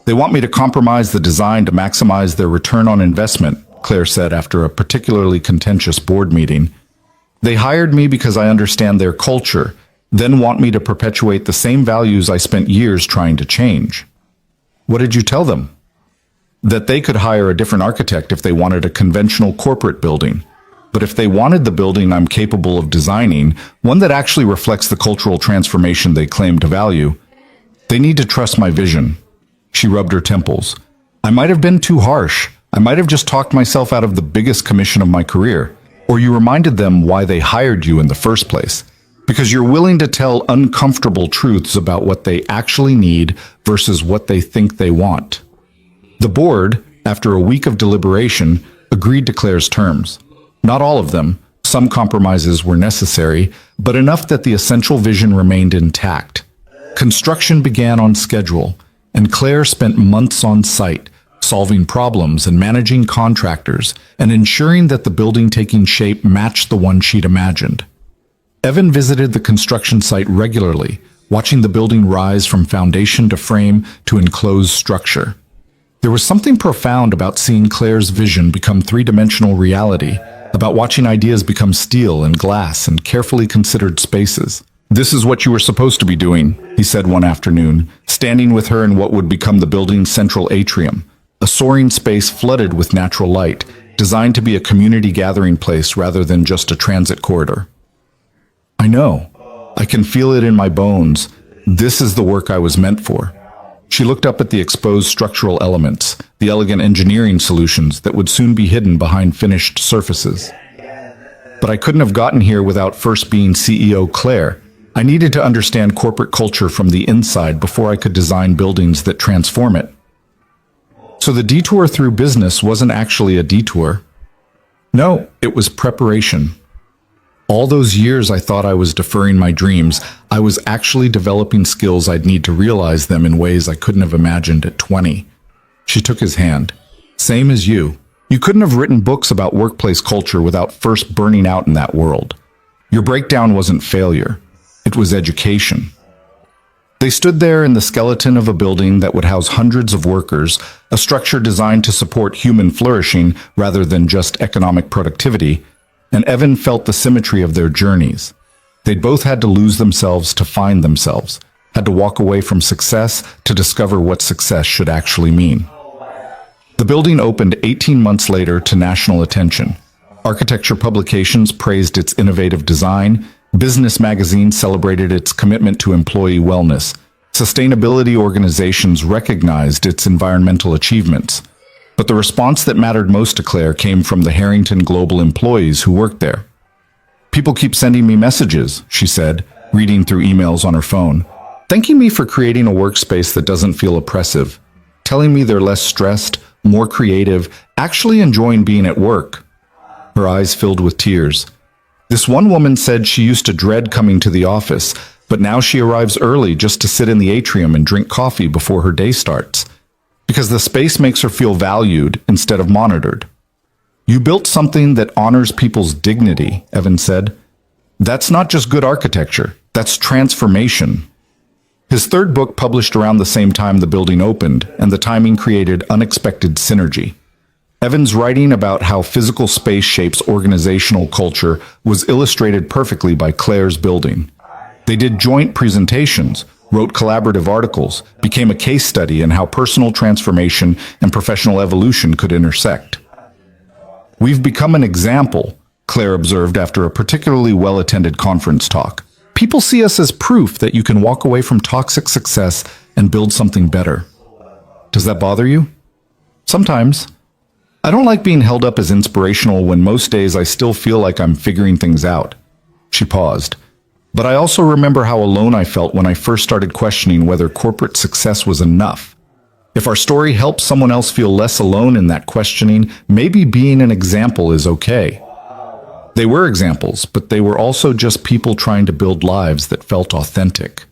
They want me to compromise the design to maximize their return on investment, Claire said after a particularly contentious board meeting. They hired me because I understand their culture, then want me to perpetuate the same values I spent years trying to change. What did you tell them? That they could hire a different architect if they wanted a conventional corporate building. But if they wanted the building I'm capable of designing, one that actually reflects the cultural transformation they claim to value, they need to trust my vision. She rubbed her temples. I might have been too harsh. I might have just talked myself out of the biggest commission of my career. Or you reminded them why they hired you in the first place. Because you're willing to tell uncomfortable truths about what they actually need versus what they think they want. The board, after a week of deliberation, agreed to Claire's terms. Not all of them, some compromises were necessary, but enough that the essential vision remained intact. Construction began on schedule, and Claire spent months on site, solving problems and managing contractors, and ensuring that the building taking shape matched the one she'd imagined. Evan visited the construction site regularly, watching the building rise from foundation to frame to enclosed structure. There was something profound about seeing Claire's vision become three-dimensional reality, about watching ideas become steel and glass and carefully considered spaces. "This is what you were supposed to be doing," he said one afternoon, standing with her in what would become the building's central atrium, a soaring space flooded with natural light, designed to be a community gathering place rather than just a transit corridor. I know. I can feel it in my bones. This is the work I was meant for. She looked up at the exposed structural elements, the elegant engineering solutions that would soon be hidden behind finished surfaces. But I couldn't have gotten here without first being CEO Claire. I needed to understand corporate culture from the inside before I could design buildings that transform it. So the detour through business wasn't actually a detour. No, it was preparation. All those years I thought I was deferring my dreams, I was actually developing skills I'd need to realize them in ways I couldn't have imagined at 20. She took his hand. Same as you. You couldn't have written books about workplace culture without first burning out in that world. Your breakdown wasn't failure. It was education. They stood there in the skeleton of a building that would house hundreds of workers, a structure designed to support human flourishing rather than just economic productivity, and Evan felt the symmetry of their journeys. They'd both had to lose themselves to find themselves, had to walk away from success to discover what success should actually mean. The building opened 18 months later to national attention. Architecture publications praised its innovative design, business magazines celebrated its commitment to employee wellness, sustainability organizations recognized its environmental achievements. But the response that mattered most to Claire came from the Harrington Global employees who worked there. People keep sending me messages, she said, reading through emails on her phone, thanking me for creating a workspace that doesn't feel oppressive, telling me they're less stressed, more creative, actually enjoying being at work. Her eyes filled with tears. This one woman said she used to dread coming to the office, but now she arrives early just to sit in the atrium and drink coffee before her day starts, because the space makes her feel valued instead of monitored. You built something that honors people's dignity, Evan said. That's not just good architecture, that's transformation. His third book published around the same time the building opened, and the timing created unexpected synergy. Evan's writing about how physical space shapes organizational culture was illustrated perfectly by Claire's building. They did joint presentations, wrote collaborative articles, became a case study in how personal transformation and professional evolution could intersect. We've become an example, Claire observed after a particularly well-attended conference talk. People see us as proof that you can walk away from toxic success and build something better. Does that bother you? Sometimes. I don't like being held up as inspirational when most days I still feel like I'm figuring things out. She paused. But I also remember how alone I felt when I first started questioning whether corporate success was enough. If our story helps someone else feel less alone in that questioning, maybe being an example is okay. They were examples, but they were also just people trying to build lives that felt authentic.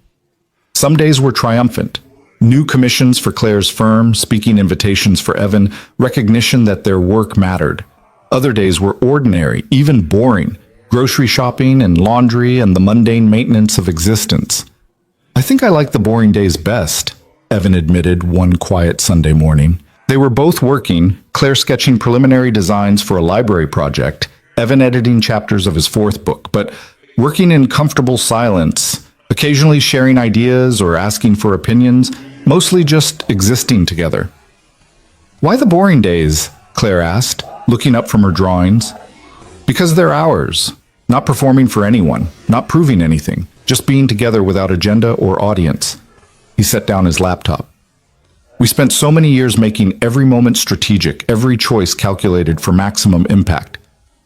Some days were triumphant. New commissions for Claire's firm, speaking invitations for Evan, recognition that their work mattered. Other days were ordinary, even boring, grocery shopping and laundry and the mundane maintenance of existence. I think I like the boring days best, Evan admitted one quiet Sunday morning. They were both working, Claire sketching preliminary designs for a library project, Evan editing chapters of his fourth book, but working in comfortable silence, occasionally sharing ideas or asking for opinions, mostly just existing together. Why the boring days? Claire asked, looking up from her drawings. Because they're ours, not performing for anyone, not proving anything, just being together without agenda or audience. He set down his laptop. We spent so many years making every moment strategic, every choice calculated for maximum impact.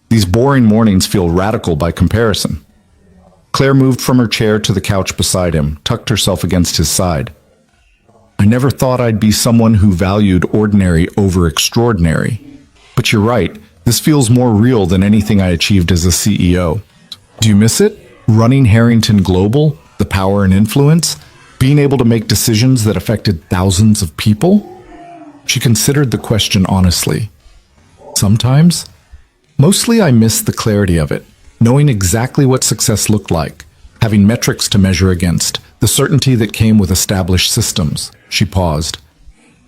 These boring mornings feel radical by comparison. Claire moved from her chair to the couch beside him, tucked herself against his side. I never thought I'd be someone who valued ordinary over extraordinary. But you're right, this feels more real than anything I achieved as a CEO. Do you miss it? Running Harrington Global, the power and influence, being able to make decisions that affected thousands of people? She considered the question honestly. Sometimes. Mostly I miss the clarity of it, knowing exactly what success looked like, having metrics to measure against, the certainty that came with established systems. She paused.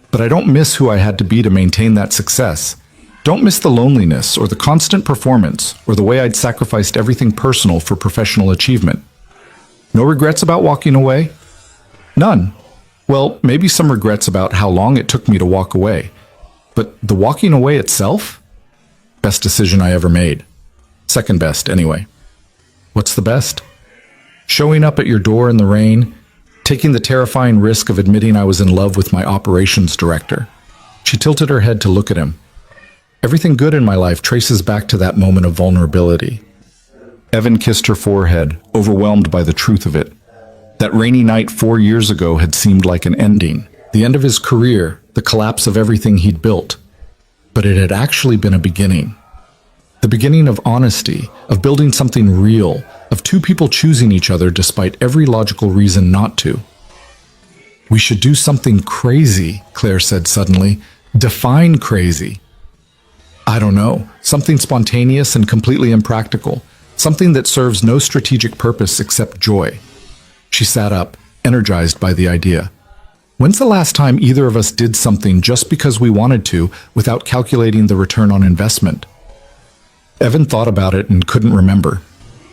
But I don't miss who I had to be to maintain that success. Don't miss the loneliness or the constant performance or the way I'd sacrificed everything personal for professional achievement. No regrets about walking away? None. Well, maybe some regrets about how long it took me to walk away. But the walking away itself? Best decision I ever made. Second best, anyway. What's the best? Showing up at your door in the rain, taking the terrifying risk of admitting I was in love with my operations director. She tilted her head to look at him. Everything good in my life traces back to that moment of vulnerability. Evan kissed her forehead, overwhelmed by the truth of it. That rainy night 4 years ago had seemed like an ending, the end of his career, the collapse of everything he'd built. But it had actually been a beginning. The beginning of honesty, of building something real, of two people choosing each other despite every logical reason not to. We should do something crazy, Claire said suddenly. Define crazy. I don't know, something spontaneous and completely impractical, something that serves no strategic purpose except joy. She sat up, energized by the idea. When's the last time either of us did something just because we wanted to, without calculating the return on investment? Evan thought about it and couldn't remember.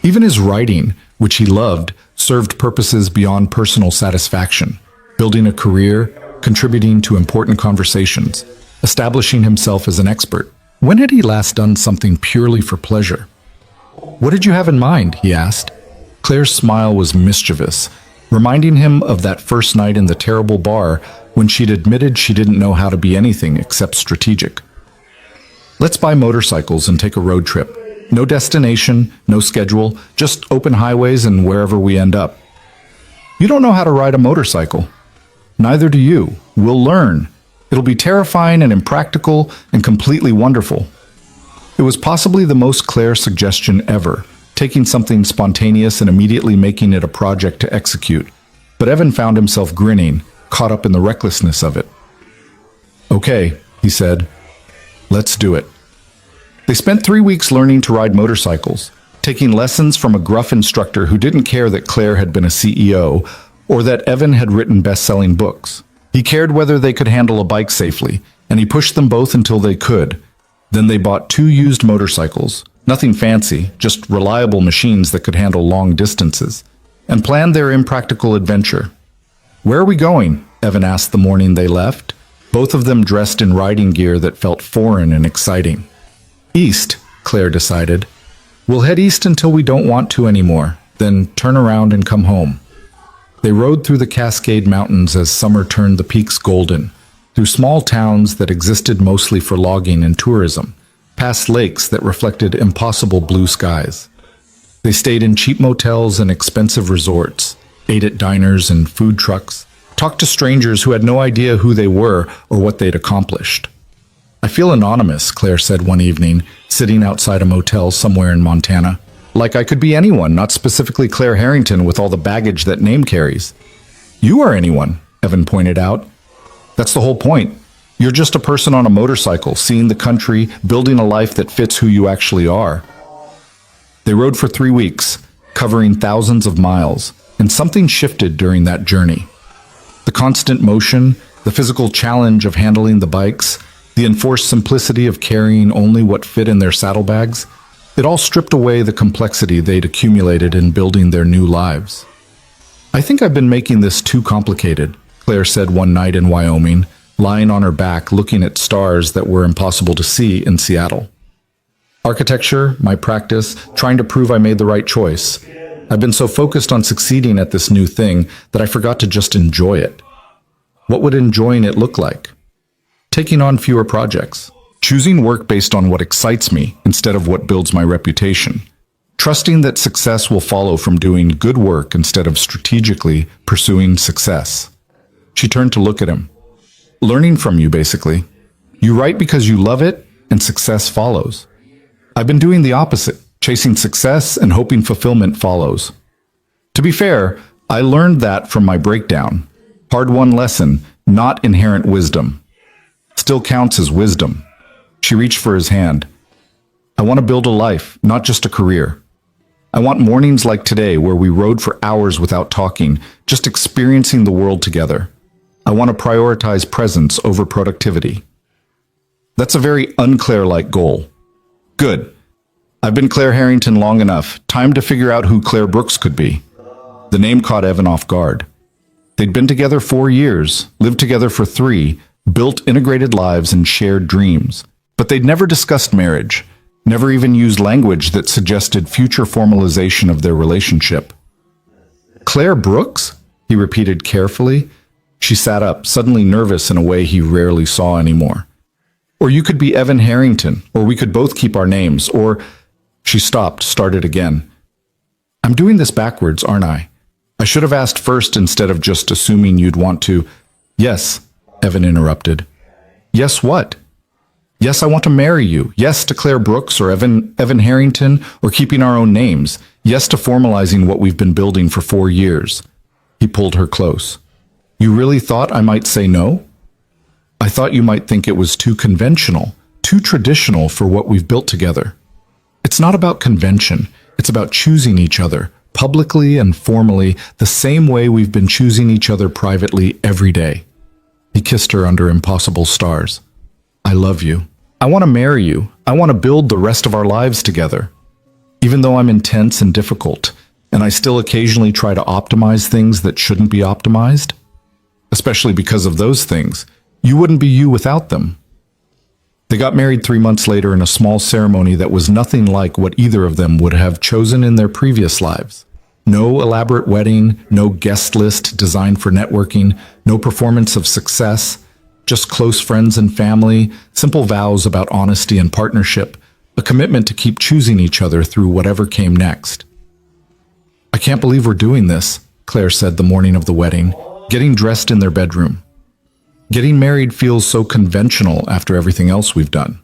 Even his writing, which he loved, served purposes beyond personal satisfaction, building a career, contributing to important conversations, establishing himself as an expert. When had he last done something purely for pleasure? What did you have in mind? He asked. Claire's smile was mischievous, reminding him of that first night in the terrible bar when she'd admitted she didn't know how to be anything except strategic. Let's buy motorcycles and take a road trip. No destination, no schedule, just open highways and wherever we end up. You don't know how to ride a motorcycle. Neither do you. We'll learn. It'll be terrifying and impractical and completely wonderful. It was possibly the most Claire suggestion ever, taking something spontaneous and immediately making it a project to execute. But Evan found himself grinning, caught up in the recklessness of it. Okay, he said. Let's do it. They spent 3 weeks learning to ride motorcycles, taking lessons from a gruff instructor who didn't care that Claire had been a CEO or that Evan had written best-selling books. He cared whether they could handle a bike safely, and he pushed them both until they could. Then they bought 2 used motorcycles, nothing fancy, just reliable machines that could handle long distances, and planned their impractical adventure. Where are we going? Evan asked the morning they left, both of them dressed in riding gear that felt foreign and exciting. East, Claire decided. We'll head east until we don't want to anymore, then turn around and come home. They rode through the Cascade Mountains as summer turned the peaks golden, through small towns that existed mostly for logging and tourism, past lakes that reflected impossible blue skies. They stayed in cheap motels and expensive resorts, ate at diners and food trucks, talked to strangers who had no idea who they were or what they'd accomplished. I feel anonymous, Claire said one evening, sitting outside a motel somewhere in Montana. Like I could be anyone, not specifically Claire Harrington with all the baggage that name carries. You are anyone, Evan pointed out. That's the whole point. You're just a person on a motorcycle, seeing the country, building a life that fits who you actually are. They rode for 3 weeks, covering thousands of miles, and something shifted during that journey. The constant motion, the physical challenge of handling the bikes, the enforced simplicity of carrying only what fit in their saddlebags, it all stripped away the complexity they'd accumulated in building their new lives. I think I've been making this too complicated, Claire said one night in Wyoming, lying on her back looking at stars that were impossible to see in Seattle. Architecture, my practice, trying to prove I made the right choice. I've been so focused on succeeding at this new thing that I forgot to just enjoy it. What would enjoying it look like? Taking on fewer projects. Choosing work based on what excites me instead of what builds my reputation. Trusting that success will follow from doing good work instead of strategically pursuing success. She turned to look at him. Learning from you, basically. You write because you love it, and success follows. I've been doing the opposite, chasing success and hoping fulfillment follows. To be fair, I learned that from my breakdown. Hard-won lesson, not inherent wisdom. Still counts as wisdom. She reached for his hand. I want to build a life, not just a career. I want mornings like today where we rode for hours without talking, just experiencing the world together. I want to prioritize presence over productivity. That's a very un-Claire-like goal. Good. I've been Claire Harrington long enough. Time to figure out who Claire Brooks could be. The name caught Evan off guard. They'd been together 4 years, lived together for 3, built integrated lives and shared dreams. But they'd never discussed marriage, never even used language that suggested future formalization of their relationship. Claire Brooks? He repeated carefully. She sat up, suddenly nervous in a way he rarely saw anymore. Or you could be Evan Harrington, or we could both keep our names, or... She stopped, started again. I'm doing this backwards, aren't I? I should have asked first instead of just assuming you'd want to... Yes, Evan interrupted. Yes, what? Yes, I want to marry you. Yes to Claire Brooks or Evan Harrington, or keeping our own names. Yes to formalizing what we've been building for 4 years. He pulled her close. You really thought I might say no? I thought you might think it was too conventional, too traditional for what we've built together. It's not about convention. It's about choosing each other, publicly and formally, the same way we've been choosing each other privately every day. He kissed her under impossible stars. I love you. I want to marry you. I want to build the rest of our lives together. Even though I'm intense and difficult, and I still occasionally try to optimize things that shouldn't be optimized, especially because of those things, you wouldn't be you without them. They got married 3 months later in a small ceremony that was nothing like what either of them would have chosen in their previous lives. No elaborate wedding, no guest list designed for networking, no performance of success, just close friends and family, simple vows about honesty and partnership, a commitment to keep choosing each other through whatever came next. I can't believe we're doing this, Claire said the morning of the wedding, getting dressed in their bedroom. Getting married feels so conventional after everything else we've done.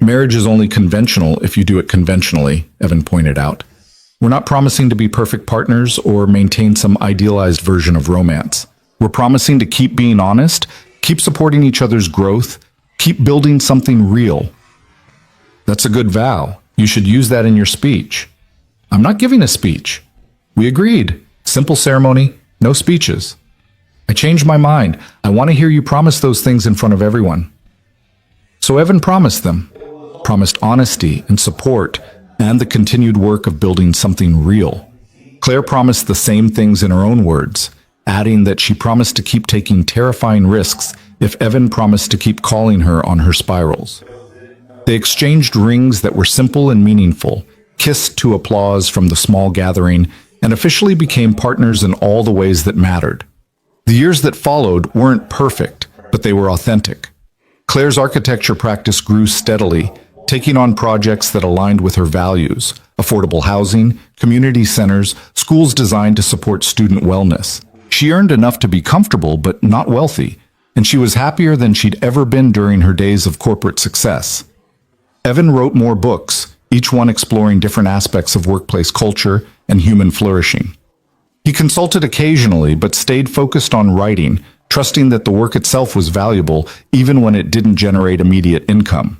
Marriage is only conventional if you do it conventionally, Evan pointed out. We're not promising to be perfect partners or maintain some idealized version of romance. We're promising to keep being honest, keep supporting each other's growth, keep building something real. That's a good vow. You should use that in your speech. I'm not giving a speech. We agreed. Simple ceremony, no speeches. I changed my mind. I want to hear you promise those things in front of everyone. So Evan promised them. Promised honesty and support and the continued work of building something real. Claire promised the same things in her own words, adding that she promised to keep taking terrifying risks if Evan promised to keep calling her on her spirals. They exchanged rings that were simple and meaningful, kissed to applause from the small gathering, and officially became partners in all the ways that mattered. The years that followed weren't perfect, but they were authentic. Claire's architecture practice grew steadily, taking on projects that aligned with her values: affordable housing, community centers, schools designed to support student wellness. She earned enough to be comfortable but not wealthy, and she was happier than she'd ever been during her days of corporate success. Evan wrote more books, each one exploring different aspects of workplace culture and human flourishing. He consulted occasionally, but stayed focused on writing, trusting that the work itself was valuable even when it didn't generate immediate income.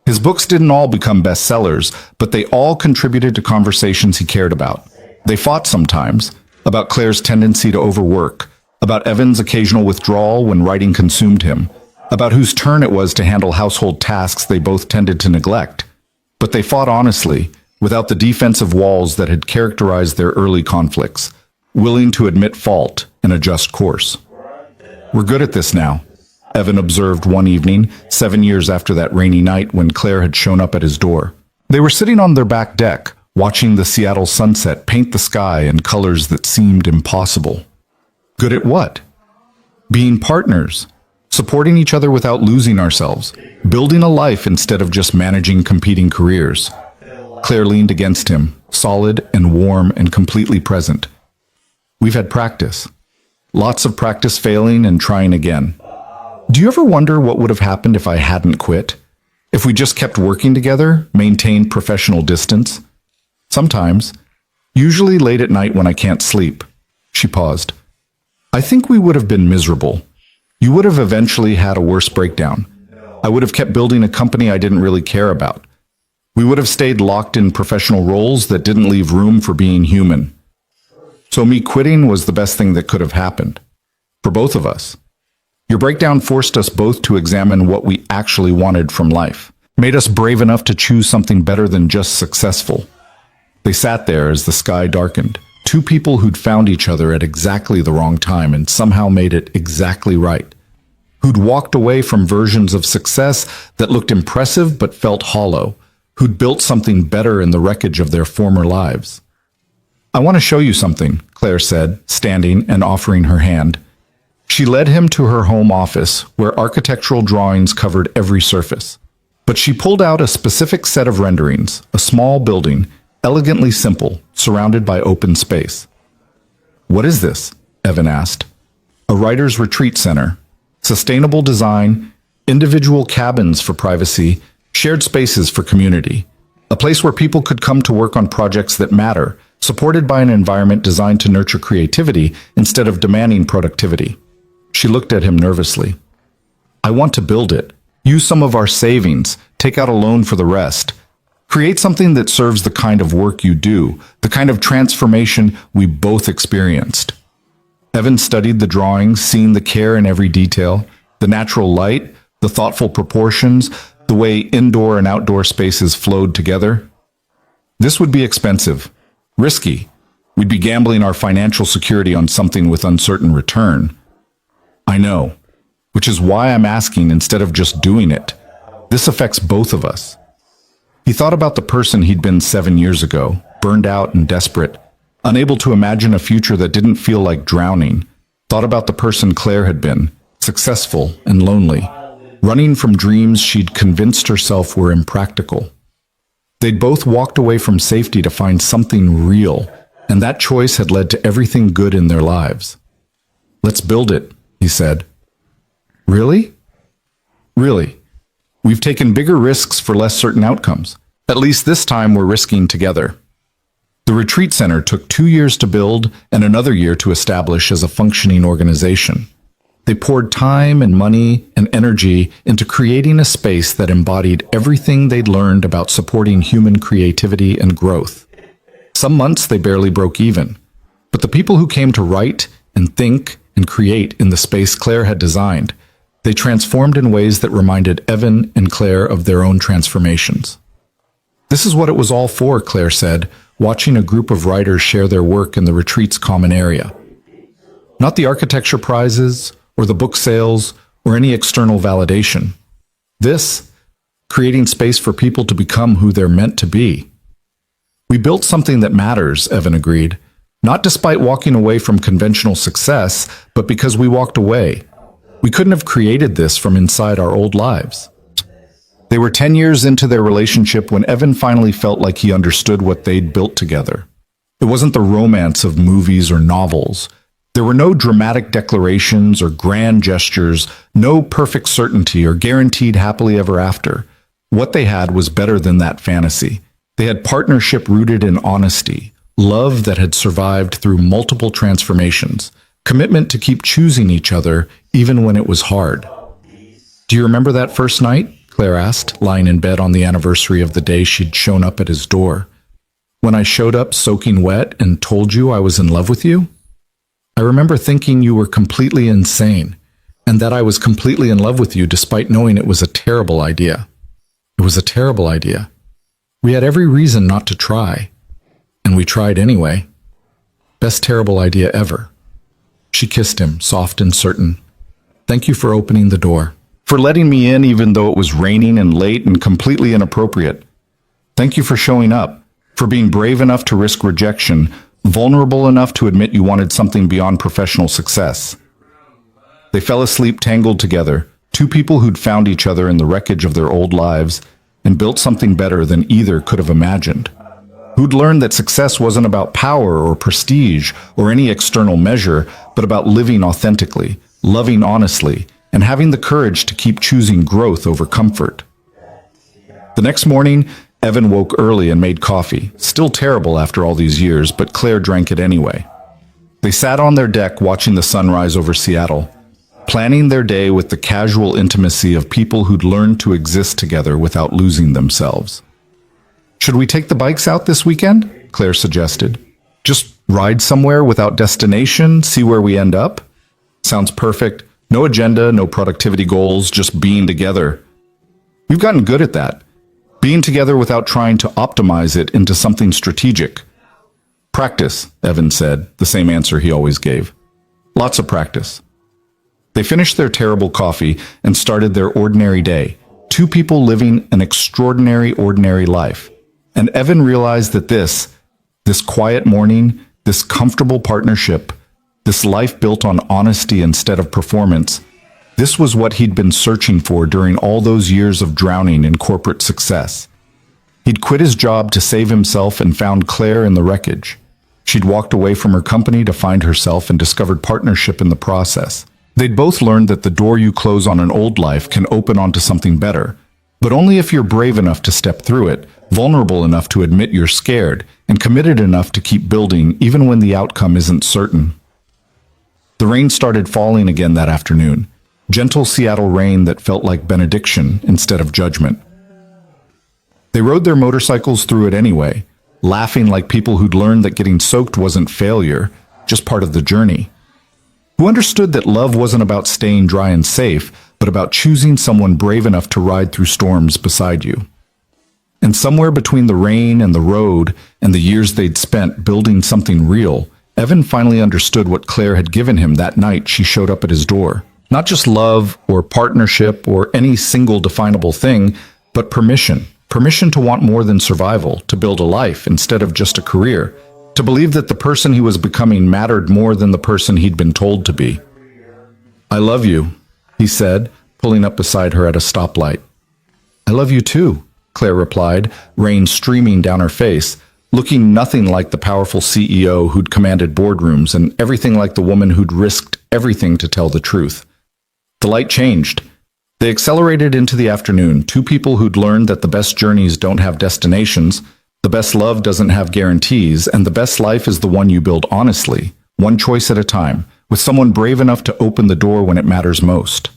His books didn't all become bestsellers, but they all contributed to conversations he cared about. They fought sometimes, about Claire's tendency to overwork, about Evan's occasional withdrawal when writing consumed him, about whose turn it was to handle household tasks they both tended to neglect. But they fought honestly, without the defensive walls that had characterized their early conflicts, willing to admit fault and adjust course. We're good at this now, Evan observed one evening, 7 years after that rainy night when Claire had shown up at his door. They were sitting on their back deck, watching the Seattle sunset paint the sky in colors that seemed impossible. Good at what? Being partners, supporting each other without losing ourselves, building a life instead of just managing competing careers. Claire leaned against him, solid and warm and completely present. We've had practice. Lots of practice failing and trying again. Do you ever wonder what would have happened if I hadn't quit? If we just kept working together, maintained professional distance? Sometimes. Usually late at night when I can't sleep. She paused. I think we would have been miserable. You would have eventually had a worse breakdown. I would have kept building a company I didn't really care about. We would have stayed locked in professional roles that didn't leave room for being human. So me quitting was the best thing that could have happened. For both of us. Your breakdown forced us both to examine what we actually wanted from life. Made us brave enough to choose something better than just successful. They sat there as the sky darkened. Two people who'd found each other at exactly the wrong time and somehow made it exactly right. Who'd walked away from versions of success that looked impressive but felt hollow. who'd built something better in the wreckage of their former lives. I want to show you something, Claire said, standing and offering her hand. She led him to her home office, where architectural drawings covered every surface. But she pulled out a specific set of renderings, a small building, elegantly simple, surrounded by open space. "What is this?" Evan asked. "A writer's retreat center. Sustainable design, individual cabins for privacy, shared spaces for community. A place where people could come to work on projects that matter, supported by an environment designed to nurture creativity instead of demanding productivity." She looked at him nervously. "I want to build it. Use some of our savings, take out a loan for the rest. Create something that serves the kind of work you do, the kind of transformation we both experienced." Evan studied the drawings, seeing the care in every detail, the natural light, the thoughtful proportions, the way indoor and outdoor spaces flowed together. This would be expensive, risky. We'd be gambling our financial security on something with uncertain return. "I know, which is why I'm asking instead of just doing it. This affects both of us." He thought about the person he'd been 7 years ago, burned out and desperate, unable to imagine a future that didn't feel like drowning. Thought about the person Claire had been, successful and lonely, running from dreams she'd convinced herself were impractical. They'd both walked away from safety to find something real, and that choice had led to everything good in their lives. "Let's build it," he said. "Really?" "Really. We've taken bigger risks for less certain outcomes. At least this time we're risking together." The retreat center took 2 years to build and another year to establish as a functioning organization. They poured time and money and energy into creating a space that embodied everything they'd learned about supporting human creativity and growth. Some months they barely broke even, but the people who came to write and think and create in the space Claire had designed, they transformed in ways that reminded Evan and Claire of their own transformations. "This is what it was all for," Claire said, watching a group of writers share their work in the retreat's common area. "Not the architecture prizes, or the book sales, or any external validation. This, creating space for people to become who they're meant to be." "We built something that matters," Evan agreed, "not despite walking away from conventional success, but because we walked away. We couldn't have created this from inside our old lives." They were 10 years into their relationship when Evan finally felt like he understood what they'd built together. It wasn't the romance of movies or novels. There were no dramatic declarations or grand gestures, no perfect certainty or guaranteed happily ever after. What they had was better than that fantasy. They had partnership rooted in honesty, love that had survived through multiple transformations, commitment to keep choosing each other even when it was hard. "Do you remember that first night?" Claire asked, lying in bed on the anniversary of the day she'd shown up at his door. "When I showed up soaking wet and told you I was in love with you? I remember thinking you were completely insane, and that I was completely in love with you despite knowing it was a terrible idea. It was a terrible idea. We had every reason not to try, and we tried anyway. Best terrible idea ever." She kissed him, soft and certain. "Thank you for opening the door. For letting me in even though it was raining and late and completely inappropriate. Thank you for showing up, for being brave enough to risk rejection, vulnerable enough to admit you wanted something beyond professional success." They fell asleep tangled together, two people who'd found each other in the wreckage of their old lives and built something better than either could have imagined. Who'd learned that success wasn't about power or prestige or any external measure, but about living authentically, loving honestly, and having the courage to keep choosing growth over comfort. The next morning, Evan woke early and made coffee, still terrible after all these years, but Claire drank it anyway. They sat on their deck watching the sunrise over Seattle, planning their day with the casual intimacy of people who'd learned to exist together without losing themselves. "Should we take the bikes out this weekend?" Claire suggested. "Just ride somewhere without destination, see where we end up?" "Sounds perfect. No agenda, no productivity goals, just being together. We've gotten good at that. Being together without trying to optimize it into something strategic." "Practice," Evan said, the same answer he always gave. "Lots of practice." They finished their terrible coffee and started their ordinary day, Two people living an extraordinary, ordinary life. And Evan realized that this quiet morning, this comfortable partnership, this life built on honesty instead of performance, this was what he'd been searching for during all those years of drowning in corporate success. He'd quit his job to save himself and found Claire in the wreckage. She'd walked away from her company to find herself and discovered partnership in the process. They'd both learned that the door you close on an old life can open onto something better, but only if you're brave enough to step through it, vulnerable enough to admit you're scared, and committed enough to keep building even when the outcome isn't certain. The rain started falling again that afternoon, gentle Seattle rain that felt like benediction instead of judgment. They rode their motorcycles through it anyway, laughing like people who'd learned that getting soaked wasn't failure, just part of the journey. Who understood that love wasn't about staying dry and safe, but about choosing someone brave enough to ride through storms beside you. And somewhere between the rain and the road and the years they'd spent building something real, Evan finally understood what Claire had given him that night she showed up at his door. Not just love or partnership or any single definable thing, but permission. Permission to want more than survival, to build a life instead of just a career, to believe that the person he was becoming mattered more than the person he'd been told to be. "I love you," he said, pulling up beside her at a stoplight. "I love you too," Claire replied, rain streaming down her face, looking nothing like the powerful CEO who'd commanded boardrooms and everything like the woman who'd risked everything to tell the truth. The light changed. They accelerated into the afternoon, two people who'd learned that the best journeys don't have destinations, the best love doesn't have guarantees, and the best life is the one you build honestly, one choice at a time, with someone brave enough to open the door when it matters most.